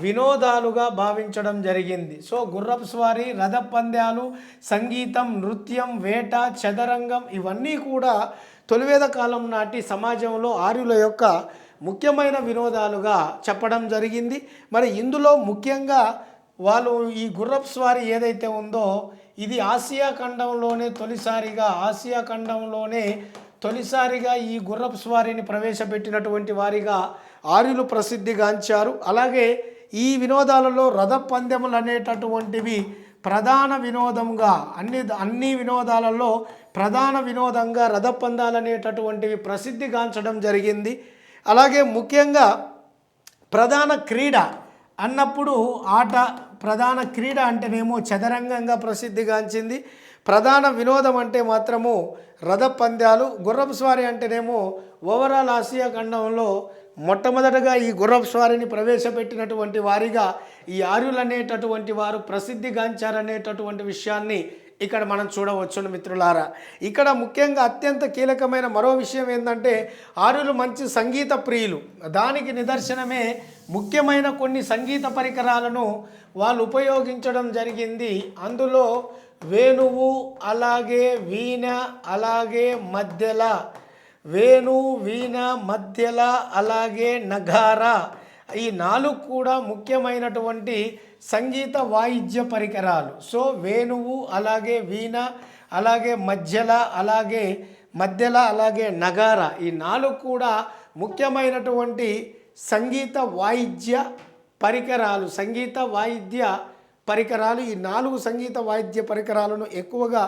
వినోదాలుగా భావించడం జరిగింది. సో గుర్రపు స్వారీ, రథపంద్యాలు, సంగీతం, నృత్యం, వేట, చదరంగం ఇవన్నీ కూడా తొలివేద కాలం నాటి సమాజంలో ఆర్యుల యొక్క ముఖ్యమైన వినోదాలుగా చెప్పడం జరిగింది. మరి ఇందులో ముఖ్యంగా వాళ్ళు ఈ గుర్రపు స్వారీ ఏదైతే ఉందో ఇది ఆసియా ఖండంలోనే ఈ గుర్రపు స్వారీని ప్రవేశపెట్టినటువంటి వారిగా ఆర్యులు ప్రసిద్ధిగాంచారు. అలాగే ఈ వినోదాలలో రథ పందెములు అనేటటువంటివి ప్రధాన వినోదంగా అన్ని వినోదాలలో ప్రధాన వినోదంగా రథ పందాలు అనేటటువంటివి ప్రసిద్ధిగాంచడం జరిగింది. అలాగే ముఖ్యంగా ప్రధాన క్రీడ అన్నప్పుడు ప్రధాన క్రీడ అంటేనేమో చదరంగంగా ప్రసిద్ధిగాంచింది. ప్రధాన వినోదం అంటే మాత్రము రథ పందాలు. గుర్రపు స్వారీ అంటేనేమో ఓవరాల్ ఆసియా ఖండంలో మొట్టమొదటగా ఈ గుర్రపు స్వారీని ప్రవేశపెట్టినటువంటి వారిగా ఈ ఆర్యులు అనేటటువంటి వారు ప్రసిద్ధిగాంచారనేటటువంటి విషయాన్ని ఇక్కడ మనం చూడవచ్చును మిత్రులారా. ఇక్కడ ముఖ్యంగా అత్యంత కీలకమైన మరో విషయం ఏంటంటే ఆర్యులు మంచి సంగీత ప్రియులు. దానికి నిదర్శనమే ముఖ్యమైన కొన్ని సంగీత పరికరాలను వాళ్ళు ఉపయోగించడం జరిగింది. అందులో వేణువు, అలాగే వీణ, అలాగే మధ్యల, అలాగే నగారా, ఈ 4 కూడా ముఖ్యమైనటువంటి సంగీత వాయిద్య పరికరాలు. సో వేణువు, అలాగే వీణ, అలాగే మధ్యల, అలాగే నగారా, ఈ 4 కూడా ముఖ్యమైనటువంటి సంగీత వాయిద్య పరికరాలు. ఈ 4 సంగీత వాయిద్య పరికరాలను ఎక్కువగా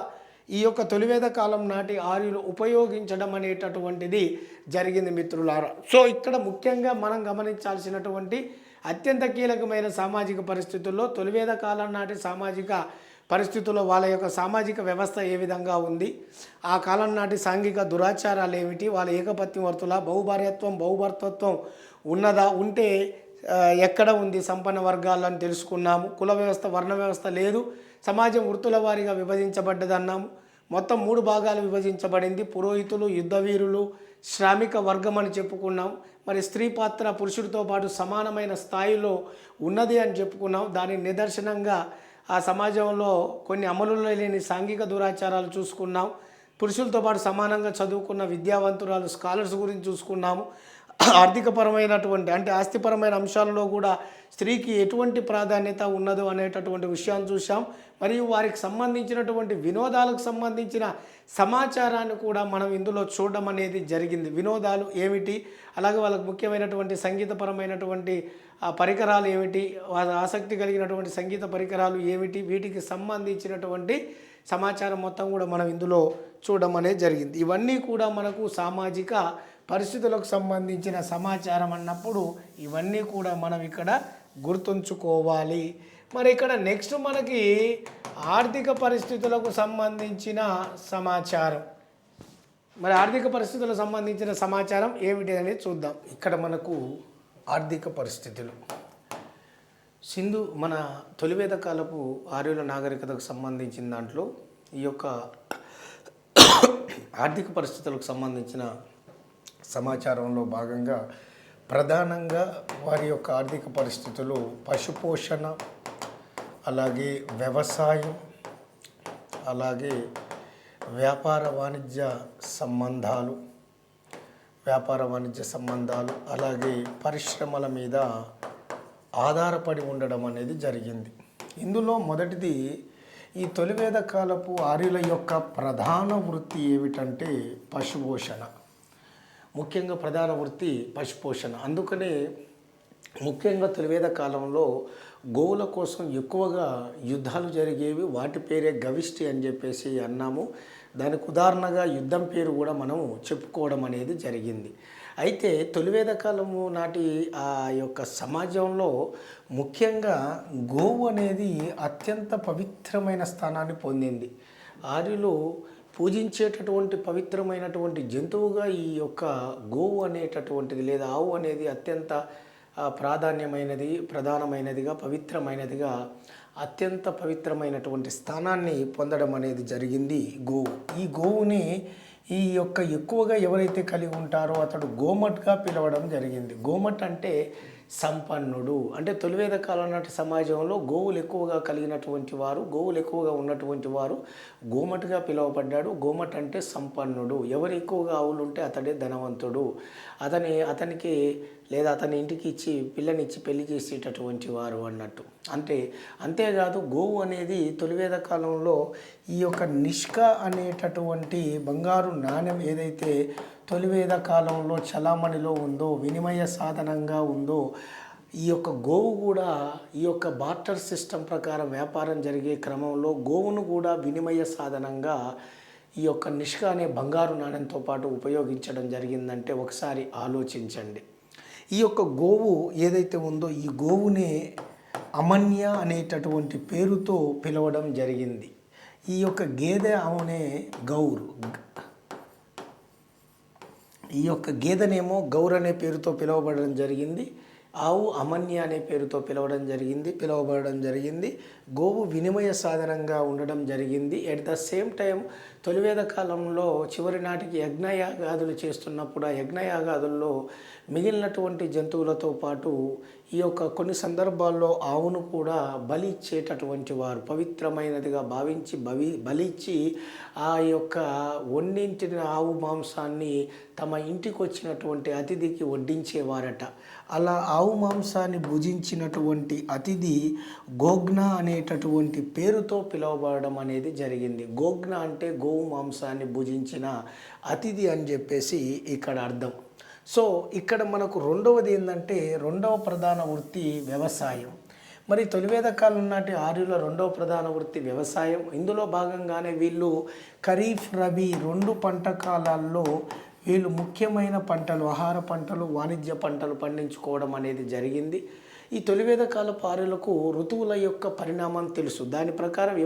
ఈ యొక్క తొలివేద కాలం నాటి ఆర్యులు ఉపయోగించడం అనేటటువంటిది జరిగింది మిత్రులారా. సో ఇక్కడ ముఖ్యంగా మనం గమనించాల్సినటువంటి అత్యంత కీలకమైన సామాజిక పరిస్థితుల్లో తొలివేద కాలం నాటి సామాజిక పరిస్థితుల్లో వాళ్ళ యొక్క సామాజిక వ్యవస్థ ఏ విధంగా ఉంది, ఆ కాలం నాటి సాంఘిక దురాచారాలు ఏమిటి, వాళ్ళ ఏకపత్ని వర్తుల బహుభర్తత్వం ఉన్నదా, ఉంటే ఎక్కడ ఉంది, సంపన్న వర్గాలను తెలుసుకున్నాము. కుల వ్యవస్థ, వర్ణ వ్యవస్థ లేదు, సమాజం వృత్తుల వారీగా విభజించబడ్డదన్నాము. మొత్తం 3 భాగాలు విభజించబడింది. పురోహితులు, యుద్ధవీరులు, శ్రామిక వర్గం అని చెప్పుకున్నాం. మరి స్త్రీ పాత్ర పురుషుడితో పాటు సమానమైన స్థాయిలో ఉన్నది అని చెప్పుకున్నాం. దాని నిదర్శనంగా ఆ సమాజంలో కొన్ని అమలులో లేని సాంఘిక దురాచారాలు చూసుకున్నాం. పురుషులతో పాటు సమానంగా చదువుకున్న విద్యావంతురాలు స్కాలర్స్ గురించి చూసుకున్నాము. ఆర్థికపరమైనటువంటి అంటే ఆస్తిపరమైన అంశాలలో కూడా స్త్రీకి ఎటువంటి ప్రాధాన్యత ఉన్నదో అనేటటువంటి విషయాన్ని చూసాం. మరియు వారికి సంబంధించినటువంటి వినోదాలకు సంబంధించిన సమాచారాన్ని కూడా మనం ఇందులో చూడడం అనేది జరిగింది. వినోదాలు ఏమిటి, అలాగే వాళ్ళకు ముఖ్యమైనటువంటి సంగీతపరమైనటువంటి పరికరాలు ఏమిటి, వాళ్ళ ఆసక్తి కలిగినటువంటి సంగీత పరికరాలు ఏమిటి, వీటికి సంబంధించినటువంటి సమాచారం మొత్తం కూడా మనం ఇందులో చూడడం అనేది జరిగింది. ఇవన్నీ కూడా మనకు సామాజిక పరిస్థితులకు సంబంధించిన సమాచారం అన్నప్పుడు ఇవన్నీ కూడా మనం ఇక్కడ గుర్తుంచుకోవాలి. మరి ఇక్కడ నెక్స్ట్ మనకి ఆర్థిక పరిస్థితులకు సంబంధించిన సమాచారం. మరి ఆర్థిక పరిస్థితులకు సంబంధించిన సమాచారం ఏమిటి అనేది చూద్దాం. ఇక్కడ మనకు ఆర్థిక పరిస్థితులు మన తొలివేద కాలపు ఆర్యుల నాగరికతకు సంబంధించిన దాంట్లో ఈ యొక్క ఆర్థిక పరిస్థితులకు సంబంధించిన సమాచారంలో భాగంగా ప్రధానంగా వారి యొక్క ఆర్థిక పరిస్థితులు పశుపోషణ, అలాగే వ్యవసాయం, అలాగే వ్యాపార వాణిజ్య సంబంధాలు, అలాగే పరిశ్రమల మీద ఆధారపడి ఉండడం అనేది జరిగింది. ఇందులో మొదటిది ఈ తొలివేద కాలపు ఆర్యుల యొక్క ప్రధాన వృత్తి ఏమిటంటే పశుపోషణ. ముఖ్యంగా ప్రధాన వృత్తి పశుపోషణ. అందుకనే ముఖ్యంగా తొలివేద కాలంలో గోవుల కోసం ఎక్కువగా యుద్ధాలు జరిగేవి. వాటి పేరే గవిష్టి అని చెప్పేసి అన్నాము. దానికి ఉదాహరణగా యుద్ధం పేరు కూడా మనం చెప్పుకోవడం అనేది జరిగింది. అయితే తొలివేద కాలము నాటి ఆ యొక్క సమాజంలో ముఖ్యంగా గోవు అనేది అత్యంత పవిత్రమైన స్థానాన్ని పొందింది. ఆర్యులు పూజించేటటువంటి పవిత్రమైనటువంటి జంతువుగా ఈ యొక్క గోవు అనేటటువంటిది లేదా ఆవు అనేది అత్యంత ప్రధానమైనదిగా పవిత్రమైనదిగా అత్యంత పవిత్రమైనటువంటి స్థానాన్ని పొందడం అనేది జరిగింది గోవు. ఈ గోవుని ఈ యొక్క ఎక్కువగా ఎవరైతే కలిగి ఉంటారో అతడు గోమట్గా పిలవడం జరిగింది. గోమట్ అంటే సంపన్నుడు. అంటే తొలివేద కాలం నాటి సమాజంలో గోవులు ఎక్కువగా కలిగినటువంటి వారు, గోవులు ఎక్కువగా ఉన్నటువంటి వారు గోమట్గా పిలువబడ్డాడు. గోమట్ అంటే సంపన్నుడు. ఎవరు ఎక్కువగా ఆవులు ఉంటే అతడే ధనవంతుడు. అతనికి లేదా అతని ఇంటికి ఇచ్చి పిల్లనిచ్చి పెళ్లి చేసేటటువంటి వారు అన్నట్టు. అంతేకాదు గోవు అనేది తొలివేద కాలంలో ఈ యొక్క నిష్క అనేటటువంటి బంగారు నాణ్యం ఏదైతే తొలివేద కాలంలో చలామణిలో ఉందో, వినిమయ సాధనంగా ఉందో, ఈ యొక్క గోవు కూడా ఈ యొక్క బార్టర్ సిస్టమ్ ప్రకారం వ్యాపారం జరిగే క్రమంలో గోవును కూడా వినిమయ సాధనంగా ఈ యొక్క నిష్క అనే బంగారు నాణ్యంతో పాటు ఉపయోగించడం జరిగిందంటే ఒకసారి ఆలోచించండి. ఈ యొక్క గోవు ఏదైతే ఉందో ఈ గోవునే అమన్య అనేటటువంటి పేరుతో పిలవడం జరిగింది. ఈ యొక్క గేదె ఆవునే గౌరు, ఈ యొక్క గేదెనేమో గౌర్ అనే పేరుతో పిలువబడడం జరిగింది. ఆవు అమన్య అనే పేరుతో పిలువబడడం జరిగింది. గోవు వినిమయ సాధనంగా ఉండడం జరిగింది. ఎట్ ద సేమ్ టైం తొలివేద కాలంలో చివరి నాటికి యజ్ఞయాగాదులు చేస్తున్నప్పుడు ఆ యజ్ఞయాగాదుల్లో మిగిలినటువంటి జంతువులతో పాటు ఈ యొక్క కొన్ని సందర్భాల్లో ఆవును కూడా బలి ఇచ్చేటటువంటి వారు, పవిత్రమైనదిగా భావించి బలిచ్చి ఆ యొక్క వండించిన ఆవు మాంసాన్ని తమ ఇంటికి వచ్చినటువంటి అతిథికి వడ్డించేవారట. అలా ఆవు మాంసాన్ని భుజించినటువంటి అతిథి గోగ్న అనేటటువంటి పేరుతో పిలువబడడం అనేది జరిగింది. గోగ్న అంటే గోవు మాంసాన్ని భుజించిన అతిథి అని చెప్పేసి ఇక్కడ అర్థం. సో ఇక్కడ మనకు రెండవది ఏంటంటే రెండవ ప్రధాన వృత్తి వ్యవసాయం. మరి తొలివేద కాలం నాటి ఆర్యుల రెండవ ప్రధాన వృత్తి వ్యవసాయం. ఇందులో భాగంగానే వీళ్ళు ఖరీఫ్, రబీ 2 పంట కాలాల్లో వీళ్ళు ముఖ్యమైన పంటలు, ఆహార పంటలు, వాణిజ్య పంటలు పండించుకోవడం అనేది జరిగింది. ఈ తొలివేద కాలపు ఆర్యులకు ఋతువుల యొక్క పరిణామం తెలుసు. దాని ప్రకారం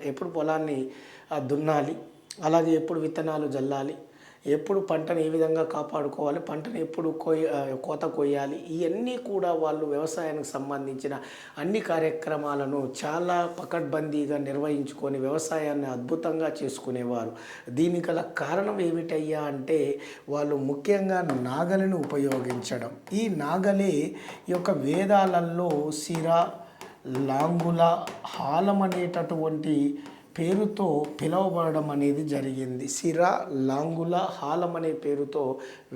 ఎప్పుడు పొలాన్ని దున్నాలి, అలాగే ఎప్పుడు విత్తనాలు జల్లాలి, ఎప్పుడు పంటను ఏ విధంగా కాపాడుకోవాలి, పంటను ఎప్పుడు కోత కొయ్యాలి, ఇవన్నీ కూడా వాళ్ళు వ్యవసాయానికి సంబంధించిన అన్ని కార్యక్రమాలను చాలా పకడ్బందీగా నిర్వహించుకొని వ్యవసాయాన్ని అద్భుతంగా చేసుకునేవారు. దీనికి గల కారణం ఏమిటయ్యా అంటే వాళ్ళు ముఖ్యంగా నాగలిని ఉపయోగించడం. ఈ నాగలే ఈ యొక్క వేదాలలో సిర, లాంగుల హాలం అనేటటువంటి పేరుతో పిలువబడడం అనేది జరిగింది. సిర లాంగుల హాలం అనే పేరుతో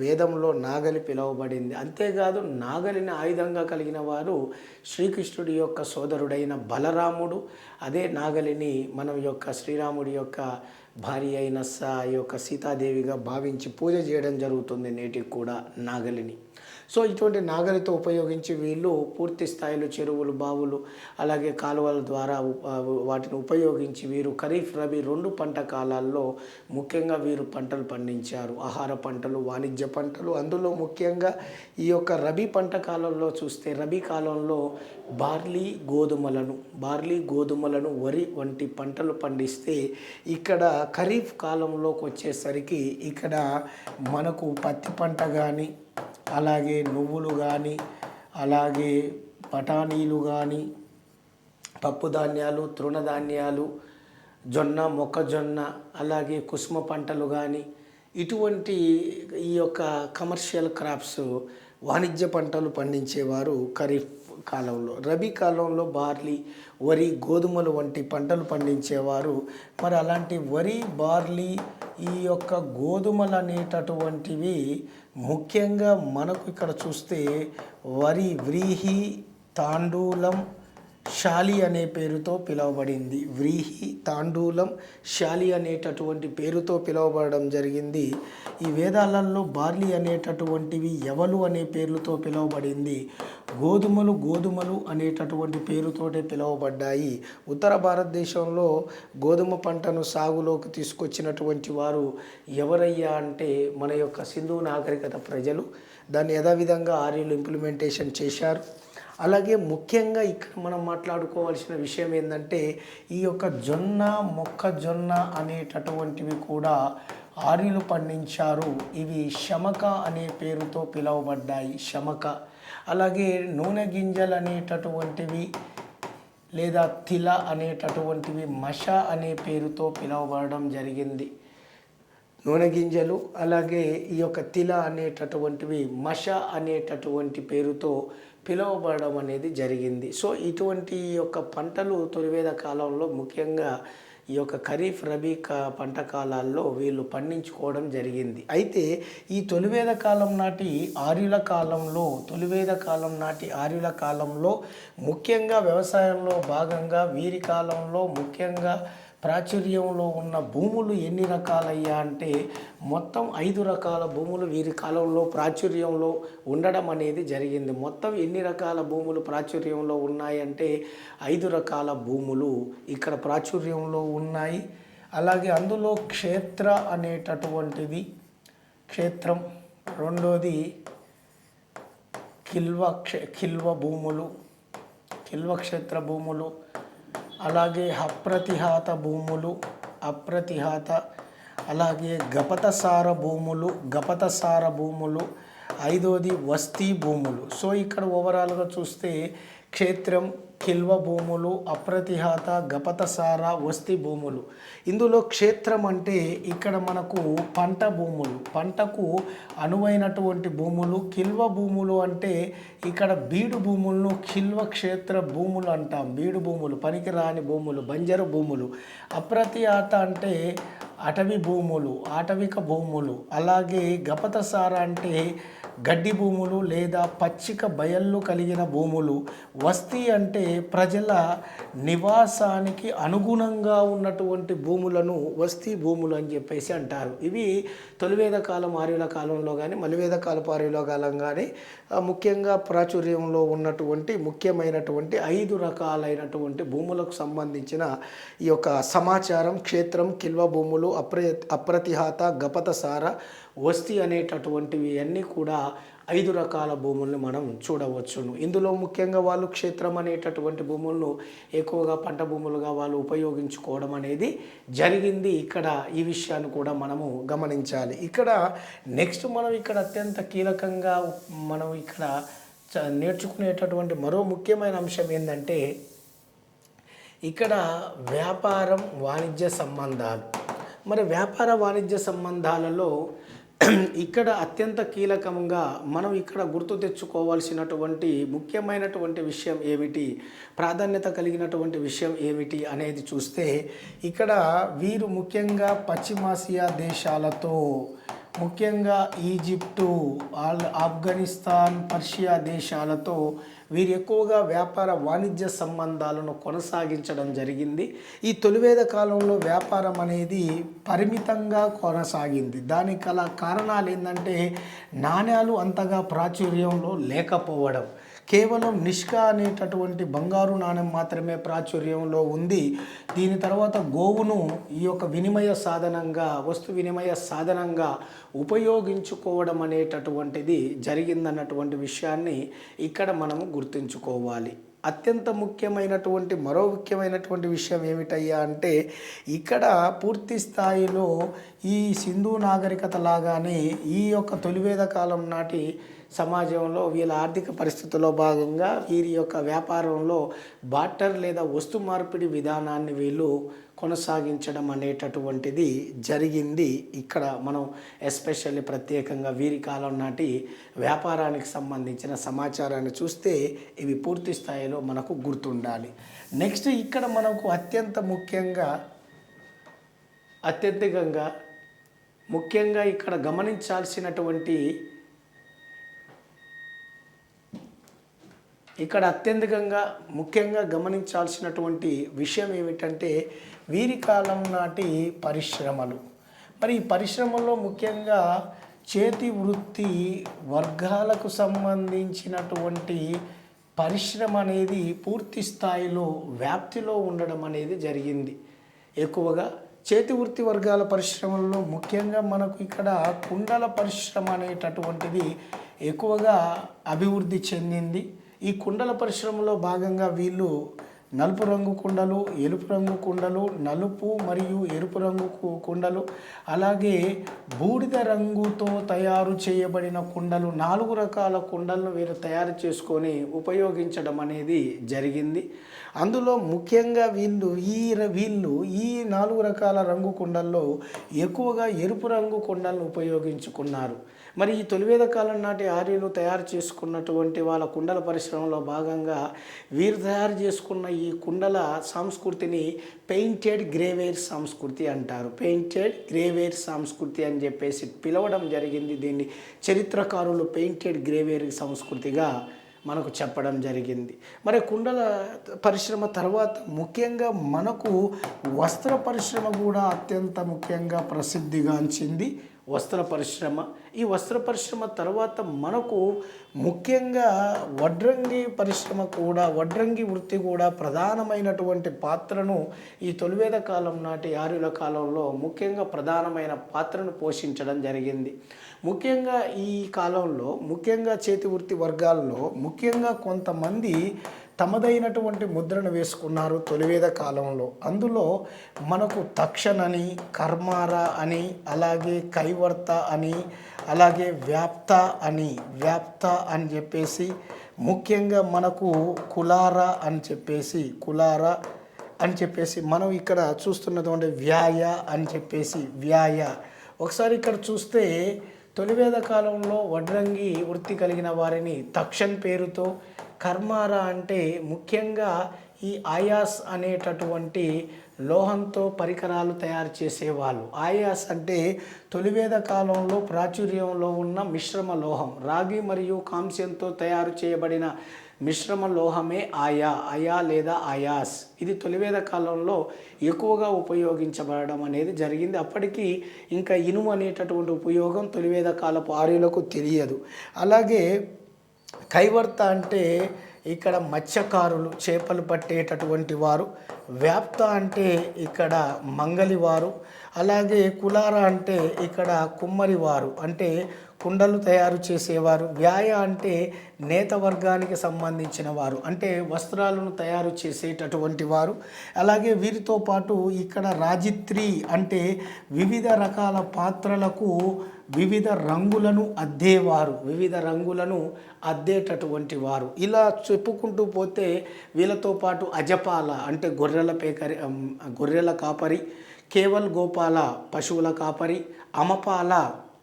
వేదంలో నాగలి పిలువబడింది. అంతేకాదు నాగలిని ఆయుధంగా కలిగిన వారు శ్రీకృష్ణుడి యొక్క సోదరుడైన బలరాముడు. అదే నాగలిని మనం యొక్క శ్రీరాముడి యొక్క భార్య అయిన యొక్క సీతాదేవిగా భావించి పూజ చేయడం జరుగుతుంది నేటికి కూడా నాగలిని. సో ఇటువంటి నాగలితో ఉపయోగించి వీళ్ళు పూర్తి స్థాయిలో చెరువులు, బావులు, అలాగే కాలువల ద్వారా వాటిని ఉపయోగించి వీరు ఖరీఫ్, రబీ 2 పంట కాలాల్లో ముఖ్యంగా వీరు పంటలు పండించారు. ఆహార పంటలు, వాణిజ్య పంటలు. అందులో ముఖ్యంగా ఈ యొక్క రబీ పంట కాలంలో చూస్తే రబీ కాలంలో బార్లీ, గోధుమలను, వరి వంటి పంటలు పండిస్తే ఇక్కడ ఖరీఫ్ కాలంలోకి వచ్చేసరికి ఇక్కడ మనకు పత్తి పంట కానీ, అలాగే నువ్వులు కానీ, అలాగే బఠానీలు కానీ, పప్పు ధాన్యాలు, తృణధాన్యాలు, జొన్న, మొక్కజొన్న, అలాగే కుసుమ పంటలు కానీ, ఇటువంటి ఈ యొక్క కమర్షియల్ క్రాప్స్, వాణిజ్య పంటలు పండించేవారు ఖరీఫ్ కాలంలో. రబీ కాలంలో బార్లీ, వరి, గోధుమలు వంటి పంటలు పండించేవారు. మరి అలాంటి వరి, బార్లీ, ఈ యొక్క గోధుమలు అనేటటువంటివి ముఖ్యంగా మనకు ఇక్కడ చూస్తే వరి, వ్రీహి, తాండూలం, శాలి అనే పేరుతో పిలువబడింది. వ్రీహి, తాండూలం, శాలి అనేటటువంటి పేరుతో పిలువబడడం జరిగింది. ఈ వేదాలలో బార్లీ అనేటటువంటివి ఎవలు అనే పేర్లతో పిలువబడింది. గోధుమలు అనేటటువంటి పేరుతోటే పిలువబడ్డాయి. ఉత్తర భారతదేశంలో గోధుమ పంటను సాగులోకి తీసుకొచ్చినటువంటి వారు ఎవరయ్యా అంటే మన యొక్క సింధు నాగరికత ప్రజలు. దాన్ని యథావిధంగా ఆర్యులు ఇంప్లిమెంటేషన్ చేశారు. అలాగే ముఖ్యంగా ఇక్కడ మనం మాట్లాడుకోవాల్సిన విషయం ఏంటంటే ఈ యొక్క జొన్న, మొక్కజొన్న అనేటటువంటివి కూడా ఆర్యులు పండించారు. ఇవి శమక అనే పేరుతో పిలువబడ్డాయి. శమక. అలాగే నూనె గింజలు అనేటటువంటివి లేదా తిల అనేటటువంటివి మష అనే పేరుతో పిలువబడడం జరిగింది. నూనె గింజలు, అలాగే ఈ యొక్క తిల అనేటటువంటివి మష అనేటటువంటి పేరుతో పిలువబడడం అనేది జరిగింది. సో ఇటువంటి యొక్క పంటలు తొలివేద కాలంలో ముఖ్యంగా ఈ యొక్క ఖరీఫ్, రబీ పంట కాలాల్లో వీళ్ళు పండించుకోవడం జరిగింది. అయితే ఈ తొలివేద కాలం నాటి ఆర్యుల కాలంలో ముఖ్యంగా వ్యవసాయంలో భాగంగా వీరి కాలంలో ముఖ్యంగా ప్రాచుర్యంలో ఉన్న భూములు ఎన్ని రకాలయ్యా అంటే మొత్తం 5 రకాల భూములు వీరి కాలంలో ప్రాచుర్యంలో ఉండడం అనేది జరిగింది. మొత్తం ఎన్ని రకాల భూములు ప్రాచుర్యంలో ఉన్నాయంటే 5 రకాల భూములు ఇక్కడ ప్రాచుర్యంలో ఉన్నాయి. అలాగే అందులో క్షేత్ర అనేటటువంటిది క్షేత్రం, రెండోది కిల్వ భూములు, కిల్వక్షేత్ర భూములు, అలాగే అప్రతిహాత భూములు, అలాగే గపతసార భూములు, ఐదోది వస్తీ భూములు. సో ఇక్కడ ఓవరాల్గా చూస్తే క్షేత్రం, కిల్వ భూములు, అప్రతిహాత, గపతసార, వస్తీ భూములు. ఇందులో క్షేత్రం అంటే ఇక్కడ మనకు పంట భూములు, పంటకు అనువైనటువంటి భూములు. కిల్వ భూములు అంటే ఇక్కడ బీడు భూములను కిల్వ క్షేత్ర భూములు అంటాం. బీడు భూములు, పనికిరాని భూములు, బంజరు భూములు. అప్రతిహాత అంటే అటవీ భూములు, ఆటవిక భూములు. అలాగే గపతసార అంటే గడ్డి భూములు లేదా పచ్చిక బయళ్ళు కలిగిన భూములు. వస్తీ అంటే ప్రజల నివాసానికి అనుగుణంగా ఉన్నటువంటి భూములను వస్తీ భూములు అని చెప్పేసి అంటారు. ఇవి తొలివేద కాలం ఆర్యుల కాలంలో కానీ మలివేద కాలపు ఆర్యుల కాలం కానీ ముఖ్యంగా ప్రాచుర్యంలో ఉన్నటువంటి ముఖ్యమైనటువంటి 5 రకాలైనటువంటి భూములకు సంబంధించిన ఈ యొక్క సమాచారం. క్షేత్రం, కిల్వ భూములు, అప్రతిహాత, గపతసార, వస్తీ అనేటటువంటివి అన్నీ కూడా 5 రకాల భూములను మనం చూడవచ్చును. ఇందులో ముఖ్యంగా వాళ్ళు క్షేత్రం అనేటటువంటి భూములను ఎక్కువగా పంట భూములుగా వాళ్ళు ఉపయోగించుకోవడం అనేది జరిగింది. ఇక్కడ ఈ విషయాన్ని కూడా మనము గమనించాలి. ఇక్కడ నెక్స్ట్ మనం ఇక్కడ అత్యంత కీలకంగా మనం ఇక్కడ నేర్చుకునేటటువంటి మరో ముఖ్యమైన అంశం ఏంటంటే ఇక్కడ వ్యాపారం, వాణిజ్య సంబంధాలు. మరి వ్యాపార వాణిజ్య సంబంధాలలో ఇక్కడ అత్యంత కీలకంగా మనం ఇక్కడ గుర్తు తెచ్చుకోవాల్సినటువంటి ముఖ్యమైనటువంటి విషయం ఏమిటి, ప్రాధాన్యత కలిగినటువంటి విషయం ఏమిటి అనేది చూస్తే ఇక్కడ వీరు ముఖ్యంగా పశ్చిమాసియా దేశాలతో, ముఖ్యంగా ఈజిప్టు, ఆఫ్ఘనిస్తాన్, పర్షియా దేశాలతో వీరు ఎక్కువగా వ్యాపార వాణిజ్య సంబంధాలను కొనసాగించడం జరిగింది. ఈ తొలివేద కాలంలో వ్యాపారం అనేది పరిమితంగా కొనసాగింది. దానికి గల కారణాలు ఏంటంటే నాణ్యాలు అంతగా ప్రాచుర్యంలో లేకపోవడం, కేవలం నిష్కా అనేటటువంటి బంగారు నాణ్యం మాత్రమే ప్రాచుర్యంలో ఉంది. దీని తర్వాత గోవును ఈ యొక్క వినిమయ సాధనంగా, వస్తు వినిమయ సాధనంగా ఉపయోగించుకోవడం అనేటటువంటిది జరిగిందన్నటువంటి విషయాన్ని ఇక్కడ మనము గుర్తుంచుకోవాలి. అత్యంత ముఖ్యమైనటువంటి మరో ముఖ్యమైనటువంటి విషయం ఏమిటయ్యా అంటే ఇక్కడ పూర్తి స్థాయిలో ఈ సింధు నాగరికత లాగానే ఈ యొక్క తొలివేద కాలం నాటి సమాజంలో వీళ్ళ ఆర్థిక పరిస్థితుల్లో భాగంగా వీరి యొక్క వ్యాపారంలో బార్టర్ లేదా వస్తు మార్పిడి విధానాన్ని వీళ్ళు కొనసాగించడం అనేటటువంటిది జరిగింది. ఇక్కడ మనం ఎస్పెషల్లీ ప్రత్యేకంగా వీరి కాలం నాటి వ్యాపారానికి సంబంధించిన సమాచారాన్ని చూస్తే ఇవి పూర్తి స్థాయిలో మనకు గుర్తుండాలి. నెక్స్ట్ ఇక్కడ మనకు ముఖ్యంగా ఇక్కడ గమనించాల్సినటువంటి ముఖ్యంగా గమనించాల్సినటువంటి విషయం ఏమిటంటే వీరి కాలం నాటి పరిశ్రమలు. మరి ఈ పరిశ్రమల్లో ముఖ్యంగా చేతి వృత్తి వర్గాలకు సంబంధించినటువంటి పరిశ్రమ అనేది పూర్తి స్థాయిలో వ్యాప్తిలో ఉండడం అనేది జరిగింది. ఎక్కువగా చేతి వృత్తి వర్గాల పరిశ్రమల్లో ముఖ్యంగా మనకు ఇక్కడ కుండల పరిశ్రమ అనేటటువంటిది ఎక్కువగా అభివృద్ధి చెందింది. ఈ కుండల పరిశ్రమలో భాగంగా వీళ్ళు నలుపు రంగు కుండలు, ఎరుపు రంగు కుండలు, నలుపు మరియు ఎరుపు రంగు కుండలు, అలాగే బూడిద రంగుతో తయారు చేయబడిన కుండలు, 4 రకాల కుండలను వీరు తయారు చేసుకొని ఉపయోగించడం అనేది జరిగింది. అందులో ముఖ్యంగా వీళ్ళు ఈ 4 రకాల రంగు కుండల్లో ఎక్కువగా ఎరుపు రంగు కుండలను ఉపయోగించుకున్నారు. మరి ఈ తొలివేద కాలం నాటి ఆర్యులు తయారు చేసుకున్నటువంటి వాళ్ళ కుండల పరిశ్రమలో భాగంగా వీరు తయారు చేసుకున్న ఈ కుండల సంస్కృతిని పెయింటెడ్ గ్రేవేర్ సంస్కృతి అంటారు. పెయింటెడ్ గ్రేవేర్ సంస్కృతి అని చెప్పేసి పిలవడం జరిగింది. దీన్ని చరిత్రకారులు పెయింటెడ్ గ్రేవేర్ సంస్కృతిగా మనకు చెప్పడం జరిగింది. మరి కుండల పరిశ్రమ తర్వాత ముఖ్యంగా మనకు వస్త్ర పరిశ్రమ కూడా అత్యంత ముఖ్యంగా ప్రసిద్ధిగాంచింది. వస్త్ర పరిశ్రమ, ఈ వస్త్ర పరిశ్రమ తర్వాత మనకు ముఖ్యంగా వడ్రంగి వృత్తి కూడా ప్రధానమైనటువంటి పాత్రను ఈ తొలివేద కాలం నాటి ఆర్యుల కాలంలో ముఖ్యంగా ప్రధానమైన పాత్రను పోషించడం జరిగింది. ముఖ్యంగా ఈ కాలంలో ముఖ్యంగా చేతి వృత్తి వర్గాల్లో ముఖ్యంగా కొంతమంది తమదైనటువంటి ముద్రను వేసుకున్నారు తొలివేద కాలంలో. అందులో మనకు తక్షణని, కర్మార అని, అలాగే కైవర్త అని, అలాగే వ్యాప్త అని చెప్పేసి, ముఖ్యంగా మనకు కులార అని చెప్పేసి మనం ఇక్కడ చూస్తున్నటువంటి వ్యాయ అని చెప్పేసి ఒకసారి ఇక్కడ చూస్తే తొలివేద కాలంలో వడ్రంగి వృత్తి కలిగిన వారిని తక్షన్ పేరుతో, కర్మార అంటే ముఖ్యంగా ఈ ఆయాస్ అనేటటువంటి లోహంతో పరికరాలు తయారు చేసేవాళ్ళు. ఆయాస్ అంటే తొలివేద కాలంలో ప్రాచుర్యంలో ఉన్న మిశ్రమ లోహం, రాగి మరియు కాంస్యంతో తయారు చేయబడిన మిశ్రమ లోహమే ఆయా లేదా ఆయాస్. ఇది తొలివేద కాలంలో ఎక్కువగా ఉపయోగించబడడం అనేది జరిగింది. అప్పటికి ఇంకా ఇనుము అనేటటువంటి ఉపయోగం తొలివేద కాలపు ఆర్యులకు తెలియదు. అలాగే కైవర్త అంటే ఇక్కడ మత్స్యకారులు, చేపలు పట్టేటటువంటి వారు. వ్యాప్త అంటే ఇక్కడ మంగలివారు. అలాగే కులార అంటే ఇక్కడ కుమ్మరివారు, అంటే కుండలు తయారు చేసేవారు. వ్యాయ అంటే నేత వర్గానికి సంబంధించిన వారు, అంటే వస్త్రాలను తయారు చేసేటటువంటి వారు. అలాగే వీరితో పాటు ఇక్కడ రాజిత్రి అంటే వివిధ రకాల పాత్రలకు వివిధ రంగులను అద్దేటటువంటి వారు. ఇలా చెప్పుకుంటూ పోతే వీళ్ళతో పాటు అజపాల అంటే గొర్రెల కాపరి, కేవల్ గోపాల పశువుల కాపరి, అమపాల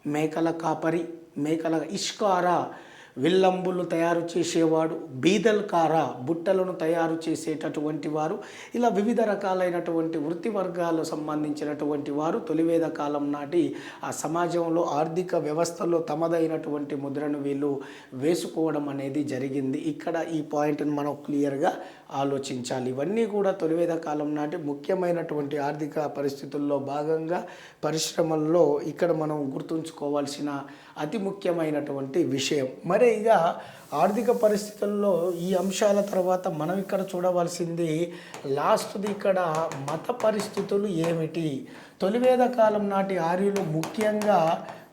మేకల కాపరి, మేకల ఇష్కారా విల్లంబులు తయారు చేసేవాడు, బీదల్కార బుట్టలను తయారు చేసేటటువంటి వారు, ఇలా వివిధ రకాలైనటువంటి వృత్తి వర్గాలకు సంబంధించినటువంటి వారు తొలివేద కాలం నాటి ఆ సమాజంలో ఆర్థిక వ్యవస్థలో తమదైనటువంటి ముద్రను వీళ్ళు వేసుకోవడం అనేది జరిగింది. ఇక్కడ ఈ పాయింట్ని మనం క్లియర్గా ఆలోచించాలి. ఇవన్నీ కూడా తొలివేద కాలం నాటి ముఖ్యమైనటువంటి ఆర్థిక పరిస్థితుల్లో భాగంగా పరిశ్రమల్లో ఇక్కడ మనం గుర్తుంచుకోవాల్సిన అతి ముఖ్యమైనటువంటి విషయం. మరి ఇక ఆర్థిక పరిస్థితుల్లో ఈ అంశాల తర్వాత మనం ఇక్కడ చూడవలసింది లాస్ట్ది ఇక్కడ మత పరిస్థితులు ఏమిటి. తొలివేద కాలం నాటి ఆర్యులు ముఖ్యంగా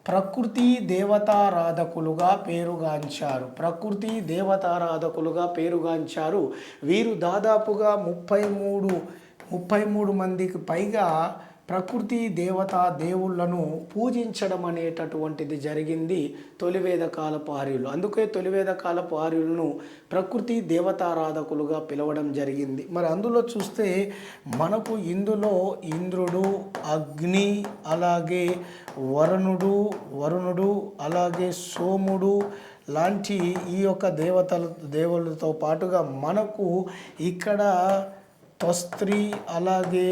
ప్రకృతి దేవతారాధకులుగా పేరుగాంచారు. ప్రకృతి దేవతారాధకులుగా పేరుగాంచారు. వీరు దాదాపుగా 33 మందికి పైగా ప్రకృతి దేవతా దేవుళ్లను పూజించడం అనేటటువంటిది జరిగింది తొలివేద కాలపు ఆర్యులు. అందుకే తొలివేద కాలపు ఆర్యులను ప్రకృతి దేవతారాధకులుగా పిలవడం జరిగింది. మరి అందులో చూస్తే మనకు ఇందులో ఇంద్రుడు, అగ్ని, అలాగే వరుణుడు, అలాగే సోముడు లాంటి ఈ యొక్క దేవుళ్ళతో పాటుగా మనకు ఇక్కడ త్వస్త్రి అలాగే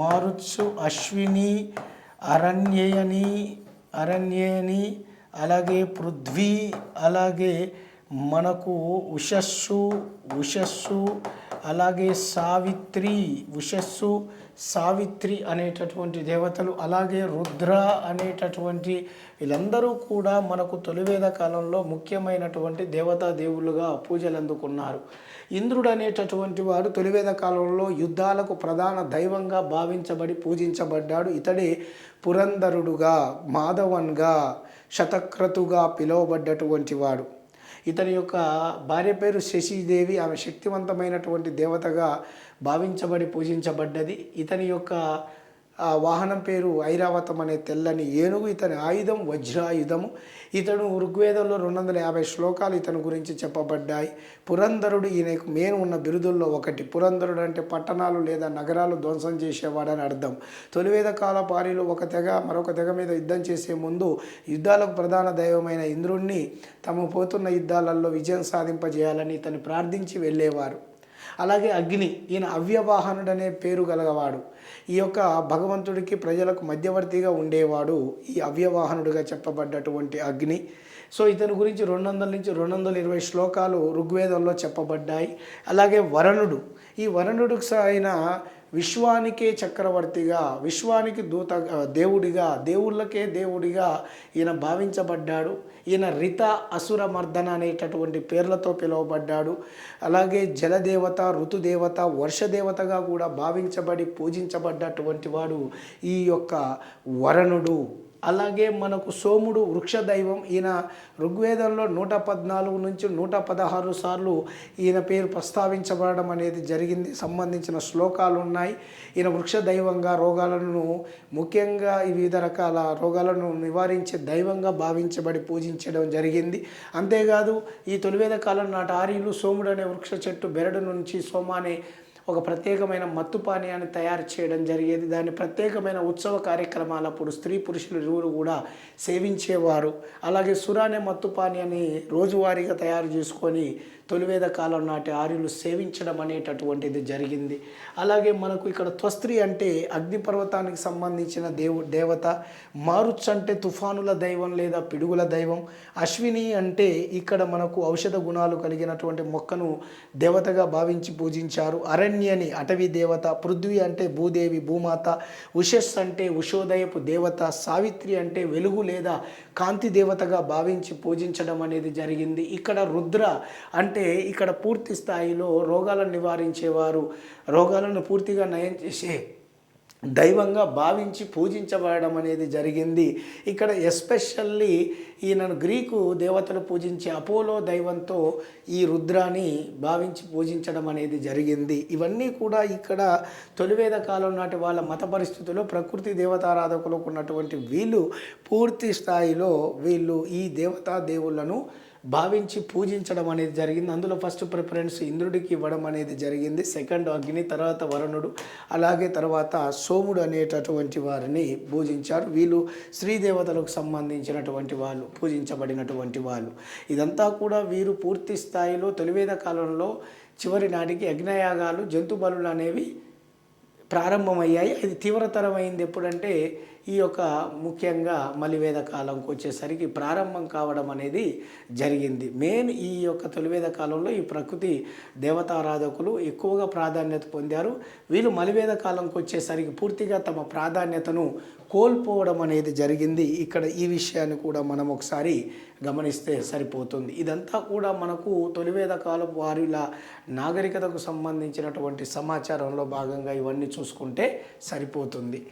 మారుత్సు, అశ్విని, అరణ్యేయని, అలాగే పృథ్వీ, అలాగే మనకు ఉషస్సు, అలాగే సావిత్రి అనేటటువంటి దేవతలు, అలాగే రుద్ర అనేటటువంటి వీళ్ళందరూ కూడా మనకు తొలివేద కాలంలో ముఖ్యమైనటువంటి దేవతా దేవుళ్ళుగా పూజలు అందుకున్నారు. ఇంద్రుడు అనేటటువంటి వాడు తొలివేద కాలంలో యుద్ధాలకు ప్రధాన దైవంగా భావించబడి పూజించబడ్డాడు. ఇతడే పురంధరుడుగా, మాధవన్గా, శతక్రతుగా పిలువబడ్డటువంటి వాడు. ఇతని యొక్క భార్య పేరు శశిదేవి. ఆమె శక్తివంతమైనటువంటి దేవతగా భావించబడి పూజించబడ్డది. ఇతని యొక్క వాహనం పేరు ఐరావతం అనే తెల్లని ఏనుగు. ఇతని ఆయుధం వజ్రాయుధము. ఇతడు ఋగ్వేదంలో 250 శ్లోకాలు ఇతని గురించి చెప్పబడ్డాయి. పురంధరుడు ఈయనకు మెయిన్ ఉన్న బిరుదుల్లో ఒకటి. పురంధరుడు అంటే పట్టణాలు లేదా నగరాలు ధ్వంసం చేసేవాడని అర్థం. తొలివేద కాల పారీలు ఒక తెగ మరొక తెగ మీద యుద్ధం చేసే ముందు యుద్ధాలకు ప్రధాన దైవమైన ఇంద్రుణ్ణి తమ పోతున్న యుద్ధాలలో విజయం సాధింపజేయాలని ఇతన్ని ప్రార్థించి వెళ్ళేవారు. అలాగే అగ్ని, ఈయన అవ్యవాహనుడు అనే పేరు గలవాడు. ఈ యొక్క భగవంతుడికి ప్రజలకు మధ్యవర్తిగా ఉండేవాడు ఈ అవ్యవాహనుడిగా చెప్పబడ్డటువంటి అగ్ని. సో ఇతని గురించి 200 నుంచి 220 శ్లోకాలు ఋగ్వేదంలో చెప్పబడ్డాయి. అలాగే వరుణుడు, ఈ వరుణుడికి ఆయన విశ్వానికే చక్రవర్తిగా, విశ్వానికి దేవుడిగా, దేవుళ్ళకే దేవుడిగా ఈయన భావించబడ్డాడు. ఈయన రిత, అసుర మర్దన అనేటటువంటి పేర్లతో పిలువబడ్డాడు. అలాగే జలదేవత, ఋతుదేవత, వర్షదేవతగా కూడా భావించబడి పూజించబడ్డటువంటి వాడు ఈ యొక్క వరుణుడు. అలాగే మనకు సోముడు వృక్షదైవం. ఈయన ఋగ్వేదంలో 114 నుంచి 116 సార్లు ఈయన పేరు ప్రస్తావించబడడం అనేది జరిగింది. సంబంధించిన శ్లోకాలు ఉన్నాయి. ఈయన వృక్షదైవంగా రోగాలను, ముఖ్యంగా వివిధ రకాల రోగాలను నివారించే దైవంగా భావించబడి పూజించడం జరిగింది. అంతేకాదు ఈ తొలివేద కాలం నాటి ఆర్యులు సోముడు అనే వృక్ష చెట్టు బెరడు నుంచి సోమ అనే ఒక ప్రత్యేకమైన మత్తు పానీయాన్ని తయారు చేయడం జరిగేది. దాన్ని ప్రత్యేకమైన ఉత్సవ కార్యక్రమాలప్పుడు స్త్రీ పురుషులు ఇరువురు కూడా సేవించేవారు. అలాగే సుర అనే మత్తు పానీయాన్ని రోజువారీగా తయారు చేసుకొని తొలివేద కాలం నాటి ఆర్యులు సేవించడం అనేటటువంటిది జరిగింది. అలాగే మనకు ఇక్కడ త్వస్త్రి అంటే అగ్నిపర్వతానికి సంబంధించిన దేవత. మారుత్స్ అంటే తుఫానుల దైవం లేదా పిడుగుల దైవం. అశ్విని అంటే ఇక్కడ మనకు ఔషధ గుణాలు కలిగినటువంటి మొక్కను దేవతగా భావించి పూజించారు. అరణ్యని అటవీ దేవత. పృథ్వీ అంటే భూదేవి, భూమాత. ఉషస్ అంటే ఉషోదయపు దేవత. సావిత్రి అంటే వెలుగు లేదా కాంతి దేవతగా భావించి పూజించడం అనేది జరిగింది. ఇక్కడ రుద్ర అంటే ఇక్కడ పూర్తి స్థాయిలో రోగాలను నివారించేవారు, రోగాలను పూర్తిగా నయం చేసే దైవంగా భావించి పూజించబడడం అనేది జరిగింది. ఇక్కడ ఎస్పెషల్లీ ఈయనను గ్రీకు దేవతలు పూజించే అపోలో దైవంతో ఈ రుద్రాన్ని భావించి పూజించడం అనేది జరిగింది. ఇవన్నీ కూడా ఇక్కడ తొలివేద కాలం నాటి వాళ్ళ మత పరిస్థితుల్లో ప్రకృతి దేవతారాధకులకు ఉన్నటువంటి వీళ్ళు పూర్తి స్థాయిలో వీళ్ళు ఈ దేవతా దేవుళ్ళను భావించి పూజించడం అనేది జరిగింది. అందులో ఫస్ట్ ప్రిఫరెన్స్ ఇంద్రుడికి ఇవ్వడం అనేది జరిగింది, సెకండ్ అగ్ని, తర్వాత వరుణుడు, అలాగే తర్వాత సోముడు అనేటటువంటి వారిని పూజించారు. వీళ్ళు స్త్రీ దేవతలకు సంబంధించినటువంటి వాళ్ళు, పూజించబడినటువంటి వాళ్ళు. ఇదంతా కూడా వీరు పూర్తి స్థాయిలో తొలివేద కాలంలో చివరి నాటికి యజ్ఞయాగాలు, జంతు బలులు అనేవి ప్రారంభమయ్యాయి. అది తీవ్రతరమైంది ఎప్పుడంటే ఈ యొక్క ముఖ్యంగా మలివేద కాలంకి వచ్చేసరికి ప్రారంభం కావడం అనేది జరిగింది. మెయిన్ ఈ యొక్క తొలివేద కాలంలో ఈ ప్రకృతి దేవతారాధకులు ఎక్కువగా ప్రాధాన్యత పొందారు. వీళ్ళు మలివేద కాలంకి వచ్చేసరికి పూర్తిగా తమ ప్రాధాన్యతను కోల్పోవడం అనేది జరిగింది. ఇక్కడ ఈ విషయాన్ని కూడా మనం ఒకసారి గమనిస్తే సరిపోతుంది. ఇదంతా కూడా మనకు తొలివేద కాలపు వారిల నాగరికతకు సంబంధించినటువంటి సమాచారంలో భాగంగా ఇవన్నీ చూసుకుంటే సరిపోతుంది.